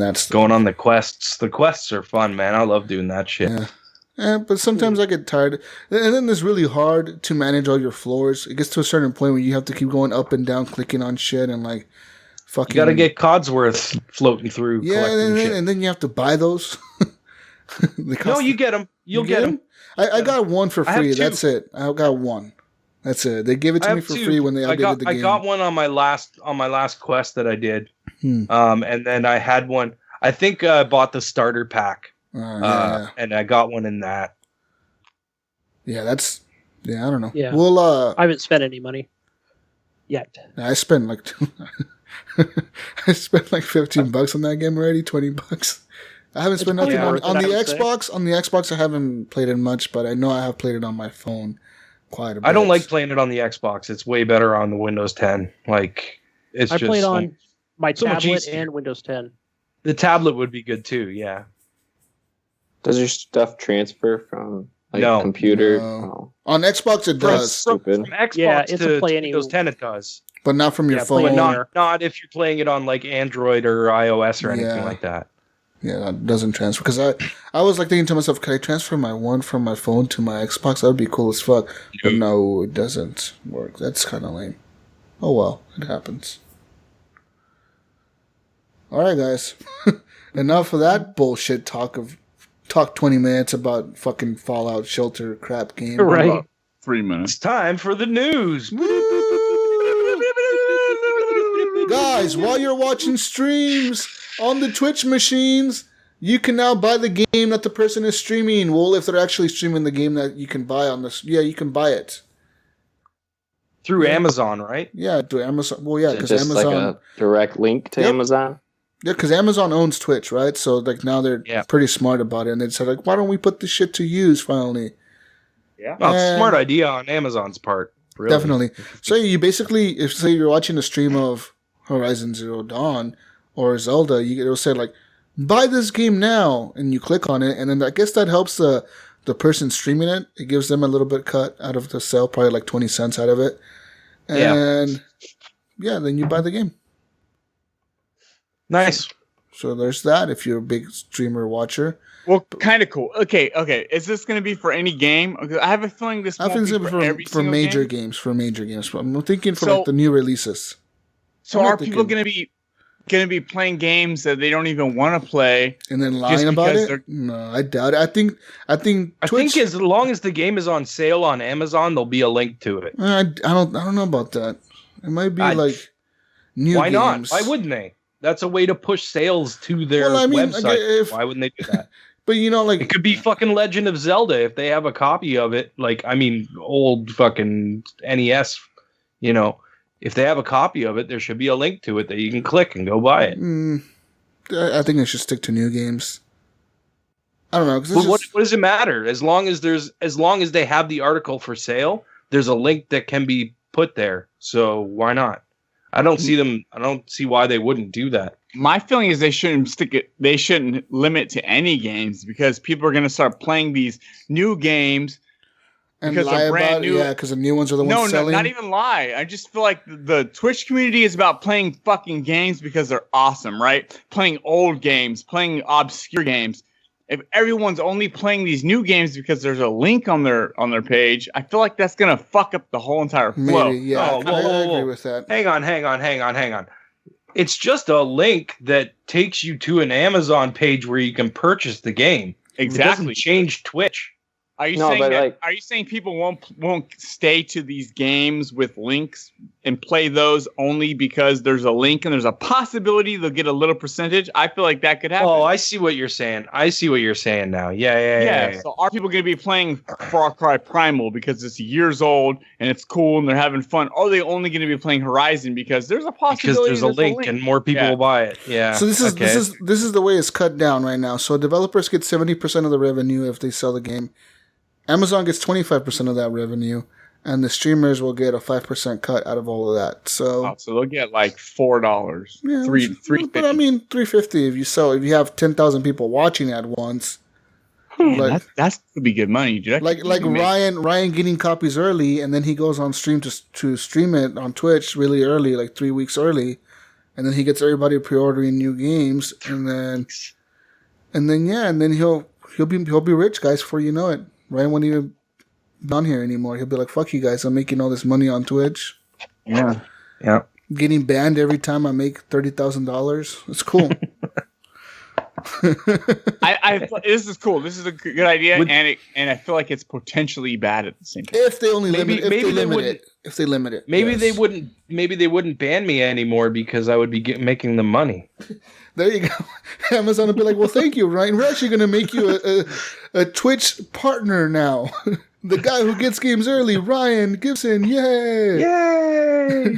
that's going on the quests. The quests are fun, man. I love doing that shit. Yeah, but sometimes I get tired. And then it's really hard to manage all your floors. It gets to a certain point where you have to keep going up and down, clicking on shit, and like fucking. You got to get Codsworth floating through. Yeah, and then you have to buy those. No, you get them. You'll get them. I got one for free. That's it. I got one. That's it. They gave it to me for free when they updated the game. I got one on my last quest that I did. And then I had one. I think I bought the starter pack. And I got one in that. Yeah, I don't know. Yeah. Well, I haven't spent any money yet. I spent like $15 on that game already. $20. I haven't spent nothing on the Xbox. On the Xbox, I haven't played it much, but I know I have played it on my phone quite a bit. I don't like playing it on the Xbox. It's way better on the Windows 10. Like I played on my tablet and Windows 10. The tablet would be good too. Yeah. Does your stuff transfer from computer? No. On Xbox, it does. From Xbox to Windows 10, it does. But not from your phone. But not if you're playing it on like Android or iOS or anything like that. Yeah, that doesn't transfer. Because I was like thinking to myself, could I transfer my one from my phone to my Xbox? That would be cool as fuck. But no, it doesn't work. That's kind of lame. Oh well, it happens. All right, guys. Enough of that bullshit talk 20 minutes about fucking Fallout Shelter crap game. Right. About 3 minutes. It's time for the news. Guys, while you're watching streams on the Twitch machines, you can now buy the game that the person is streaming. Well, if they're actually streaming the game that you can buy on this, you can buy it. Through Amazon, right? Yeah, through Amazon. Well, yeah, because Amazon. Like a direct link to Amazon? Yeah, because Amazon owns Twitch, right? So like now they're pretty smart about it, and they said like, why don't we put this shit to use finally? Yeah, well, it's a smart idea on Amazon's part. Really. Definitely. So you basically, if say you're watching a stream of Horizon Zero Dawn or Zelda, it'll say like, buy this game now, and you click on it, and then I guess that helps the person streaming it. It gives them a little bit cut out of the sale, probably like 20 cents out of it, and then you buy the game. Nice. So there's that. If you're a big streamer watcher, well, kind of cool. Okay. Is this going to be for any game? I have a feeling this won't be for every for major game. games. For major games, I'm thinking for like the new releases. So are people going to be playing games that they don't even want to play and then lying about it? No, I doubt it. I think Twitch, as long as the game is on sale on Amazon, there'll be a link to it. I don't know about that. It might be like new why games. Not? Why wouldn't they? That's a way to push sales to their website. Why wouldn't they do that? But like it could be fucking Legend of Zelda if they have a copy of it. Like old fucking NES. If they have a copy of it, there should be a link to it that you can click and go buy it. I think they should stick to new games. I don't know. Well, what does it matter? As long as they have the article for sale, there's a link that can be put there. So why not? I don't see why they wouldn't do that. My feeling is they shouldn't limit to any games because people are going to start playing these new games and because they're brand new. Yeah, because the new ones are the ones selling. No, not even lie. I just feel like the Twitch community is about playing fucking games because they're awesome, right? Playing old games, playing obscure games. If everyone's only playing these new games because there's a link on their page, I feel like that's gonna fuck up the whole entire flow. Maybe, yeah, I agree with that. Hang on. It's just a link that takes you to an Amazon page where you can purchase the game. Exactly. It doesn't change Twitch. Are you saying people won't stay to these games with links and play those only because there's a link and there's a possibility they'll get a little percentage? I feel like that could happen. Oh, I see what you're saying. now. Yeah. So are people going to be playing Far Cry Primal because it's years old and it's cool and they're having fun? Or are they only going to be playing Horizon because there's a possibility because there's a link and more people will buy it? Yeah. So this is the way it's cut down right now. So developers get 70% of the revenue if they sell the game. Amazon gets 25% of that revenue, and the streamers will get a 5% cut out of all of that. So they'll get like $4, yeah, $3.50. But I mean, $3.50 if you have 10,000 people watching at once. Like, that's would be good money, dude. Like Ryan getting copies early, and then he goes on stream to stream it on Twitch really early, like 3 weeks early, and then he gets everybody pre-ordering new games, and then he'll be rich, guys, before you know it. Ryan won't even be on here anymore. He'll be like, "Fuck you guys! I'm making all this money on Twitch." Yeah. Getting banned every time I make $30,000. It's cool. This is cool. This is a good idea, and I feel like it's potentially bad at the same time. If they limit it. Maybe they wouldn't ban me anymore because I would be making them money. There you go. Amazon would be like, "Well, thank you, Ryan. We're actually going to make you a Twitch partner now. The guy who gets games early, Ryan Gibson. Yay! Yay!"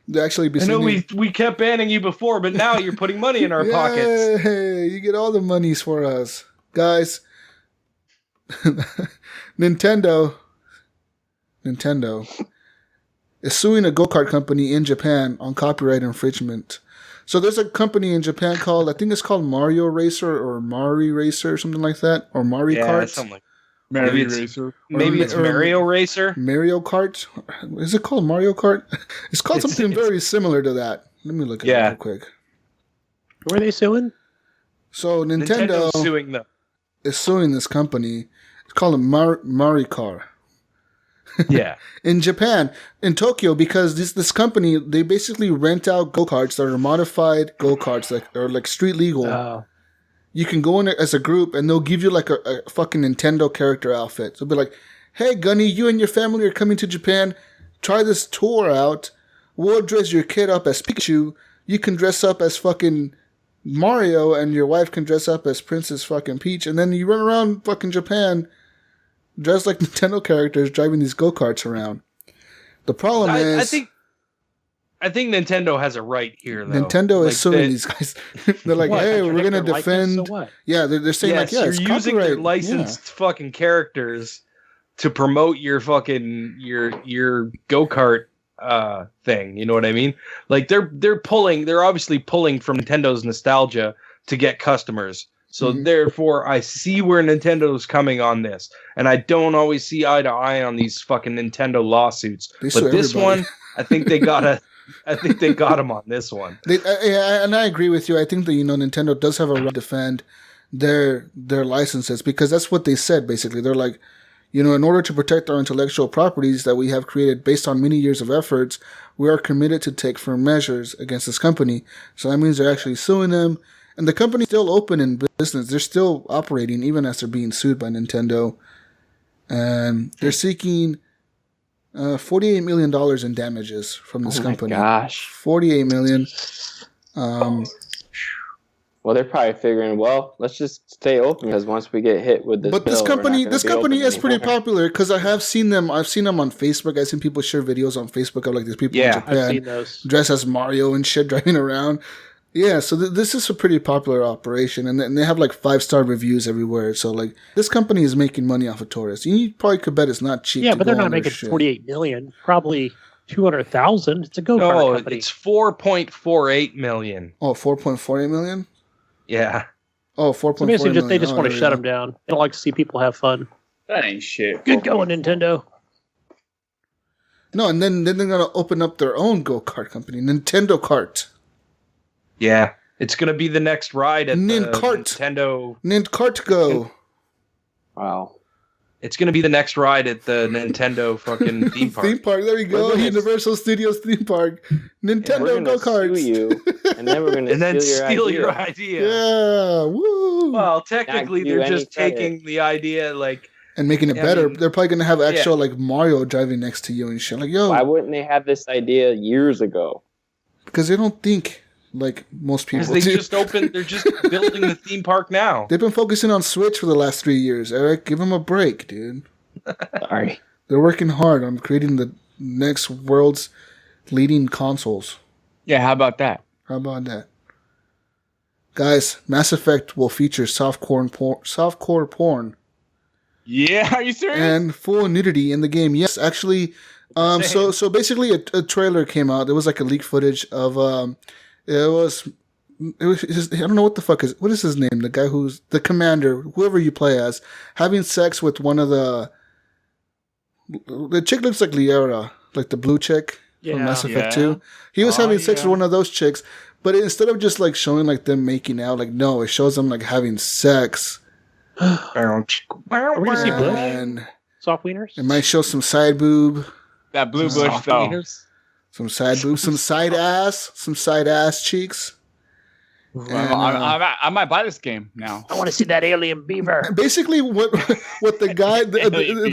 They actually be. I know we kept banning you before, but now you're putting money in our pockets. Hey, you get all the monies for us, guys. Nintendo is suing a go-kart company in Japan on copyright infringement. So there's a company in Japan called, I think it's called Mario Racer or Mari Racer or something like that, or Mari Kart. Something like Mario Racer. Maybe it's Mario Racer. Mario Kart. Is it called Mario Kart? It's called something very similar to that. Let me look at it real quick. Who are they suing? So Nintendo is suing this company. It's called Maricar. Yeah. In Japan, in Tokyo, because this company, they basically rent out go-karts that are modified go-karts that are like street legal. Oh. You can go in as a group, and they'll give you like a fucking Nintendo character outfit. So they'll be like, "Hey, Gunny, you and your family are coming to Japan. Try this tour out. We'll dress your kid up as Pikachu. You can dress up as fucking Mario, and your wife can dress up as Princess fucking Peach. And then you run around fucking Japan dressed like Nintendo characters driving these go-karts around." The problem is... I think Nintendo has a right here, though. Nintendo is suing these guys. They're like, "Hey, we're going to defend..." So yeah, they're saying it's using copyright. your licensed fucking characters to promote your fucking your go-kart thing. You know what I mean? Like they're obviously pulling from Nintendo's nostalgia to get customers. So therefore, I see where Nintendo's coming on this, and I don't always see eye to eye on these fucking Nintendo lawsuits. But this one, I think they got him on this one. And I agree with you. I think that Nintendo does have a right to defend their licenses, because that's what they said. Basically, they're like, in order to protect our intellectual properties that we have created based on many years of efforts, we are committed to take firm measures against this company. So that means they're actually suing them. And the company's still open in business. They're still operating even as they're being sued by Nintendo. And they're seeking $48 million in damages from this company. Oh my gosh. $48 million. Well, they're probably figuring, let's just stay open, because once we get hit with this But bill, this company is pretty popular, because I have seen them. I've seen them on Facebook. I've seen people share videos on Facebook of like these people in Japan I've seen those. dressed as Mario and shit driving around. Yeah, so this is a pretty popular operation, and they have like 5-star reviews everywhere. So like this company is making money off of tourists. You probably could bet it's not cheap. Yeah, but they're not making $48 million. Probably 200,000. It's a go-kart company. It's $4.48 million. Oh, $4.48 million? Yeah. Oh, $4.48 million. They just want to shut them down. They don't like to see people have fun. That ain't shit. Good going, Nintendo. No, and then they're gonna open up their own go-kart company, Nintendo Kart. Yeah, it's gonna be the next ride at Nintendo. Nintendo Go. Wow. It's gonna be the next ride at the Nintendo fucking theme park. Theme park. There you go. Universal Studios theme park. Nintendo go-karts. You, and then we're gonna steal your idea. Yeah. Woo. Well, technically, they're just taking the idea and making it better. They're probably gonna have actual like Mario driving next to you and shit. Like, yo. Why wouldn't they have this idea years ago? Because they don't think like most people. They're just building the theme park now. They've been focusing on Switch for the last 3 years. Eric, give them a break, dude. Sorry. They're working hard on creating the next world's leading consoles. Yeah, how about that? Guys, Mass Effect will feature softcore porn. Yeah, are you serious? And full nudity in the game. Yes, actually. So basically, a trailer came out. It was like a leak footage of it was I don't know what the fuck what is his name? The guy who's the commander, whoever you play as, having sex with one of the chick looks like Liara, like the blue chick from Mass Effect 2. He was having sex with one of those chicks, but instead of just like showing like them making out, like no, it shows them like having sex. Are we gonna see bush? Soft wieners? It might show some side boob. That blue bush, though. Wieners. Some side boob, some side ass cheeks. And, I might buy this game now. I want to see that alien beaver. Basically, what the guy there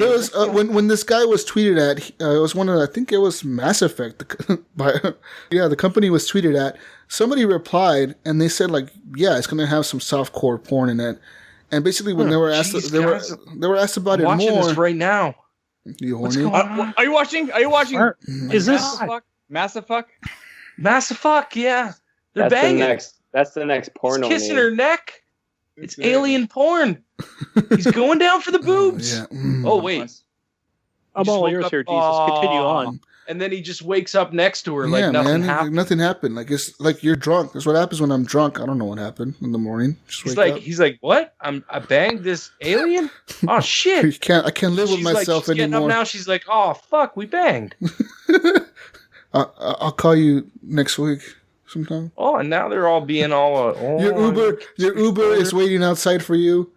was when this guy was tweeted at, it was one of I think it was Mass Effect. The company was tweeted at. Somebody replied and they said like, yeah, it's gonna have some softcore porn in it. And basically, when they were asked, they were asked about it more. I'm watching this right now. You horny? Are you watching? Are you watching? Is this Massive Fuck? Massive Fuck? Yeah, they're banging. That's the next porno. He's kissing her neck. It's alien porn. He's going down for the boobs. Yeah. Oh wait, I'm all ears here, Jesus. Continue on. And then he just wakes up next to her like nothing happened. Nothing happened. Like it's like you're drunk. That's what happens when I'm drunk. I don't know what happened in the morning. He's like, what? I banged this alien? Oh shit! I can't live with myself anymore. Getting up now. She's like, oh fuck, we banged. I'll call you next week sometime. Oh, and now they're all being all. Your Uber is waiting outside for you.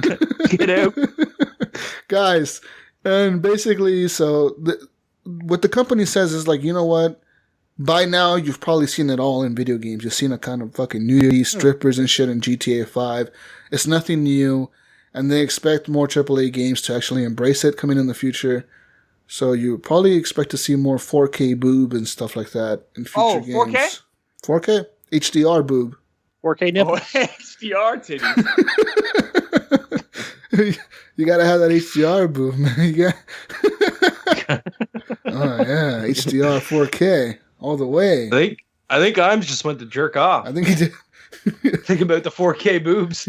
Get out, guys. And basically, what the company says is like, you know what? By now, you've probably seen it all in video games. You've seen a kind of fucking nudity, strippers and shit in GTA 5. It's nothing new, and they expect more AAA games to actually embrace it coming in the future. So you probably expect to see more 4K boob and stuff like that in future games. 4K? 4K? HDR boob. 4K nipple. Oh, HDR titties. You gotta have that HDR boob, man. Oh yeah, HDR 4K all the way. I think Iams just went to jerk off. I think he did. Think about the 4K boobs.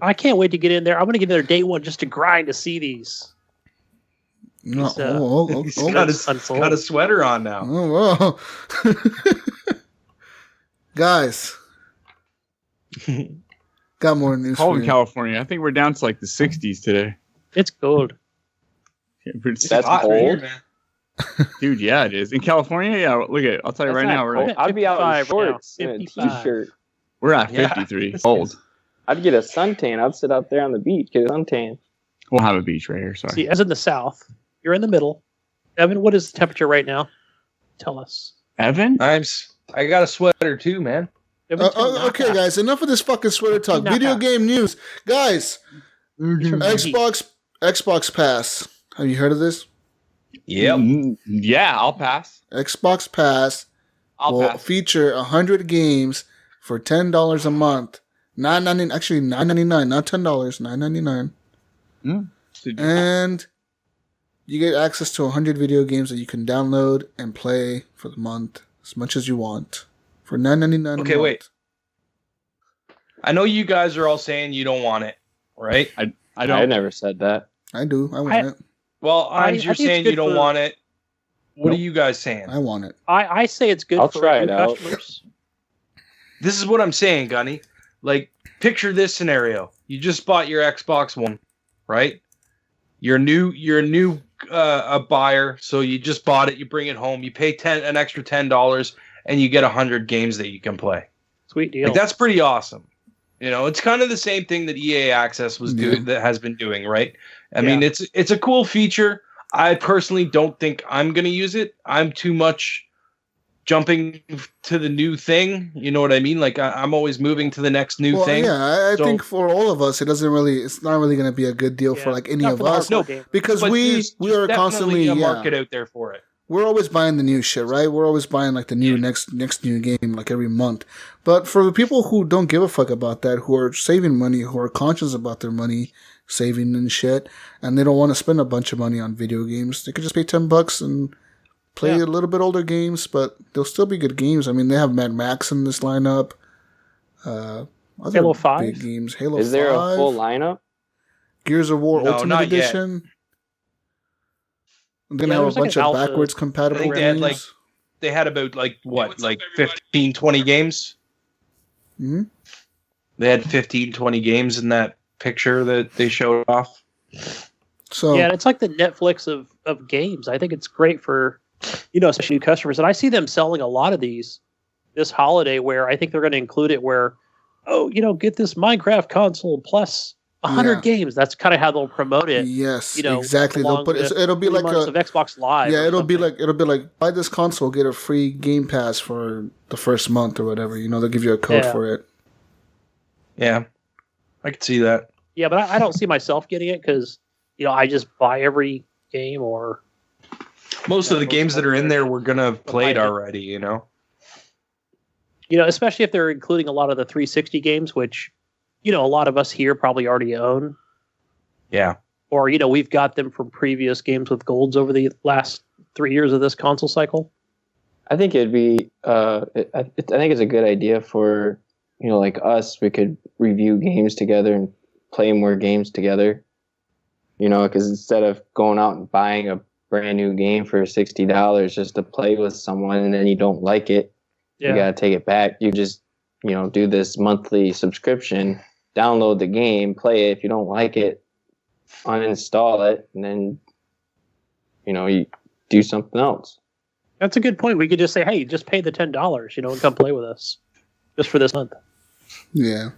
I can't wait to get in there. I'm going to get in there day one just to grind to see these. No, He's got a sweater on now. Oh, wow. Guys, got more news cold for in California. I think we're down to like the 60s today. It's cold. It's That's hot cold, man. Dude, yeah, it is. In California, yeah, look at it. I'll tell you right now. I'd be out in shorts and a t-shirt. We're at 53. Cold. I'd get a suntan. I'd sit out there on the beach, get a suntan. We'll have a beach right here, sorry. See, as in the south, you're in the middle. Evan, what is the temperature right now? Tell us. Evan? I got a sweater too, man. Okay, guys, enough of this fucking sweater talk. Video game news. Guys, Xbox Pass. Have you heard of this? Yep. Yeah, I'll pass. Xbox Pass will feature 100 games for $10 a month. Actually $9.99, not $10, $9.99. And you get access to 100 video games that you can download and play for the month as much as you want for $9.99. Okay, wait. I know you guys are all saying you don't want it, right? I don't. I never said that. I do. I want it. Well, you're saying you don't want it. What are you guys saying? I want it. I say it's good for try it out. customers. This is what I'm saying, Gunny. Like, picture this scenario. You just bought your Xbox One, right? You're a new buyer, so you just bought it. You bring it home. You pay an extra $10, and you get 100 games that you can play. Sweet deal. Like, that's pretty awesome. You know, it's kind of the same thing that EA Access was doing, that has been doing, right? I mean, it's a cool feature. I personally don't think I'm going to use it. I'm too much jumping to the new thing. You know what I mean? Like, I'm always moving to the next new thing. Yeah, I think for all of us, it's not really going to be a good deal for like any of us. No, because we are constantly a market out there for it. We're always buying the new shit, right? We're always buying like the new next new game like every month. But for the people who don't give a fuck about that, who are saving money, who are conscious about their money saving and shit, and they don't want to spend a bunch of money on video games, they could just pay $10 and play a little bit older games, but they'll still be good games. I mean, they have Mad Max in this lineup. Other Halo 5? big games. Halo 5. Is there a full lineup? Gears of War No, Ultimate not yet. Edition. And then have a there's like bunch an of alpha. backwards compatible I think games. they had about 15, 20 games. Hmm? They had 15, 20 games in that picture that they showed off. So Yeah, and it's like the Netflix of games. I think it's great for, especially new customers. And I see them selling a lot of these this holiday where I think they're going to include it where, get this Minecraft console plus 100 games. That's kind of how they'll promote it. yes, exactly. They'll put it'll be like of Xbox Live. Yeah, it'll be like buy this console, get a free Game Pass for the first month or whatever. They'll give you a code for it. Yeah, I could see that. Yeah, but I don't see myself getting it because I just buy every game or most of the games that are in there we're gonna have played already. Especially if they're including a lot of the 360 games, which a lot of us here probably already own. Yeah. Or we've got them from previous games with golds over the last 3 years of this console cycle. I think it'd be. I think it's a good idea for like us. We could review games together and play more games together. Because instead of going out and buying a brand new game for $60 just to play with someone, and then you don't like it, you gotta take it back. You just do this monthly subscription, download the game, play it. If you don't like it, uninstall it, and then you do something else. That's a good point. We could just say, hey, just pay the $10, and come play with us just for this month. Yeah.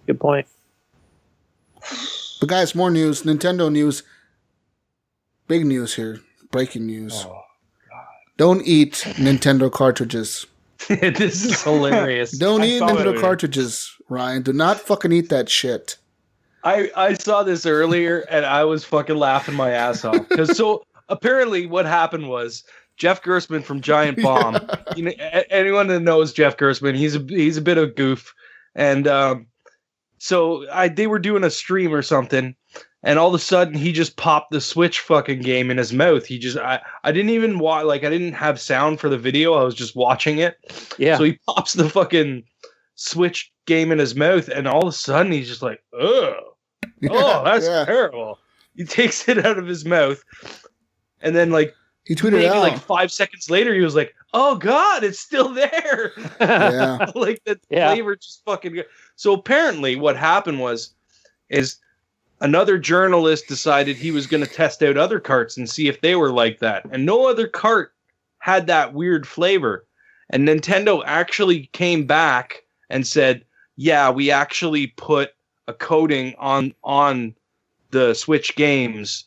Good point. But guys, more news. Nintendo news. Big news here. Breaking news. Oh, God. Don't eat Nintendo cartridges. This is hilarious. Don't eat Nintendo cartridges, Ryan. Do not fucking eat that shit. I saw this earlier and I was fucking laughing my ass off. So apparently what happened was Jeff Gerstmann from Giant Bomb. Anyone that knows Jeff Gerstmann, he's a bit of a goof. And so they were doing a stream or something, and all of a sudden he just popped the Switch fucking game in his mouth. He just I didn't even watch, I didn't have sound for the video. I was just watching it. Yeah. So he pops the fucking Switch game in his mouth, and all of a sudden he's just like, ugh. Oh, that's terrible. He takes it out of his mouth, and then he tweeted it out. 5 seconds later, he was like, "Oh God, it's still there!" Yeah, the flavor just fucking good. So apparently, what happened is another journalist decided he was going to test out other carts and see if they were like that, and no other cart had that weird flavor. And Nintendo actually came back and said, "Yeah, we actually put a coating on the Switch games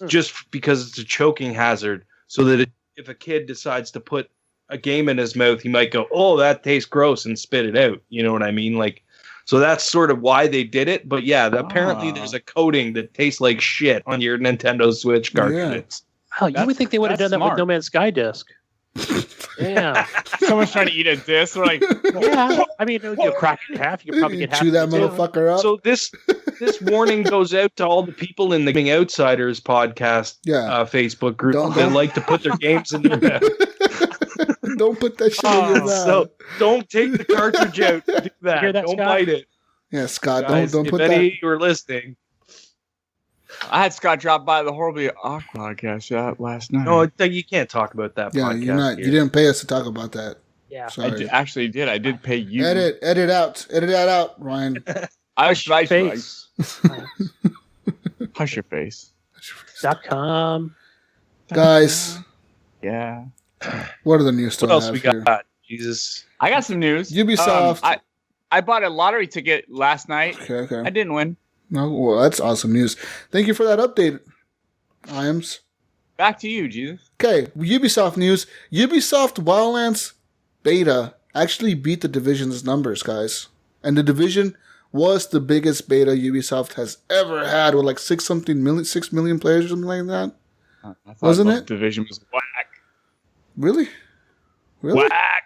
just because it's a choking hazard, so that if a kid decides to put a game in his mouth, he might go, 'Oh, that tastes gross,' and spit it out." You know what I mean? So that's sort of why they did it. But yeah, apparently there's a coating that tastes like shit on your Nintendo Switch cartridges. Oh, you would think they would have done that with No Man's Sky disc. Yeah. Someone's trying to eat a disc. We're like, yeah. I mean, you crack it in half. You could probably get half. Chew that motherfucker up. So this warning goes out to all the people in the Gaming Outsiders podcast Facebook group that like to put their games in their mouth. Don't put that shit in your mouth. So don't take the cartridge out. Do that. Hear that, don't Scott? bite it. Yeah, Scott, Guys, don't put if that. any of you are listening. I had Scott drop by the Horribly Awkward podcast last night. No, you can't talk about that Yeah, podcast. you're not. You didn't pay us to talk about that. Yeah. Sorry. Actually did. I did pay you. Edit that out, Ryan. Hush your face. Hush your face. .com. Guys. Yeah. What are the news What else we got? here? Jesus. I got some news. Ubisoft. I bought a lottery ticket last night. Okay. I didn't win. No, well, that's awesome news. Thank you for that update, Iams. Back to you, Jesus. Okay, Ubisoft news. Ubisoft Wildlands beta actually beat the Division's numbers, guys. And the Division was the biggest beta Ubisoft has ever had with 6 million players or something like that. Wasn't it? Division was whack. Really? Whack.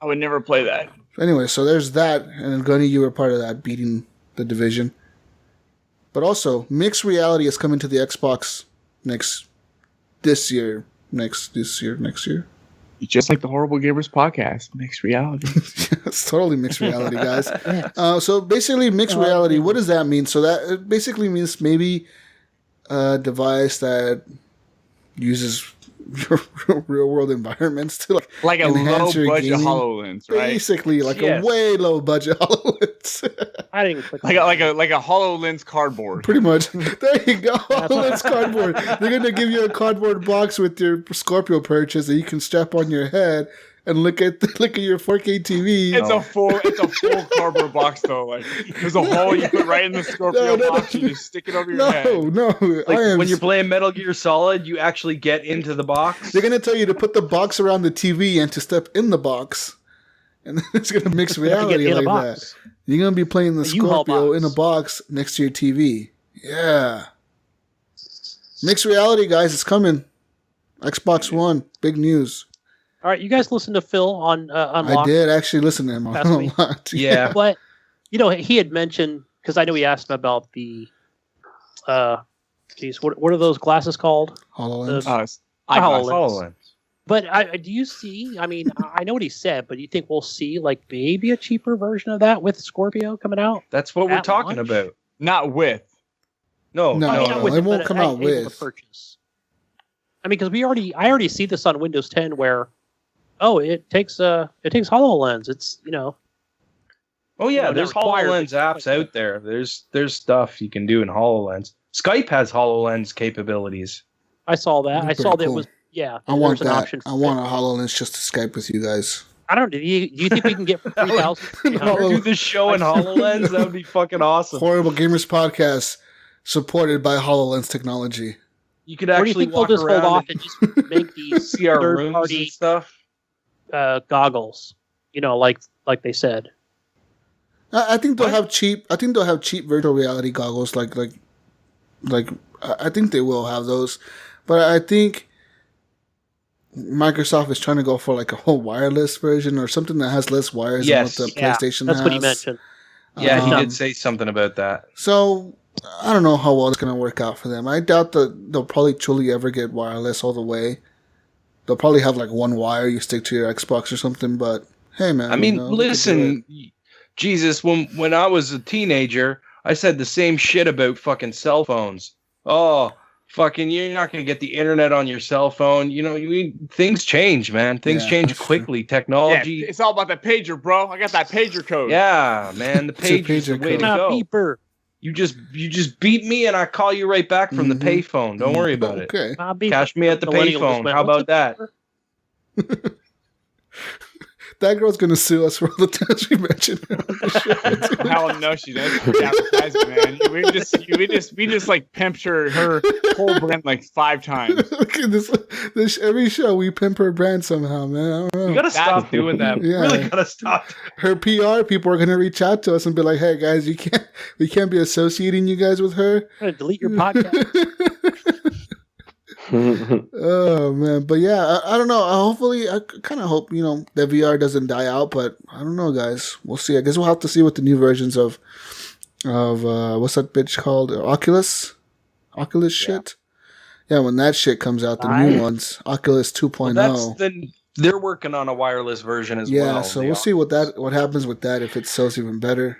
I would never play that. Anyway, so there's that. And Gunny, you were part of that, beating the Division. But also, mixed reality is coming to the Xbox next year. Just like the Horrible Gamers podcast, mixed reality. It's totally mixed reality, guys. So basically, mixed reality. What does that mean? So that it basically means maybe a device that uses real world environments to like a low budget gaming. HoloLens, right? Basically, like a way low budget HoloLens. I didn't click like a HoloLens cardboard. Pretty much. There you go. HoloLens cardboard. They're gonna give you a cardboard box with your Scorpio purchase that you can strap on your head and look at your 4K TV. It's a full cardboard box though. Like there's a hole you put right in the Scorpio box. You just stick it over your head. No. Like when you're playing Metal Gear Solid, you actually get into the box. They're gonna tell you to put the box around the TV and to step in the box, and then it's gonna mix reality like that. You're gonna be playing the Scorpio in a box next to your TV. Yeah, mixed reality, guys. It's coming. Xbox One, big news. All right, you guys listen to Phil on Unlocked. I did actually listen to him on Unlocked. Yeah. But, he had mentioned, because I know he asked him about the, what are those glasses called? HoloLens. HoloLens. But do you see, I know what he said, but do you think we'll see, like, maybe a cheaper version of that with Scorpio coming out? That's what we're talking about. Not with. No. It won't come out with. Purchase. Because I already see this on Windows 10 where, it takes HoloLens. It's Oh yeah, there's HoloLens apps out there. There's stuff you can do in HoloLens. Skype has HoloLens capabilities. I saw that. I saw that cool. it was I want that. An option I want a HoloLens just to Skype with you guys. I don't know. Do you think we can get for 3,000? Do this show in HoloLens? That would be fucking awesome. Horrible Gamers podcast supported by HoloLens technology. You could actually walk just around hold off and just make these see our rooms and stuff. Goggles, like they said. I think they'll have cheap. I think they'll have cheap virtual reality goggles. Like I think they will have those, but I think Microsoft is trying to go for like a whole wireless version or something that has less wires than what the PlayStation has. That's what he mentioned. Yeah, he did say something about that. So I don't know how well it's going to work out for them. I doubt that they'll probably truly ever get wireless all the way. They'll probably have like one wire you stick to your Xbox or something, but hey man. Listen, Jesus, when I was a teenager, I said the same shit about fucking cell phones. Oh, fucking you're not going to get the internet on your cell phone. Things change, man. Things change quickly. True. Technology. Yeah, it's all about the pager, bro. I got that pager code. Yeah, man, the pager is the way to go. Beeper. You just beat me, and I call you right back from the payphone. Don't worry about it. Okay. Cash me at the payphone. How about that? That girl's gonna sue us for all the times we mentioned her. Hell no, she doesn't. Advertising, man. We just like pimped her whole brand like 5 times. Look at this every show we pimp her brand somehow, man. I don't know. You gotta stop doing that. Yeah. Really gotta stop. Her PR people are gonna reach out to us and be like, "Hey guys, we can't be associating you guys with her. I'm gonna delete your podcast." Oh man, but yeah, I don't know. Hopefully, I kind of hope the VR doesn't die out, but I don't know, guys. We'll see. I guess we'll have to see what the new versions of what's that bitch called? Oculus shit. Yeah, when that shit comes out, the new ones, Oculus 2.0. Well, they're working on a wireless version as well. Yeah, so we'll see what happens with that if it sells even better.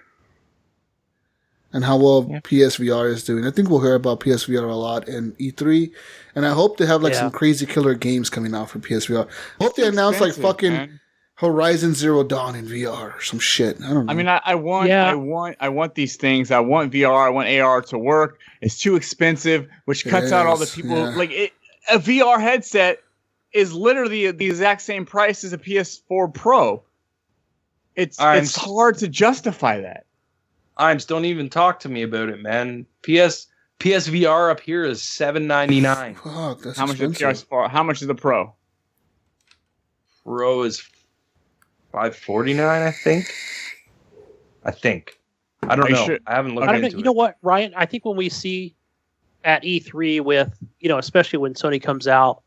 And how well PSVR is doing. I think we'll hear about PSVR a lot in E3. And I hope they have some crazy killer games coming out for PSVR. I hope they announce like fucking Horizon Zero Dawn in VR or some shit. I don't know. I mean, I want these things. I want VR. I want AR to work. It's too expensive, which cuts out all the people. Yeah. A VR headset is literally the exact same price as a PS4 Pro. It's hard to justify that. Don't even talk to me about it, man. PSVR up here is $799. Fuck, that's how much expensive. is PS4? How much is the Pro? Pro is $549, I think. I don't know. I haven't looked into it. You know what, Ryan? I think when we see at E3 with, especially when Sony comes out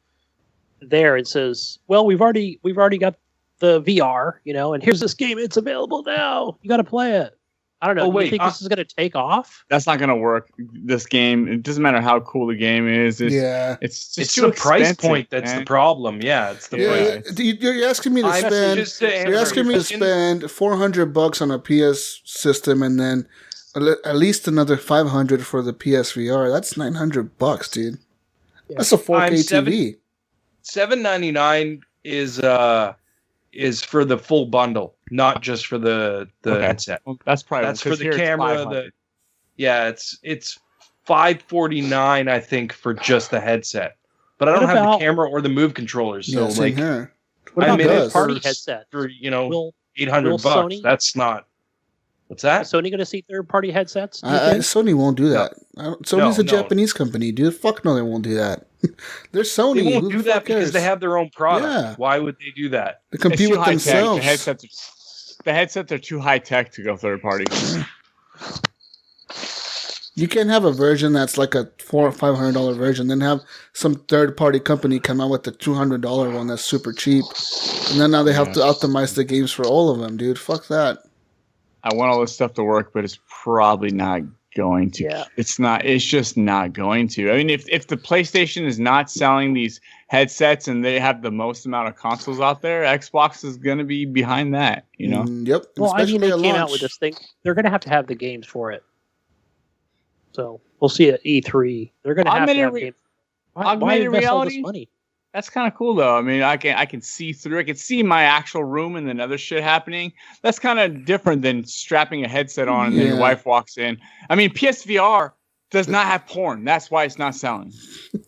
there and says, well, we've already got the VR, and here's this game. It's available now. You got to play it. I don't know. Oh, Do you think this is going to take off? That's not going to work. This game, it doesn't matter how cool the game is. It's the price point that's the problem. Yeah, it's the price. You're asking me to spend. You're asking me to spend $400 on a PS system and then at least another $500 for the PSVR. That's $900, dude. Yeah. That's a 4K TV. $799 is for the full bundle, not just for the headset. Well, that's for the camera. It's $549, I think, for just the headset. But I don't have the camera or the Move controllers, so what about third party headset for $800? That's not. What's that? Is Sony going to see third party headsets? Sony won't do that. Sony's a Japanese company, dude. Fuck no, they won't do that. They're Sony. They won't do that because they have their own product. Yeah. Why would they do that? They compete with themselves. The headsets are too high tech to go third party. You can't have a version that's like a $400 or $500 version, then have some third party company come out with a $200 one that's super cheap, and then now they have to optimize the games for all of them, dude. Fuck that. I want all this stuff to work, but it's probably not going to. Yeah. It's just not going to. I mean, if the PlayStation is not selling these headsets and they have the most amount of consoles out there, Xbox is going to be behind that, you know? Yep. Well, I mean, they came out with this thing. They're going to have the games for it. So we'll see at E3. They're going to have games. Why invest all this money? That's kind of cool, though. I mean, I can see through. I can see my actual room and then other shit happening. That's kind of different than strapping a headset on and then your wife walks in. I mean, PSVR does not have porn. That's why it's not selling.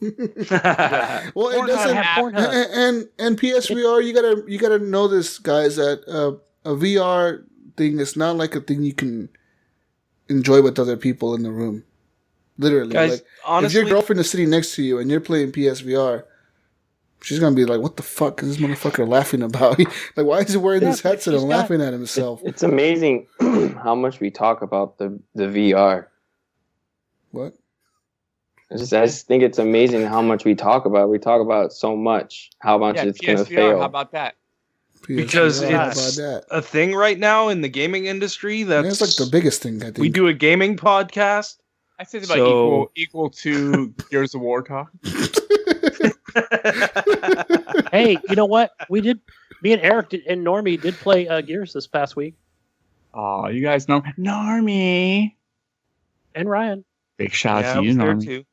Well, it doesn't have porn. And PSVR, you gotta know this, guys. That a VR thing is not like a thing you can enjoy with other people in the room. Literally, guys, like, honestly, if your girlfriend is sitting next to you and you're playing PSVR. She's going to be like, what the fuck is this motherfucker laughing about? Like, why is he wearing this headset and laughing at himself? It's amazing how much we talk about the VR. What? I just think it's amazing how much we talk about it. We talk about so much, how much it's going to fail. How about that? Because it's a thing right now in the gaming industry. That's like the biggest thing, I think. We do a gaming podcast. I say it's about equal to Gears of War talk. Hey, you know what? Me and Eric and Normie did play Gears this past week. Oh, you guys know Normie and Ryan. Big shout out to you, Normie. Too.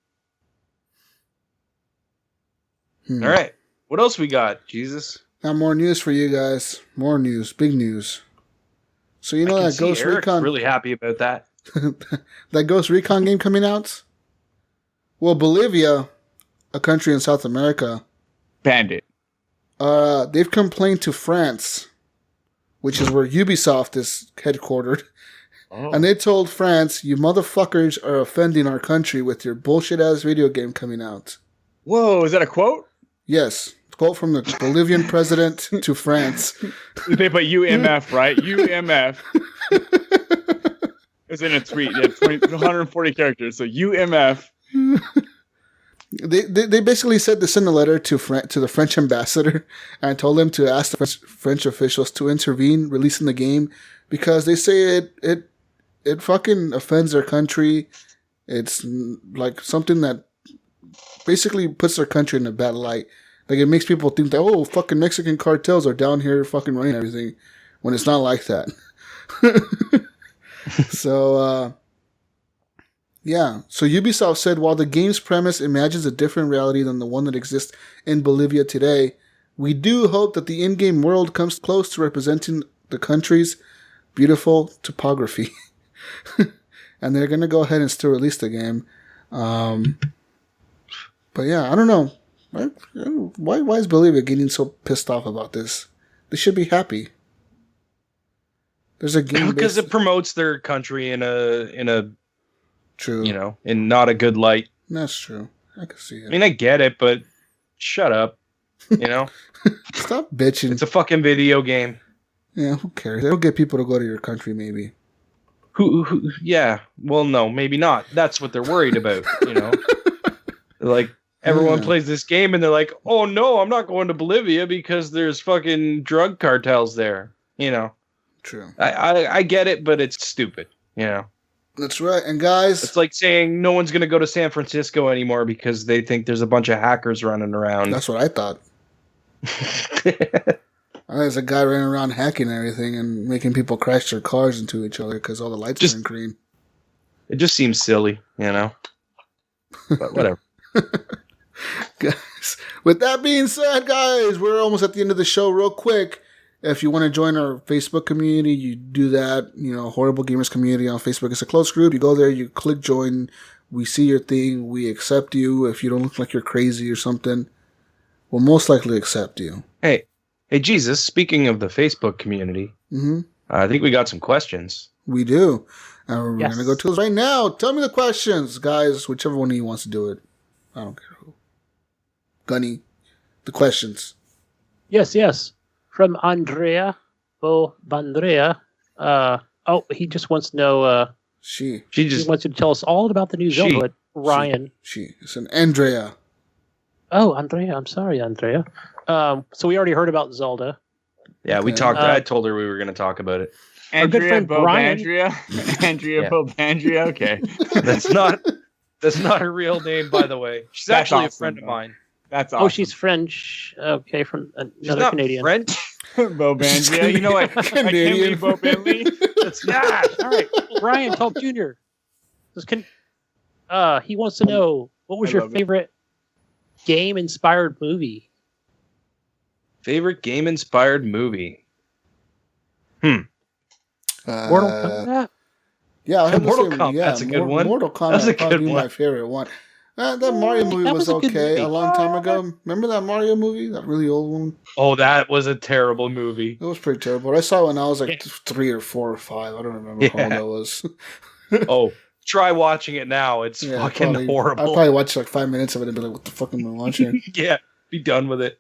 All right, what else we got? Jesus, got more news for you guys. More news, big news. So you know that Ghost Recon. Really happy about that. That Ghost Recon game coming out. Well, Bolivia, a country in South America, banned it. They've complained to France, which is where Ubisoft is headquartered. Oh. And they told France, you motherfuckers are offending our country with your bullshit-ass video game coming out. Whoa, is that a quote? Yes. Quote from the Bolivian president to France. They put UMF, right? UMF. It was in a tweet. Yeah, 140 characters. So UMF. They basically said to send a letter to the French ambassador and told them to ask the French officials to intervene, releasing the game, because they say it fucking offends their country. It's like something that basically puts their country in a bad light. Like, it makes people think that, fucking Mexican cartels are down here fucking running everything, when it's not like that. So, yeah. So Ubisoft said, while the game's premise imagines a different reality than the one that exists in Bolivia today, we do hope that the in-game world comes close to representing the country's beautiful topography. And they're going to go ahead and still release the game. But yeah, I don't know. Why is Bolivia getting so pissed off about this? They should be happy. There's a game because it promotes their country in a true, in not a good light. That's true. I can see it. I mean, I get it, but shut up. Stop bitching. It's a fucking video game. Yeah, who cares? It'll get people to go to your country, maybe. Who? Yeah. Well, no, maybe not. That's what they're worried about. They're like, everyone plays this game, and they're like, "Oh no, I'm not going to Bolivia because there's fucking drug cartels there." True. I get it, but it's stupid. That's right. And guys, it's like saying no one's going to go to San Francisco anymore because they think there's a bunch of hackers running around. That's what I thought. There's a guy running around hacking everything and making people crash their cars into each other because all the lights are in green. It just seems silly, But whatever. Guys, with that being said, guys, we're almost at the end of the show. Real quick, if you want to join our Facebook community, you do that. Horrible Gamers Community on Facebook. It's a closed group. You go there, you click join. We see your thing. We accept you. If you don't look like you're crazy or something, we'll most likely accept you. Hey, Jesus, speaking of the Facebook community, I think we got some questions. We do. And we're going to go to those right now. Tell me the questions, guys, whichever one of you wants to do it. I don't care who. Gunny, the questions. Yes. From Andrea. Bandrea. He just wants to know... She wants you to tell us all about the new Zelda. Ryan. It's an Andrea. Oh, Andrea. I'm sorry, Andrea. So we already heard about Zelda. Yeah, we talked. I told her we were going to talk about it. Andrea Bobandria. Andrea Bobandria. Okay, that's not her real name, by the way. She's actually a friend of mine. That's awesome. Oh, she's French. Okay, from another Canadian. French. Bobandria. You know what? Canadian. Bo Bentley. That's not all right. Brian Tulp Jr. He wants to know what was your favorite game-inspired movie? Favorite game-inspired movie? Mortal Kombat? Yeah, I have Mortal Kombat. That's a good one. Mortal Kombat is probably my favorite one. That Mario movie was okay a long time ago. Remember that Mario movie? That really old one? Oh, that was a terrible movie. It was pretty terrible. I saw it when I was like 3 or 4 or 5. I don't remember how old I was. Oh, try watching it now. It's fucking horrible. I'll probably watch like 5 minutes of it and be like, what the fuck am I watching? Yeah, be done with it.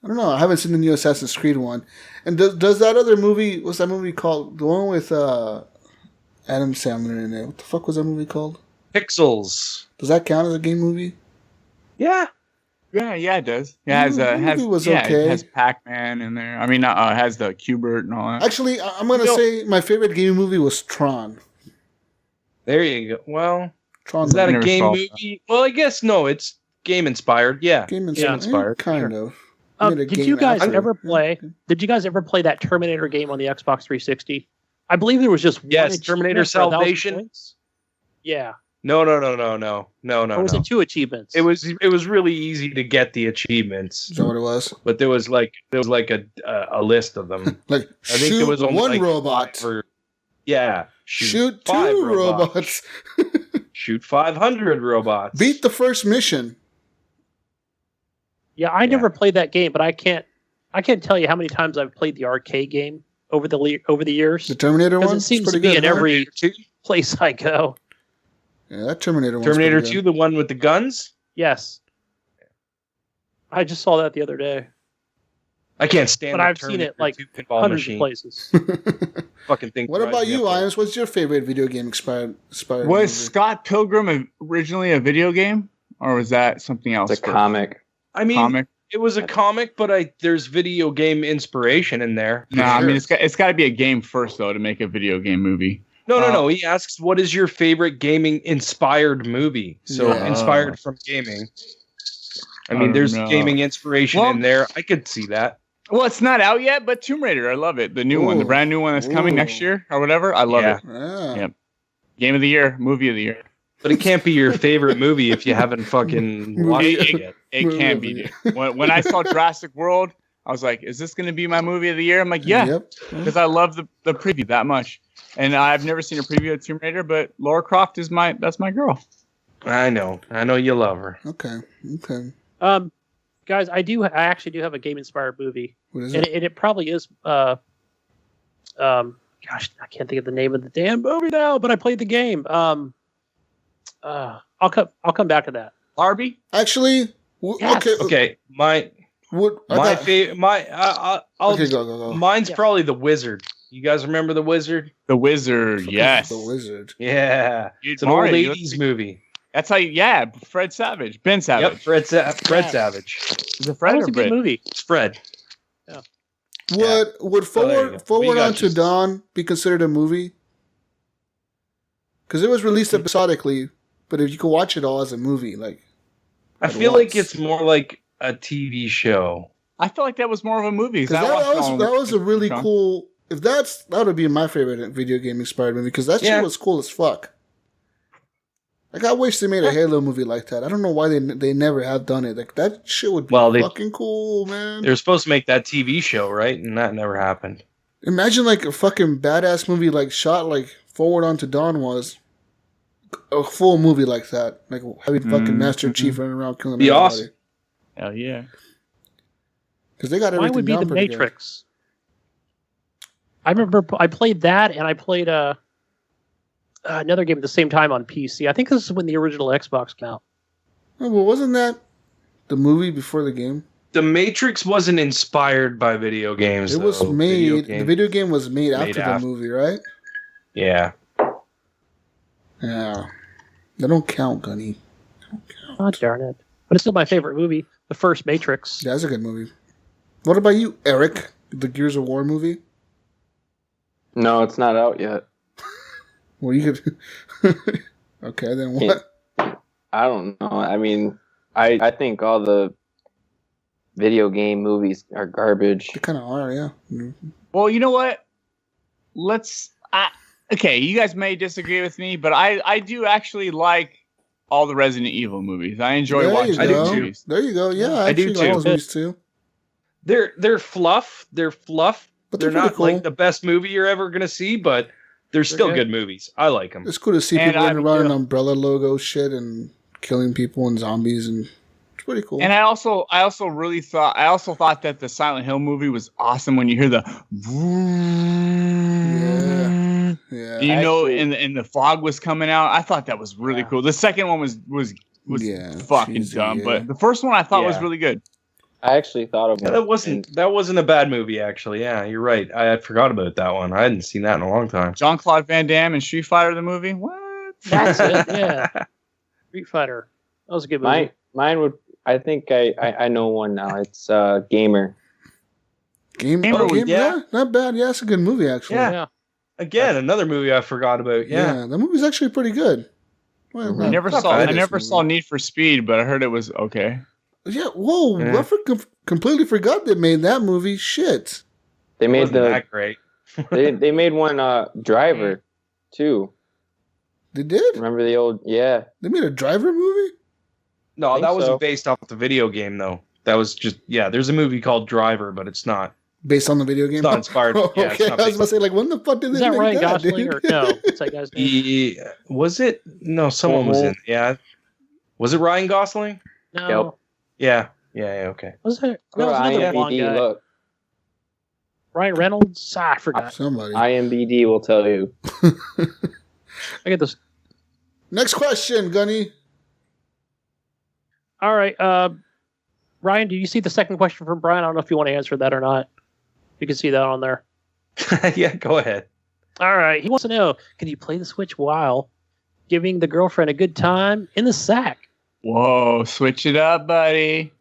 I don't know. I haven't seen the new Assassin's Creed one. And does that other movie, what's that movie called? The one with Adam Sandler in it. What the fuck was that movie called? Pixels. Does that count as a game movie? Yeah. Yeah, it does. Yeah, it has Pac-Man in there. I mean, it has the Q*bert and all that. Actually, I'm going to say my favorite game movie was Tron. There you go. Well, Tron. Is that a game movie? Well, I guess no. It's game inspired. Yeah, game inspired. Kind of. Did you guys ever play that Terminator game on the Xbox 360? I believe there was just one Terminator Salvation. Yeah. No. Or was it 2 achievements? It was really easy to get the achievements. Is that what it was? But there was like a list of them. Like I think there was only one robot. Shoot 2 robots. Shoot 500 robots. Beat the first mission. Yeah, I never played that game, but I can't tell you how many times I've played the arcade game over the years. The Terminator one? It seems to be in every place I go. Yeah, that Terminator one. Terminator 2, the one with the guns? Yes. I just saw that the other day. I can't stand it. But I've seen it like hundreds of places. Fucking thing. What about you, Iams? What's your favorite video game inspired Was movie? Scott Pilgrim originally a video game? Or was that something else? It's a comic. I mean, it was a comic, but there's video game inspiration in there. No, I mean, it's got to be a game first, though, to make a video game movie. No. He asks, what is your favorite gaming-inspired movie? So, inspired from gaming. I mean, there's gaming inspiration in there. I could see that. Well, it's not out yet, but Tomb Raider, I love it. The new one, the brand new one that's coming next year or whatever. I love it. Yeah. Yep. Game of the year, movie of the year. But it can't be your favorite movie if you haven't fucking watched it yet. It can be. When I saw Jurassic World, I was like, is this going to be my movie of the year? I'm like, yeah, because I love the preview that much. And I've never seen a preview of Tomb Raider, but Lara Croft that's my girl. I know you love her. Okay. Guys, I actually do have a game inspired movie. What is it? And it probably is gosh, I can't think of the name of the damn movie now, but I played the game. I'll come back to that. Barbie? Actually, yes. Okay. Go. Mine's probably The Wizard. You guys remember The Wizard? The Wizard, yes. The Wizard. Yeah. It's an old 80s movie. That's how Fred Savage. Ben Savage. Yep, Fred Savage. Is it Fred that was or a good movie. It's Fred. Yeah. Would Forward Onto Dawn be considered a movie? Because it was released episodically, but if you could watch it all as a movie, like I feel like it's more like a TV show. I feel like that was more of a movie. That was a really cool. If that would be my favorite video game inspired movie because that shit was cool as fuck. Like I wish they made a Halo movie like that. I don't know why they never have done it. Like that shit would be fucking cool, man. They were supposed to make that TV show, right? And that never happened. Imagine like a fucking badass movie like shot like Forward Unto Dawn was. A full movie like that. Like having fucking Master Chief running around killing everybody. Awesome. Hell yeah. Because they got everything Mine would be down The pretty Matrix. I remember I played that and I played another game at the same time on PC. I think this is when the original Xbox came out. Oh, well, wasn't that the movie before the game? The Matrix wasn't inspired by video games. It was made. The video game was made after the movie, right? Yeah. Yeah. They don't count, Gunny. Oh, darn it. But it's still my favorite movie. The first Matrix. Yeah, that's a good movie. What about you, Eric? The Gears of War movie? No, it's not out yet. Well, you could... Okay, then what? I don't know. I mean, I think all the video game movies are garbage. They kind of are, yeah. Mm-hmm. Well, you know what? Okay, you guys may disagree with me, but I do actually like all the Resident Evil movies. I enjoy watching those movies. There you go. Yeah, I do too. All those movies too. They're fluff. They're fluff. But they're not cool. like the best movie you're ever gonna see, but they're still good movies. I like them. It's cool to see people running around in Umbrella logo shit and killing people and zombies, and it's pretty cool. And I also thought that the Silent Hill movie was awesome when you hear the yeah. You know, and the fog was coming out. I thought that was really cool. The second one was fucking cheesy, dumb, but the first one I thought was really good. I actually thought of that wasn't a bad movie, actually. Yeah, you're right. I had forgot about that one. I hadn't seen that in a long time. Jean-Claude Van Damme and Street Fighter the movie. What? That's it. Yeah. Street Fighter. That was a good movie. Mine would. I think I know one now. It's Gamer. Gamer. Yeah, not bad. Yeah, it's a good movie actually. Yeah. Again, another movie I forgot about. Yeah, the movie's actually pretty good. Well, I never saw Need for Speed, but I heard it was okay. Yeah, whoa! Yeah. I completely forgot they made that movie. Shit. They made that great. they made one Driver too. They did? Remember the old? Yeah. They made a Driver movie? No, that wasn't based off the video game though. That was just there's a movie called Driver, but it's not based on the video game. It's not inspired. Okay, I was about to say like, when the fuck did they make Ryan that? Gosling or no? What's that guy's name? Was it? No, someone was in. Yeah, was it Ryan Gosling? No. Yep. Yeah. Okay. Was it? No, it was another blonde guy. Look. Ryan Reynolds. I forgot. Somebody. IMBD will tell you. I get this. Next question, Gunny. All right, Ryan. Do you see the second question from Brian? I don't know if you want to answer that or not. You can see that on there. Yeah, go ahead. All right. He wants to know: can you play the Switch while giving the girlfriend a good time in the sack? Whoa, switch it up, buddy.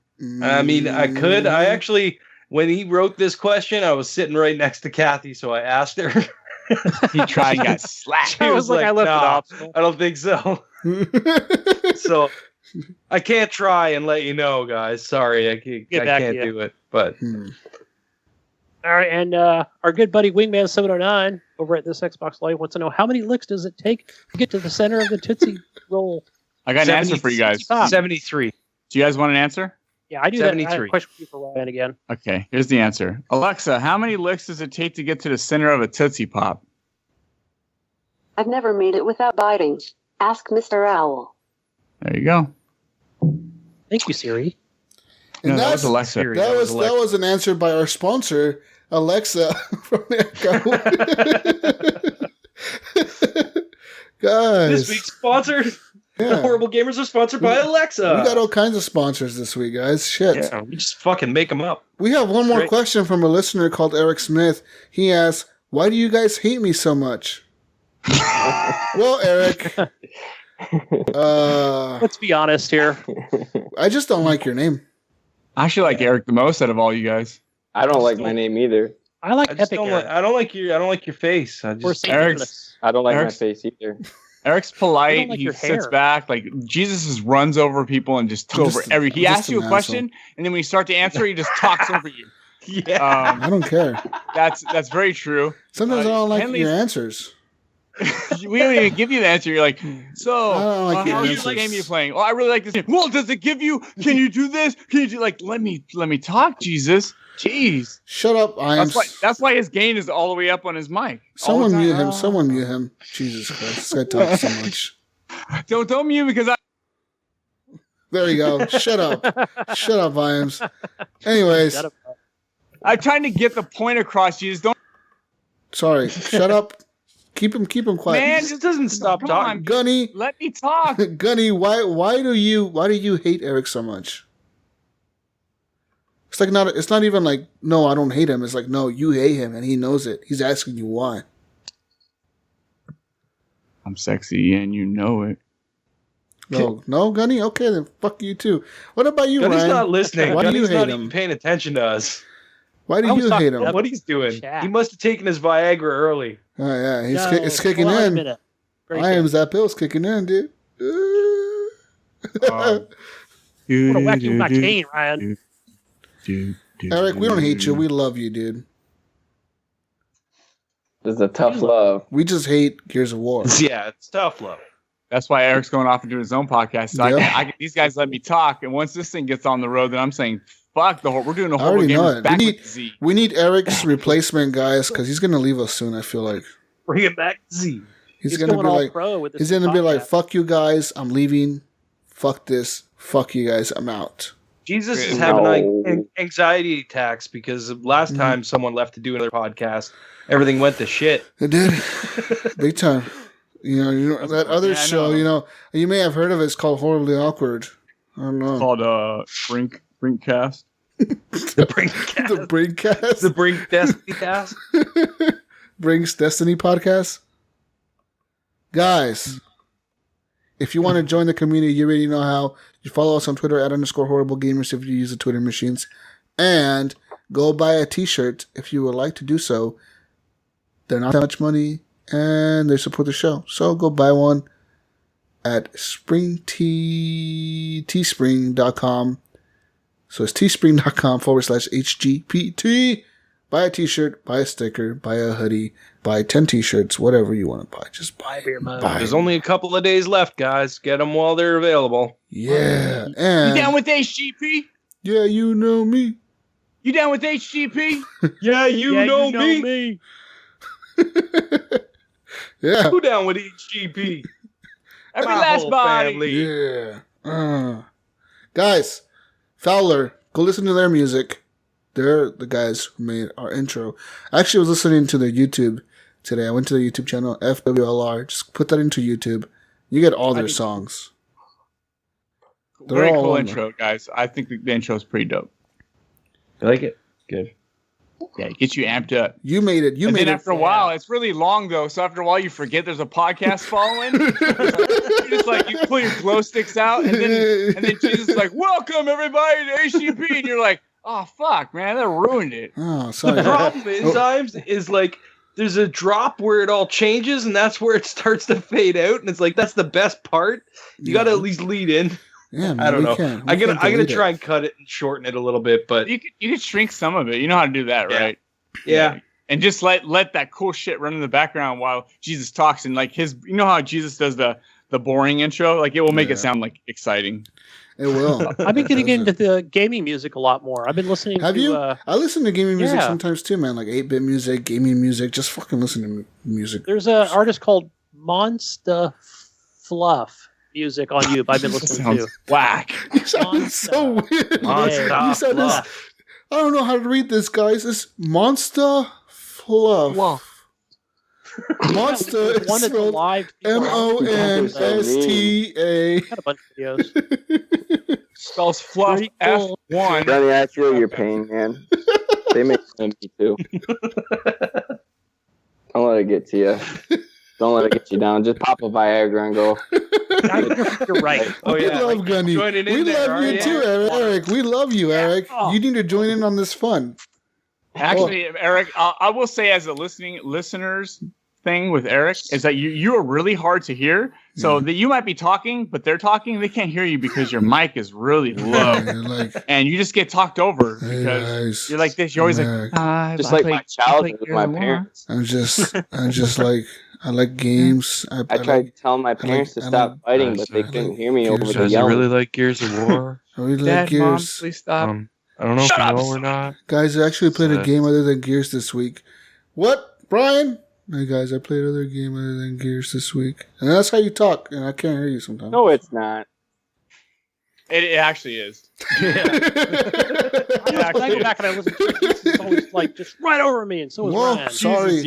I mean, I could. I actually, when he wrote this question, I was sitting right next to Kathy, so I asked her. He tried and got slapped. I was like, I left it off. I don't think so. So I can't try and let you know, guys. Sorry, I can't do it. But all right, and our good buddy Wingman 709 over at this Xbox Live wants to know how many licks does it take to get to the center of the Tootsie Roll? I got an answer for you guys. 73. Do you guys want an answer? Yeah, I do. 73. That. I have a question for you for Ryan again. Okay, here's the answer. Alexa, how many licks does it take to get to the center of a Tootsie Pop? I've never made it without biting. Ask Mr. Owl. There you go. Thank you, Siri. And that was Alexa. That was an answer by our sponsor, Alexa from the Echo. Guys. This week's sponsor, the Horrible Gamers are sponsored by Alexa. We got all kinds of sponsors this week, guys. Shit. Yeah, we just fucking make them up. We have one more question from a listener called Eric Smith. He asks, why do you guys hate me so much? Well, Eric. Let's be honest here. I just don't like your name. I actually like Eric the most out of all you guys. I don't like my name either. I like Epic. I don't like your face. I don't like my face either. Eric's polite. Like he sits back. Like Jesus just runs over people and just over every. He asks you a question, and then when you start to answer, he just talks over you. Yeah, I don't care. That's very true. Sometimes I don't like your answers. We don't even give you the answer. You're like, so how is the game you playing? Oh, I really like this game. Well, does it give you? Can you do this? Can you do let me talk, Jesus? Jeez. Shut up, That's why his gain is all the way up on his mic. Someone mute him. Someone mute him. Jesus Christ, this guy talks so much. Don't mute because I. There you go. Shut up. Shut up, Iams. Anyways, I'm trying to get the point across. Jesus, don't. Sorry. Shut up. Keep him quiet. Man, just doesn't stop talking. Gunny, let me talk. Gunny, why do you hate Eric so much? It's not even like, no, I don't hate him. It's like, no, you hate him and he knows it. He's asking you why. I'm sexy and you know it. No, Gunny? Okay, then fuck you too. What about you, Gunny's Ryan? Not listening. Why do you hate not him? Even paying attention to us. Why do you hate him? What he's doing? He must have taken his Viagra early. Oh yeah, it's kicking in. Iams, that pill's kicking in, dude. What a whack you my cane, Ryan. Eric, we don't hate you. We love you, dude. It's a tough love. We just hate Gears of War. Yeah, it's tough love. That's why Eric's going off and doing his own podcast. So these guys let me talk, and once this thing gets on the road, then I'm saying, fuck the whole. We're doing a whole game back with Z. We need Eric's replacement, guys, because he's gonna leave us soon. I feel like. Bring it back, Z. He's gonna be like, he's gonna be like, fuck you guys, I'm leaving. Fuck this. Fuck you guys, I'm out. Jesus is having anxiety attacks because last time someone left to do another podcast, everything went to shit. It did, big time. You know that other show. You may have heard of it. It's called Horribly Awkward. I don't know. It's called Brinkcast. The Brinkcast. The Brinkcast. The Brink Destiny Cast. Brink's Destiny Podcast. Guys, if you want to join the community, you already know how. You follow us on Twitter @_HorribleGamers if you use the Twitter machines. And go buy a t-shirt if you would like to do so. They're not that much money and they support the show. So go buy one at teespring.com. So it's teespring.com/HGPT. Buy a t-shirt, buy a sticker, buy a hoodie, buy 10 t-shirts, whatever you want to buy. Just buy beer mug. There's only a couple of days left, guys. Get them while they're available. Yeah. And you down with HGP? Yeah, you know me. You down with HGP? Yeah, you know me. Yeah. Who down with HGP? Every last body. Family. Yeah. Guys, Fowler, go listen to their music. They're the guys who made our intro. I actually was listening to their YouTube today. I went to the YouTube channel, FWLR. Just put that into YouTube. You get all their songs. They're very cool intro, guys. I think the intro is pretty dope. You like it? Good. Yeah, it gets you amped up. You made it. And then after a while, it's really long though. So after a while, you forget there's a podcast following. You pull your glow sticks out, and then Jesus is like, "Welcome everybody to HGP," and you're like, "Oh fuck, man, that ruined it." Oh, sorry. The problem is like there's a drop where it all changes, and that's where it starts to fade out, and it's like that's the best part. You got to at least lead in. Yeah, man, I don't know. I'm gonna try and cut it and shorten it a little bit, but you could shrink some of it. You know how to do that, right? Yeah. And just let that cool shit run in the background while Jesus talks, and like you know how Jesus does the boring intro, like it will make it sound like exciting. It will. I've been getting into the gaming music a lot more. I've been listening Have to... you? I listen to gaming music sometimes too, man. Like 8-bit music, gaming music. Just fucking listen to music. There's an artist called Monster Fluff music on YouTube I've been listening to. Whack. You sound so weird. You said this. I don't know how to read this, guys. It's Monster Fluff. Whoa. Monster is spelled MONSTA. Got a bunch of videos. Spells fluff F1. Johnny, I feel your pain, man. They make fun of me too. Don't let it get to you. Don't let it get you down. Just pop a Viagra and go. You're right. Oh, yeah. We love Gunny. We love you too, Eric. We love you, Eric. You need to join in on this fun. Actually, Eric, I will say as a listeners, thing with Eric is that you are really hard to hear. So that you might be talking, but they're talking. They can't hear you because your mic is really low, and you just get talked over because you're like this. You're always just like my childhood with my parents. I'm just like I like games. I tried to tell my parents to stop fighting, but they couldn't hear me over the yelling. You really like Gears of War? I really like Gears. Mom, please stop. I don't know if you know or not. Guys, I actually played a game other than Gears this week. What, Brian? Hey guys, I played other game other than Gears this week. And that's how you talk, and I can't hear you sometimes. No, it's not. It actually is. I go back and I listen to it. It's always like just right over me, and so is Ryan. Sorry,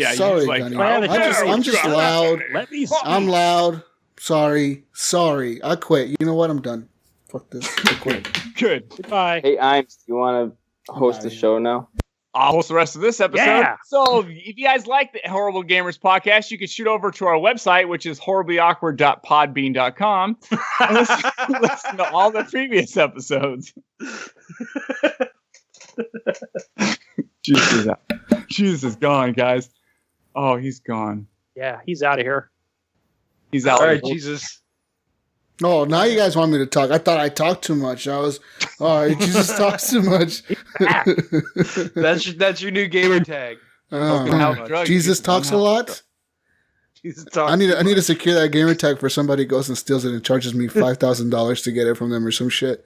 Gunny. I'm just loud. Let me I'm loud. Sorry. I quit. You know what? I'm done. Fuck this. I quit. Good. Goodbye. Hey, Iams, you want to host the show now? I'll host the rest of this episode. Yeah. So if you guys like the Horrible Gamers podcast, you can shoot over to our website, which is horriblyawkward.podbean.com, and listen to all the previous episodes. Jesus is gone, guys. Oh, he's gone. Yeah, he's out of here. He's out. All right, Jesus. Oh, now you guys want me to talk. I thought I talked too much. All right, Jesus talks too much. That's your new gamer tag. Jesus talks a lot. Jesus talks. I need to secure that gamer tag for somebody goes and steals it and charges me $5,000 to get it from them or some shit.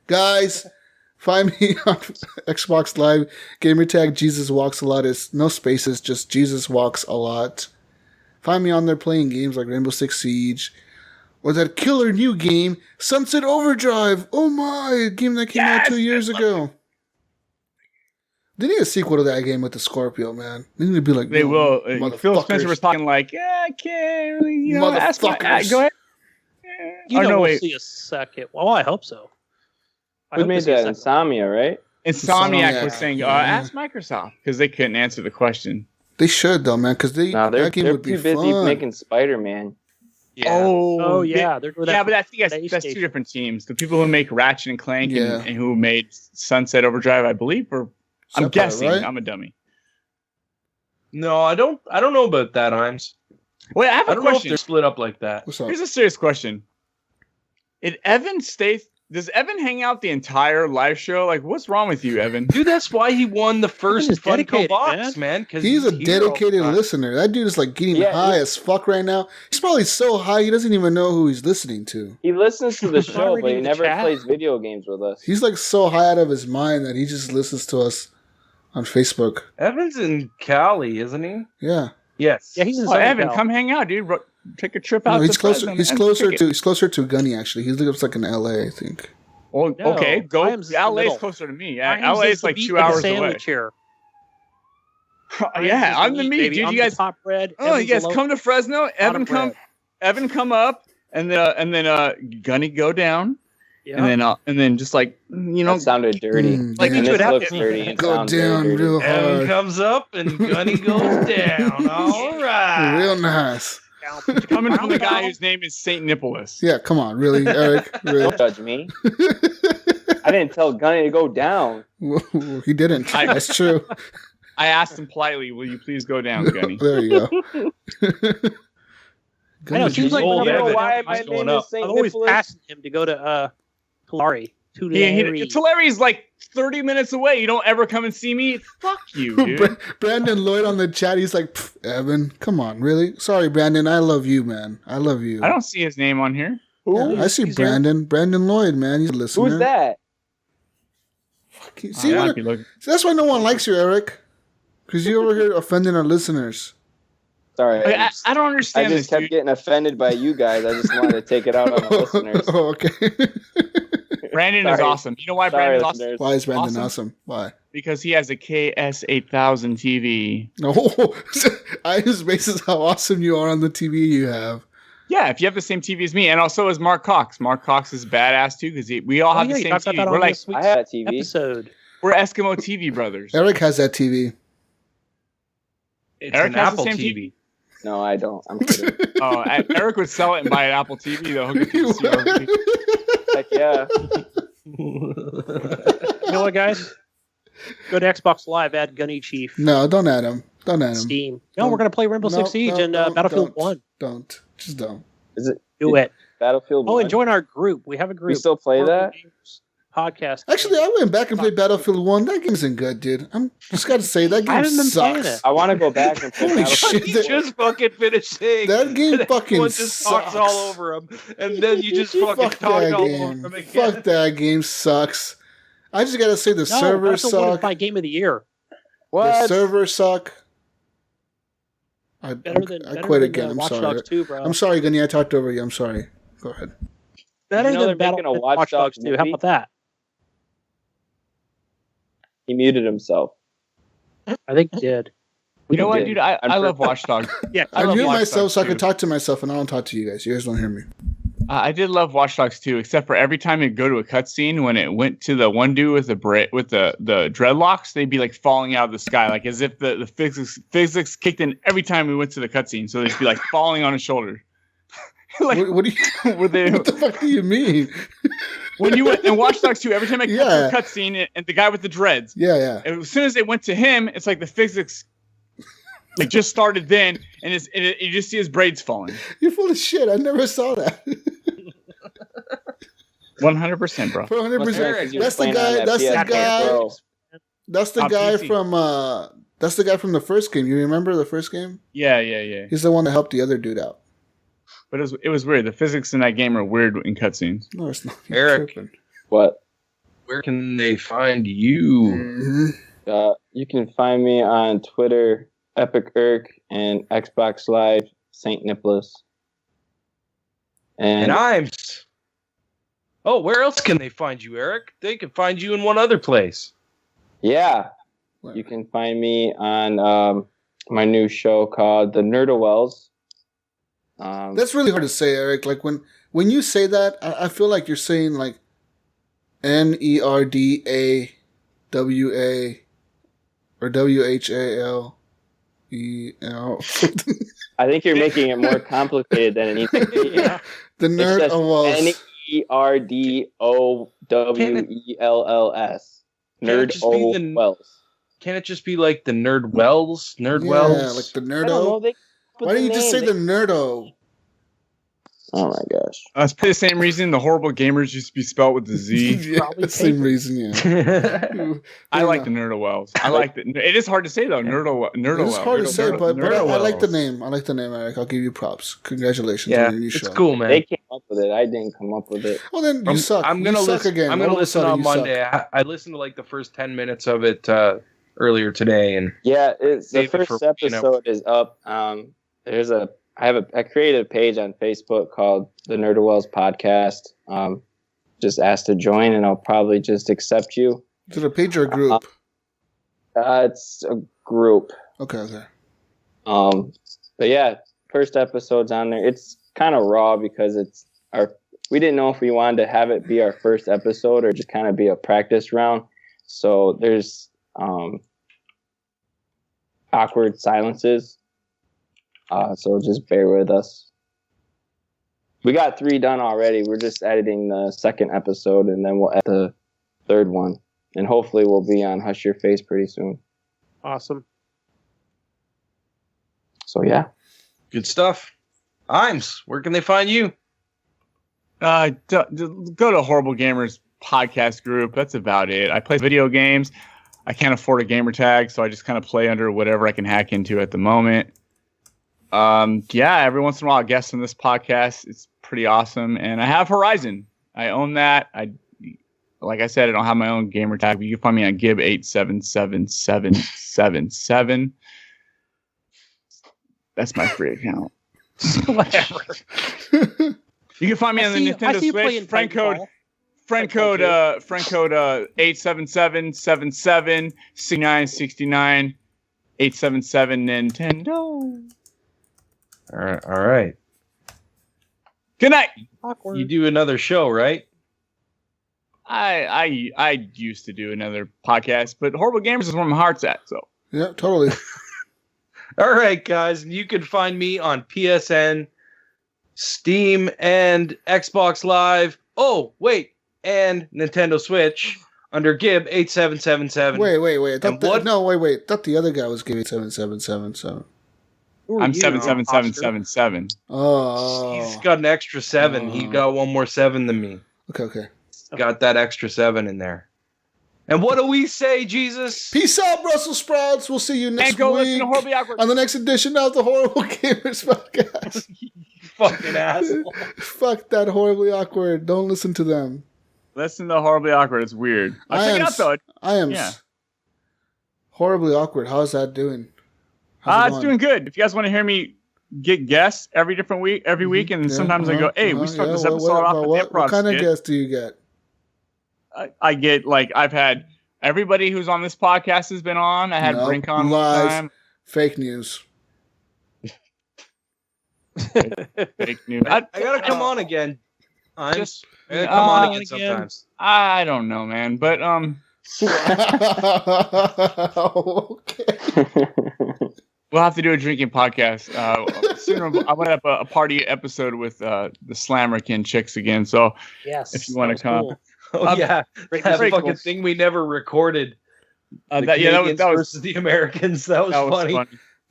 Guys, find me on Xbox Live. Gamer tag Jesus Walks a Lot is no spaces, just Jesus Walks a Lot. Find me on there playing games like Rainbow Six Siege. Or that killer new game, Sunset Overdrive. Oh my, a game that came out 2 years ago. They need a sequel to that game with the Scorpio, man. They need to be like, they will. Phil Spencer was talking like, I can't really, ask my, go ahead. We'll see a second. Well, I hope so. Who made that? Insomnia, right? Insomniac was saying, ask Microsoft, because they couldn't answer the question. They should, though, man, because that game would be too busy making Spider-Man. Yeah. Oh yeah, they're doing that. But that's two different teams. The people who make Ratchet and Clank and who made Sunset Overdrive, I believe, I'm guessing. Right? I'm a dummy. No, I don't know about that, Iams. Wait, I have a question. Know if they're split up like that. Here's a serious question. Does Evan hang out the entire live show? Like, what's wrong with you, Evan? Dude, that's why he won the first Funko box, man. He's a dedicated listener. That dude is like getting high as fuck right now. He's probably so high he doesn't even know who he's listening to. He listens to the show, but he never plays video games with us. He's like so high out of his mind that he just listens to us on Facebook. Evan's in Cali, isn't he? Yeah. Yes. Yeah, he's in Evan, come hang out, dude. Take a trip out. No, he's closer to Gunny, actually. He lives like in LA, I think. Well, okay, go. LA's closer to me. LA is like 2 hours away. Here. Yeah, I'm the meat, dude. You guys, top bread. You guys come to Fresno. Evan come up, and then Gunny go down, and then just like that sounded dirty. Like and this looks dirty and go down real hard. Evan comes up and Gunny goes down. All right, real nice. Coming from the guy whose name is Saint Nicholas. Yeah, come on, really, Eric? Really? Don't judge me. I didn't tell Gunny to go down. He didn't. That's true. I asked him politely, "Will you please go down, Gunny?" There you go. I know. Seems like why my name is Saint I'm always Nicholas. passing him to go to Tulare. Tulare is like 30 minutes away. You don't ever come and see me? Fuck you, dude. Brandon Lloyd on the chat, he's like, Evan, come on, really? Sorry, Brandon, I love you, man. I love you. I don't see his name on here. Who? Yeah, I see Brandon. Here? Brandon Lloyd, man. He's a listener. Who's that? See, that's why no one likes you, Eric. Because you're over here offending our listeners. Sorry. I don't understand this. I just kept getting offended by you guys. I just wanted to take it out on the listeners. Oh, okay. Brandon is awesome. You know why Brandon's awesome? Why is Brandon awesome? Why? Because he has a KS8000 TV. No, I just bases how awesome you are on the TV you have. Yeah, if you have the same TV as me, and also as Mark Cox. Mark Cox is badass too because we all have the same TV. We're like, I have a TV. Episode. We're Eskimo TV brothers. Eric has that TV. It's Eric an has Apple the same TV. No, I don't. I'm kidding. Oh, Eric would sell it and buy an Apple TV though. He'll get the CRV. Heck yeah. You know what, guys? Go to Xbox Live, add Gunny Chief. No, don't add him. Don't add him. Steam. No, we're gonna play Rainbow Six Siege and Battlefield 1. Just don't. Is it? Do it. Battlefield 1? And join our group. We have a group. You still play that? Podcast. Actually, I went back and played Battlefield 1. That game isn't good, dude. I'm just got to say, that game sucks. I want to go back and play Holy Battlefield. shit. Just fucking finish saying that game fucking just sucks. talks all over him, and then you just fucking talk all over him again. Fuck that game sucks. I just got to say the servers suck. My game of the year. The servers suck. I quit again. I'm Watch sorry. Dogs 2, bro. I'm sorry, Gunny. I talked over you. I'm sorry. Go ahead. Better than Watch Dogs 2. How about that? He muted himself. I think he did. You know what, dude? I love Watch Dogs. Yeah, I mute myself so I can talk to myself, and I don't talk to you guys. You guys don't hear me. I did love Watch Dogs 2, except for every time it go to a cutscene, when it went to the one dude with the dreadlocks, they'd be like falling out of the sky, like as if the physics kicked in every time we went to the cutscene. So they'd be like falling on his shoulder. Like, what do you? What the fuck do you mean? When you went in Watch Dogs 2, every time I cut to a cutscene and the guy with the dreads, as soon as they went to him, it's like the physics like just started then, and you just see his braids falling. You're full of shit. I never saw that. 100%, bro. 100%. That's the guy. That's the guy from. That's the guy from the first game. You remember the first game? Yeah. He's the one that helped the other dude out. But it was weird. The physics in that game are weird in cutscenes. No, it's not. Eric, what? Where can they find you? You can find me on Twitter, Epic Irk, and Xbox Live, St. Nicholas. And Iams. Oh, where else can they find you, Eric? They can find you in one other place. Yeah. You can find me on my new show called The Nerdowells. That's really hard to say, Eric. Like when you say that, I feel like you're saying like NERDAWA or WHALEL. I think you're making it more complicated than it needs to be. The Nerdowells. NERDOWELLS. Nerdowells. Can't it just be like the Nerdwells? Nerdwells? Yeah, like the Nerdo. Why don't you just say the Nerdo? Oh my gosh. That's probably the same reason the horrible gamers used to be spelled with the Z. Yeah, the same reason, yeah. I like the Nerdowells. I like it. It is hard to say though. Nerdowells. It's hard to say, but I like the name. I like the name, Eric. I'll give you props. Congratulations on your new show. It's cool, man. They came up with it. I didn't come up with it. Well, then you suck. I'm gonna listen again. I'm gonna listen on Monday. I listened to like the first 10 minutes of it earlier today, and the first episode is up. I created a page on Facebook called the Nerdowells Podcast. Just ask to join, and I'll probably just accept you. Is it a page or a group? It's a group. Okay. But yeah, first episode's on there. It's kind of raw because we didn't know if we wanted to have it be our first episode or just kind of be a practice round. So there's awkward silences. So just bear with us. We got 3 done already. We're just editing the second episode, and then we'll edit the third one. And hopefully we'll be on Hush Your Face pretty soon. Awesome. So yeah. Good stuff. Iams, where can they find you? Go to Horrible Gamers podcast group. That's about it. I play video games. I can't afford a gamer tag, so I just kind of play under whatever I can hack into at the moment. Every once in a while I guest on this podcast. It's pretty awesome. And I have Horizon. I own that. Like I said, I don't have my own gamer tag, but you can find me on Gib877777. That's my free account. Whatever. You can find me on the Nintendo Switch. Friend code 87777 6969 877 Nintendo. All right. Good night. Awkward. You do another show, right? I used to do another podcast, but Horrible Gamers is where my heart's at. So yeah, totally. All right, guys. You can find me on PSN, Steam, and Xbox Live. Oh, wait, and Nintendo Switch under Gib 8777. Wait. I thought I thought the other guy was giving 7777. I'm 77777. Oh. He's got an extra 7. He got one more 7 than me. Okay. Got that extra 7 in there. And what do we say, Jesus? Peace out, Brussels sprouts. We'll see you next week on the next edition of the Horrible Gamers Podcast. You fucking asshole. Fuck that Horribly Awkward. Don't listen to them. Listen to Horribly Awkward. It's weird. Check it out, though. I am Horribly Awkward. How's that doing? It's doing good. If you guys want to hear me get guests every week, and sometimes I go, hey, we start this episode off with improv. What kind of guests do you get? I get, I've had everybody who's on this podcast has been on. I had Brink on one time. Fake news. Fake news. I gotta come on again. I gotta come on again sometimes. I don't know, man, but okay. We'll have to do a drinking podcast sooner. I want to have a party episode with the Slammerkin chicks again. So if you want to come. Cool. Oh yeah, that fucking thing we never recorded. That was versus the Americans. That was funny.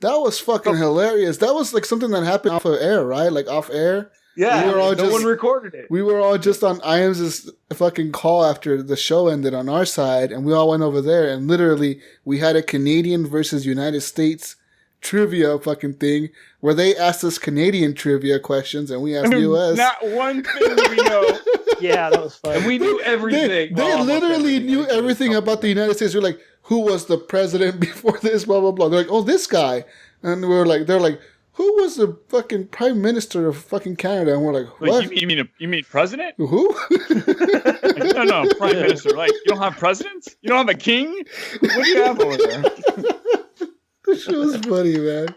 That was fucking hilarious. That was like something that happened off of air, right? Like off air. Yeah, no one recorded it. We were all just on Iams' fucking call after the show ended on our side, and we all went over there, and literally we had a Canadian versus United States trivia fucking thing where they asked us Canadian trivia questions and we asked US. Not one thing we know. Yeah, that was fun. And we knew everything. They literally knew everything about the United States. We're like, who was the president before this? Blah blah blah. They're like, oh, this guy. And they're like, who was the fucking prime minister of fucking Canada? And we're like, what? Like, you mean president? Who? Like, no, prime minister. Like, you don't have presidents? You don't have a king? What do you have over there? This shit was funny, man.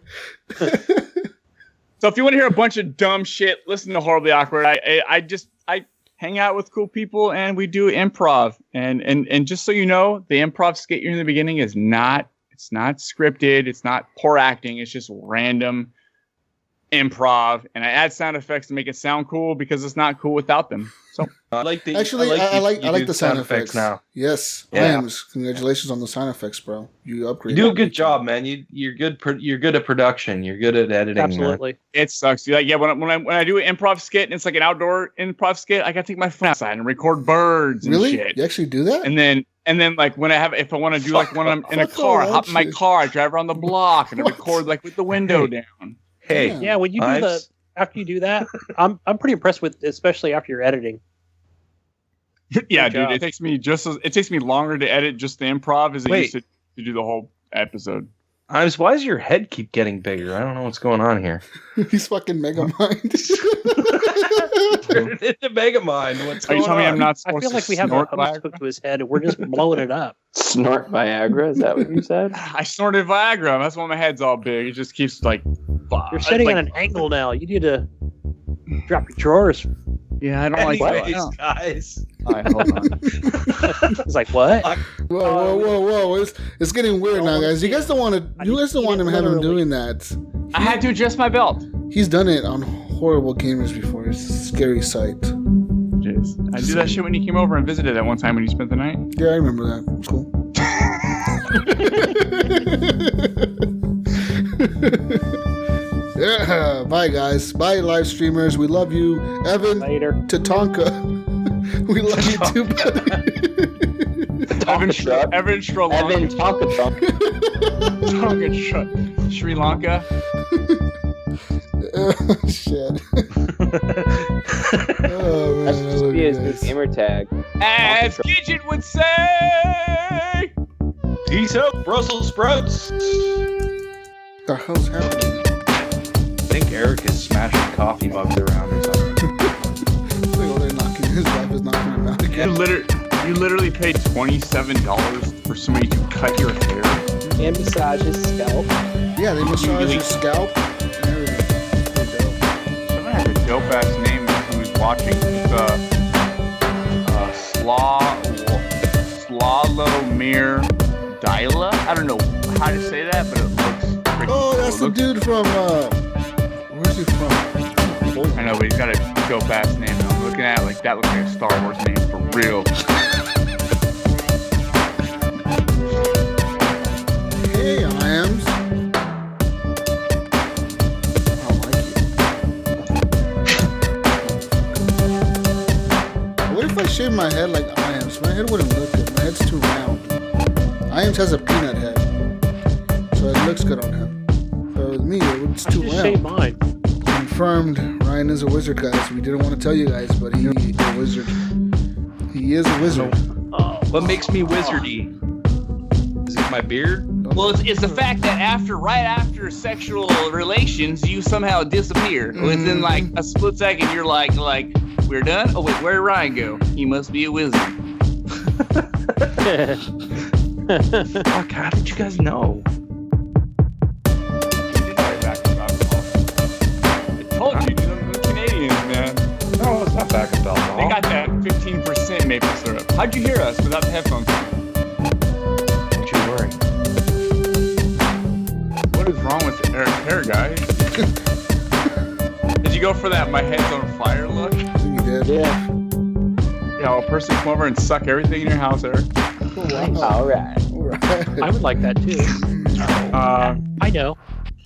So if you want to hear a bunch of dumb shit, listen to Horribly Awkward. I hang out with cool people and we do improv. And just so you know, the improv skit in the beginning is not scripted. It's not poor acting. It's just random improv. And I add sound effects to make it sound cool because it's not cool without them. So I like the sound effects now. Yes, Iams, congratulations on the sound effects, bro. You upgraded. You do a good job, man. You're good. You're good at production. You're good at editing. Absolutely. Man. It sucks. When I do an improv skit and it's like an outdoor improv skit, I gotta take my phone outside and record birds and shit. You actually do that? And then like if I want to do like when I'm in a car, I hop in my car, I drive around the block and I record like with the window down. Hey, yeah, when you do after you do that, I'm pretty impressed with, especially after you're editing. Yeah, dude, it takes me longer to edit just the improv as it used to do the whole episode. Why does your head keep getting bigger? I don't know what's going on here. He's fucking Megamind. Turn it into Megamind. What's going on? I'm not I feel like we have a hook to his head and we're just blowing it up. Snort Viagra? Is that what you said? I snorted Viagra. That's why my head's all big. It just keeps like... You're sitting on an angle now. You need to drop your drawers. Yeah, I don't like that. Guys. All right, hold on. He's like, what? Whoa. It's getting weird now, guys. You guys don't want him having doing that. I had to adjust my belt. He's done it on Horrible Gamers before. It's a scary sight. Jeez. I did that shit when you came over and visited that one time when you spent the night. Yeah, I remember that. It's cool. Yeah, bye guys. Bye live streamers. We love you. Evan. Later. Tatanka. We love you too, buddy. Evan Sri Lanka. Evan Sri Lanka. Shit. Oh man. That should be his new gamer tag. As Gidget would say. Peace out, Brussels sprouts. What the hell's happening? I think Eric is smashing coffee mugs around or something. His wife is knocking him out again. You literally paid $27 for somebody to cut your hair and massage his scalp. Yeah, they massage your scalp and everything. Someone has a dope ass name who's watching. It's Slalomir Dyla. I don't know how to say that, but it looks pretty cool. That's the dude from where's he from? I know, but he's got a dope ass name. I'm looking at it like that looks like a Star Wars name for real. if I shaved my head like Iams? My head wouldn't look good. My head's too round. Iams has a peanut head, so it looks good on him. But with me, it's too round. Shave mine. Confirmed, Ryan is a wizard, guys. We didn't want to tell you guys, but he's a wizard. He is a wizard. What makes me wizardy? Is it my beard? Well, it's the fact that right after sexual relations, you somehow disappear. Within like a split second, you're like, we're done? Oh, wait, where did Ryan go? He must be a wizard. Fuck, how did you guys know? I told you, the Canadians, man. No, it's not backup alcohol. They got that 15% maple syrup. How'd you hear us without the headphones on? What you wearing? What is wrong with Eric's hair, guys? Did you go for that my head's on fire look? You did. Yeah. Yeah, a person come over and suck everything in your house, Eric. All right. I would like that too. I know.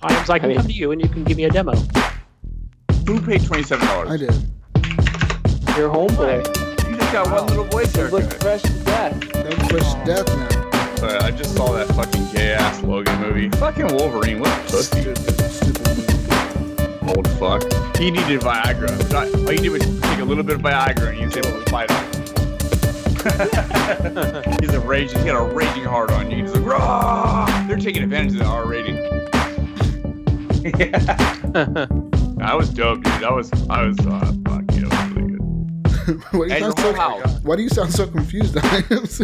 I can come to you and you can give me a demo. Who paid $27? I did. Your homeboy. You just got one little voice Look haircut. fresh to death. That's fresh to death now. Sorry, I just saw that fucking gay-ass Logan movie. Fucking Wolverine, what a pussy. Stupid movie. Old fuck. He needed Viagra. All you did was take a little bit of Viagra and he was able to fight off. He had a raging hard on you. He's like, raw! They're taking advantage of the R rating. Yeah. That was dope, dude. Fuck, it was really good. Why do you sound so confused? Because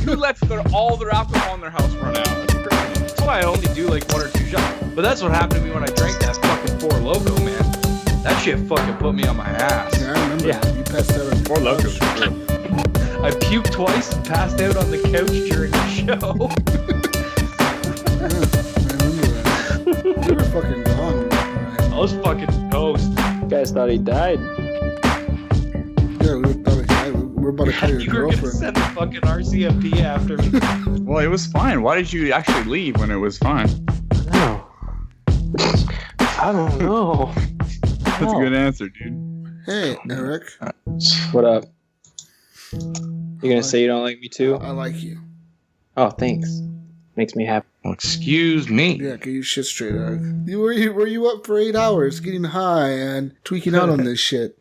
who lets all their alcohol in their house run out? That's why I only do like 1 or 2 shots. But that's what happened to me when I drank that fucking Four Loko, man. That shit fucking put me on my ass. Yeah, I remember. Yeah. You passed out on Four Loko. I puked twice and passed out on the couch during the show. I remember that. You were fucking gone. Right? I was fucking toast. You guys thought he died. Yeah, we were about to call your You were gonna girlfriend. send the fucking RCMP after me. Well, it was fine. Why did you actually leave when it was fine? No. I don't know. That's a good answer, dude. Hey, Eric. What up? You gonna say you don't like me too? I like you. Oh, thanks. Makes me happy. Well, excuse me. Yeah, get your shit straight, Eric. Were you up for 8 hours getting high and tweaking out on this shit?